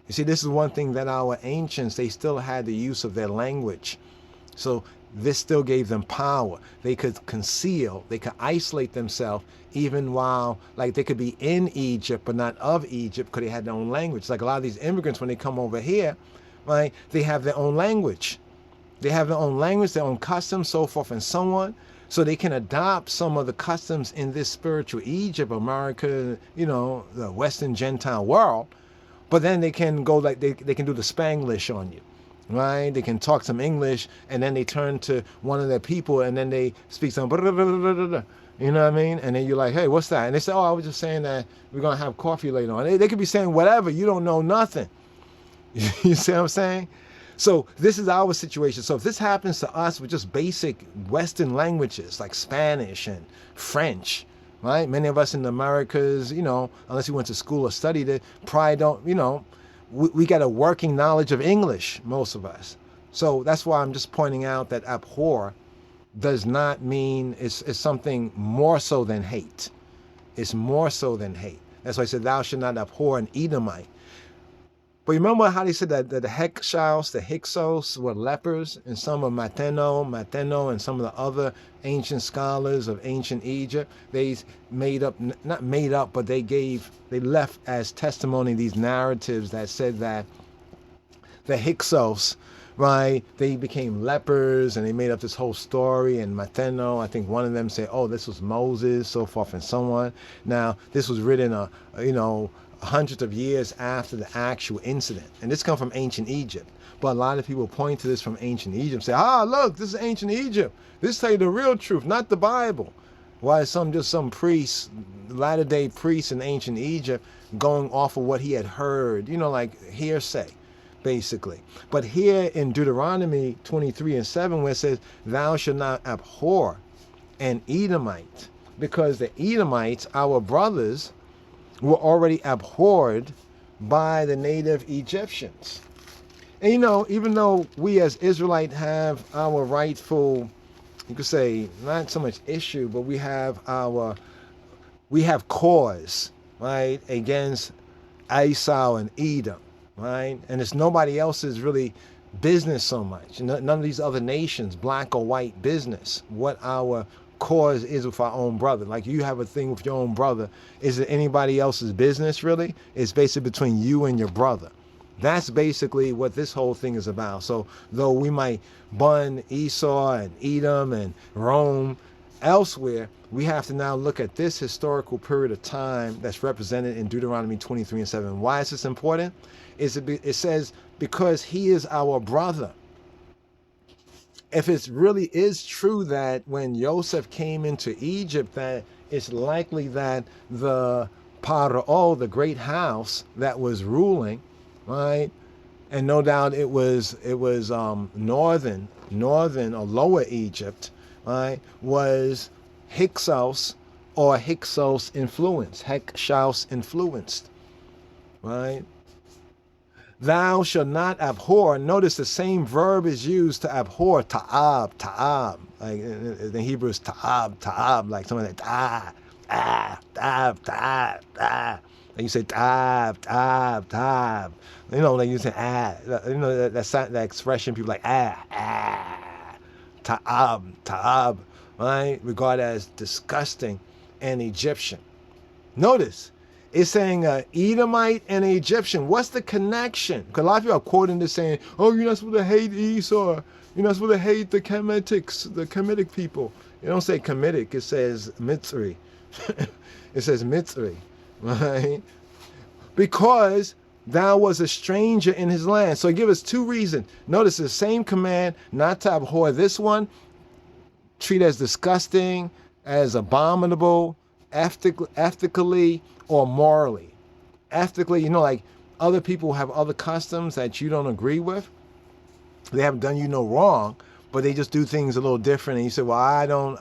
you see, this is one thing that our ancients, they still had the use of their language. So this still gave them power. They could conceal, they could isolate themselves, even while, like, they could be in Egypt, but not of Egypt, because they had their own language. Like a lot of these immigrants, when they come over here, right, they have their own language. They have their own language, their own customs, so forth and so on. So they can adopt some of the customs in this spiritual Egypt, America, you know, the Western Gentile world. But then they can go, like, they can do the Spanglish on you. Right? They can talk some English, and then they turn to one of their people, and then they speak some, you know what I mean? And then you're like, hey, what's that? And they say, oh, I was just saying that we're going to have coffee later on. They could be saying whatever. You don't know nothing. You see what I'm saying? So this is our situation. So if this happens to us with just basic Western languages like Spanish and French, right? Many of us in the Americas, you know, unless we went to school or studied it, probably don't, you know, we got a working knowledge of English, most of us. So that's why I'm just pointing out that abhor does not mean it's something more so than hate. It's more so than hate. That's why I said, thou shalt not abhor an Edomite. But remember how they said that the HYKSOS were lepers, and some of Mateno, and some of the other ancient scholars of ancient Egypt, they made up, not made up, but they left as testimony these narratives that said that the Hyksos, right, they became lepers, and they made up this whole story. And Mateno, I think one of them said, oh, this was Moses, so forth and so on. Now, this was written, hundreds of years after the actual incident. And this comes from ancient Egypt. But a lot of people point to this from ancient Egypt, say, look, this is ancient Egypt. This tell you the real truth, not the Bible. Why some priests, latter-day priests in ancient Egypt, going off of what he had heard, like hearsay. basically. But here in Deuteronomy 23:7, where it says, thou shalt not abhor an Edomite, because the Edomites, our brothers, were already abhorred by the native Egyptians. And even though we as Israelites have our rightful, you could say, not so much issue, but we have cause, right, against Esau and Edom, right? And it's nobody else's really business so much. None of these other nations, black or white business, what our cause is with our own brother. Like you have a thing with your own brother. Is it anybody else's business really? It's basically between you and your brother. That's basically what this whole thing is about. So though we might bun Esau and Edom and Rome elsewhere, we have to now look at this historical period of time that's represented in Deuteronomy 23:7. Why is this important? It says, because he is our brother. If it really is true that when Joseph came into Egypt, that it's likely that the Paro, the great house that was ruling, right, and no doubt it was northern or lower Egypt, right, was HYKSOS or HYKSOS influenced, HYKSOS influenced, right? Thou shalt not abhor. Notice the same verb is used to abhor, ta'ab. Like in Hebrew is ta'ab, like something like ta'ab. And you say ta'ab. Like you say that expression people like ta'ab, right? Regarded as disgusting and Egyptian. Notice, it's saying Edomite and an Egyptian. What's the connection? Because a lot of people are quoting this saying, oh, you're not supposed to hate Esau. You're not supposed to hate the Kemetic people. It don't say Kemetic, it says Mitzri. It says Mitzri, right? Because thou was a stranger in his land. So give us two reasons. Notice the same command, not to abhor this one, treat as disgusting, as abominable, ethically or morally. Ethically, like other people have other customs that you don't agree with. They haven't done you no wrong, but they just do things a little different. And you say, well, I don't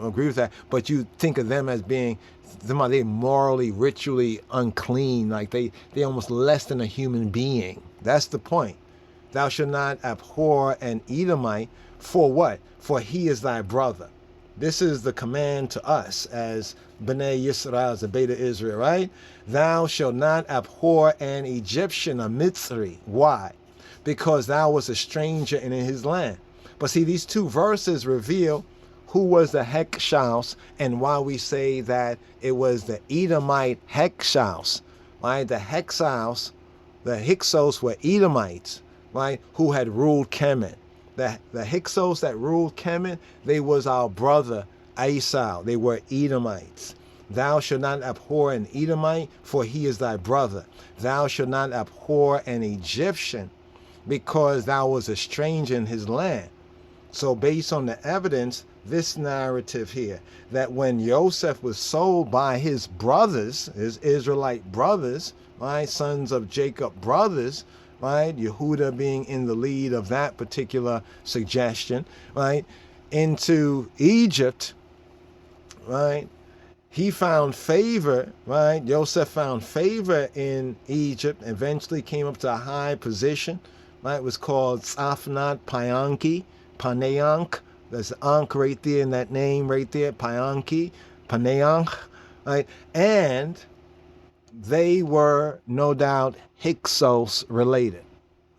agree with that. But you think of them as being, they morally, ritually unclean. Like they almost less than a human being. That's the point. Thou shalt not abhor an Edomite. For what? For he is thy brother. This is the command to us as B'nai Yisrael, as the Beta Israel, right? Thou shalt not abhor an Egyptian, a Mitzri. Why? Because thou was a stranger in his land. But see, these two verses reveal who was the HYKSOS and why we say that it was the Edomite HYKSOS, right? The HYKSOS were Edomites, right? Who had ruled Kemet. The HYKSOS that ruled Kemet, they was our brother Esau. They were Edomites. Thou shalt not abhor an Edomite, for he is thy brother. Thou shalt not abhor an Egyptian, because thou was a stranger in his land. So based on the evidence, this narrative here, that when Joseph was sold by his brothers, his Israelite brothers, right, sons of Jacob brothers, right, Yehuda being in the lead of that particular suggestion, right, into Egypt, right, he found favor, right, Joseph found favor in Egypt, eventually came up to a high position, right, it was called Tzafnat Paneank, there's Ankh right there in that name right there, Paneank, right, and they were no doubt HYKSOS related.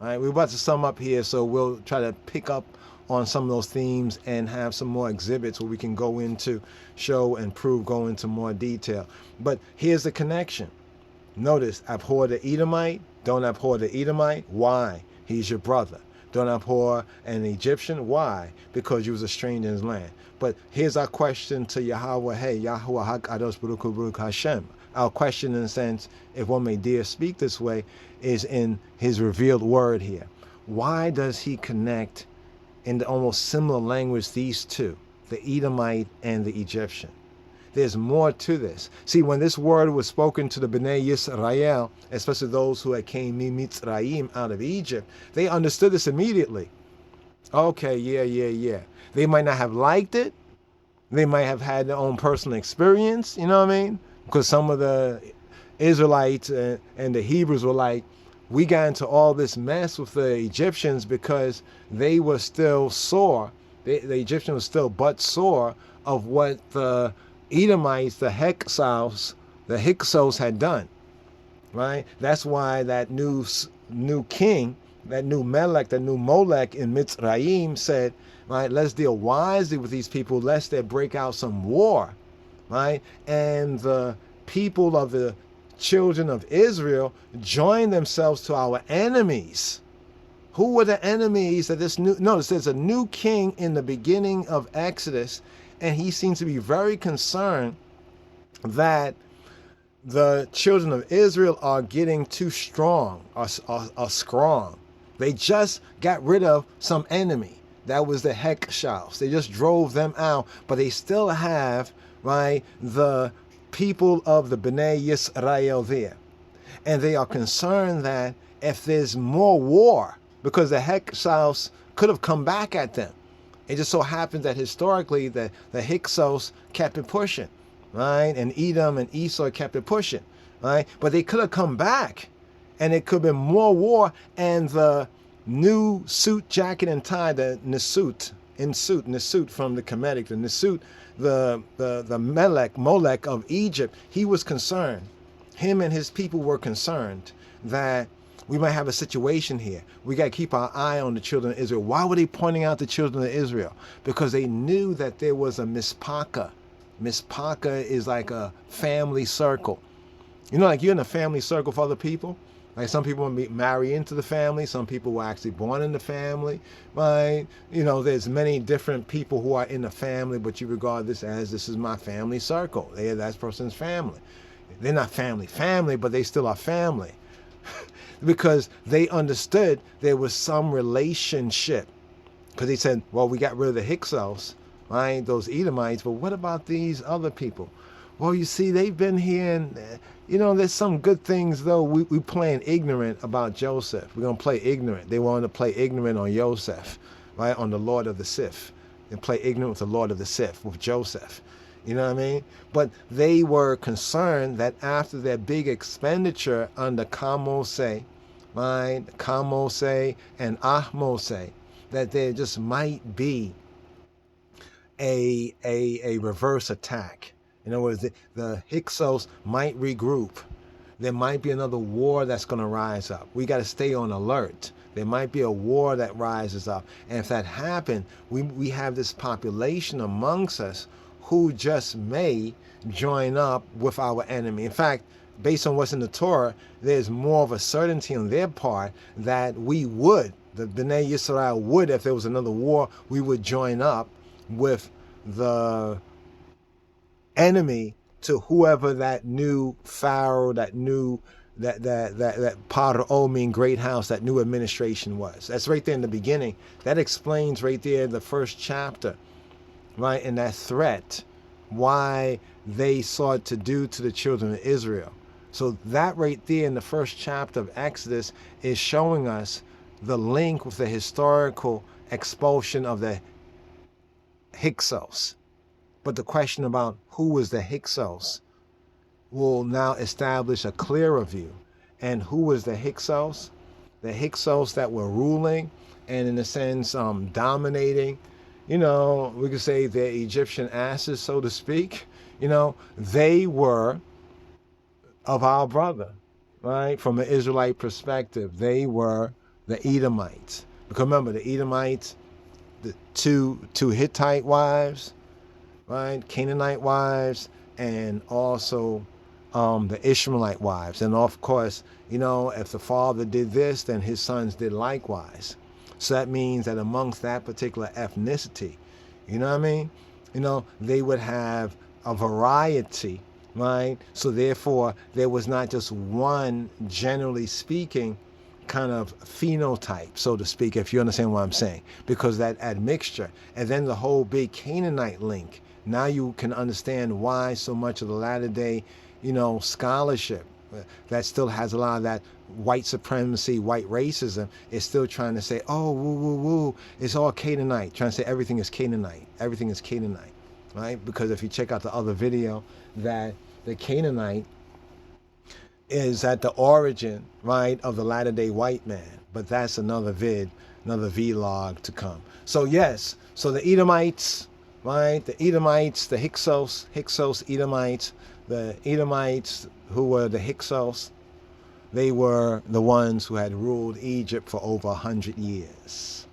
All right, we're about to sum up here, so we'll try to pick up on some of those themes and have some more exhibits where we can go into, show and prove, go into more detail. But here's the connection. Notice, abhor the Edomite, don't abhor the Edomite. Why? He's your brother. Don't abhor an Egyptian. Why? Because you was a stranger in his land. But here's our question to Yahweh. Hey, Yahweh HaKadosh Baruch Hu Baruch Hashem. Our question, in a sense, if one may dare speak this way, is in his revealed word here. Why does he connect in the almost similar language these two, the Edomite and the Egyptian? There's more to this. See, when this word was spoken to the Bnei Yisrael, especially those who had came Mitzrayim out of Egypt, they understood this immediately. Okay, yeah. They might not have liked it. They might have had their own personal experience, you know what I mean? Because some of the Israelites and the Hebrews were like, we got into all this mess with the Egyptians because they were still sore. The Egyptians were still but sore of what the Edomites, the HYKSOS had done, right? That's why that new king, that new Melech, that new Molech in Mitzrayim said, right, let's deal wisely with these people lest there break out some war, right? And the people of the children of Israel joined themselves to our enemies. Who were the enemies that this new, notice there's a new king in the beginning of Exodus, and he seems to be very concerned that the children of Israel are getting too strong, are strong. They just got rid of some enemy. That was the Hexos. They just drove them out, but they still have, right, the people of the Bnei Yisrael there. And they are concerned that if there's more war, because the Hexos could have come back at them. It just so happens that historically the Hyksos kept it pushing, right? And Edom and Esau kept it pushing, right? But they could have come back, and it could have been more war, and the new suit, jacket, and tie, the Nisut from the Kemetic, the Nisut, the Molech of Egypt, he was concerned. Him and his people were concerned that we might have a situation here. We got to keep our eye on the children of Israel. Why were they pointing out the children of Israel? Because they knew that there was a mispaka. Mispaka is like a family circle. You know, like you're in a family circle for other people. Like some people will marry into the family. Some people were actually born in the family, right? You know, there's many different people who are in the family, but you regard this is my family circle. They're that person's family. They're not family, but they still are family. Because they understood there was some relationship. Because they said, well, we got rid of the Hyksos, right? Those Edomites, but what about these other people? Well, you see, they've been here, and you know, there's some good things, though. We playing ignorant about Joseph. We're going to play ignorant. They wanted to play ignorant on Joseph, right? On the Lord of the Sith. And play ignorant with the Lord of the Sith, with Joseph. You know what I mean? But they were concerned that after their big expenditure under Kamose, right? Kamose and Ahmose, that there just might be a reverse attack. In other words, the Hyksos might regroup. There might be another war that's going to rise up. We got to stay on alert. There might be a war that rises up. And if that happened, we have this population amongst us who just may join up with our enemy. In fact, based on what's in the Torah, there's more of a certainty on their part that we would, the Bnei Yisrael would, if there was another war, we would join up with the enemy to whoever that new Pharaoh, that Paro mean great house, that new administration was. That's right there in the beginning. That explains right there in the first chapter, right, and that threat, why they sought to do to the children of Israel. So that right there in the first chapter of Exodus is showing us the link with the historical expulsion of the Hyksos. But the question about who was the Hyksos will now establish a clearer view. And who was the Hyksos? The Hyksos that were ruling and in a sense dominating. You know, we could say the Egyptian asses, so to speak. You know, they were of our brother, right? From an Israelite perspective, they were the Edomites. Because remember, the Edomites, the two Hittite wives, right? Canaanite wives, and also the Ishmaelite wives. And of course, you know, if the father did this, then his sons did likewise. So that means that amongst that particular ethnicity, you know what I mean? You know, they would have a variety, right? So therefore, there was not just one, generally speaking, kind of phenotype, so to speak, if you understand what I'm saying, because that admixture, and then the whole big Canaanite link Now you can understand why so much of the latter day, scholarship that still has a lot of that white supremacy, white racism, is still trying to say, oh, woo, woo, woo, it's all Canaanite, trying to say everything is Canaanite, everything is Canaanite, right? Because if you check out the other video, that the Canaanite is at the origin, right, of the latter day white man. But that's another another vlog to come. So yes, so the Edomites, right, the Edomites, the HYKSOS Edomites, the Edomites who were the Hyksos, they were the ones who had ruled Egypt for over 100 years.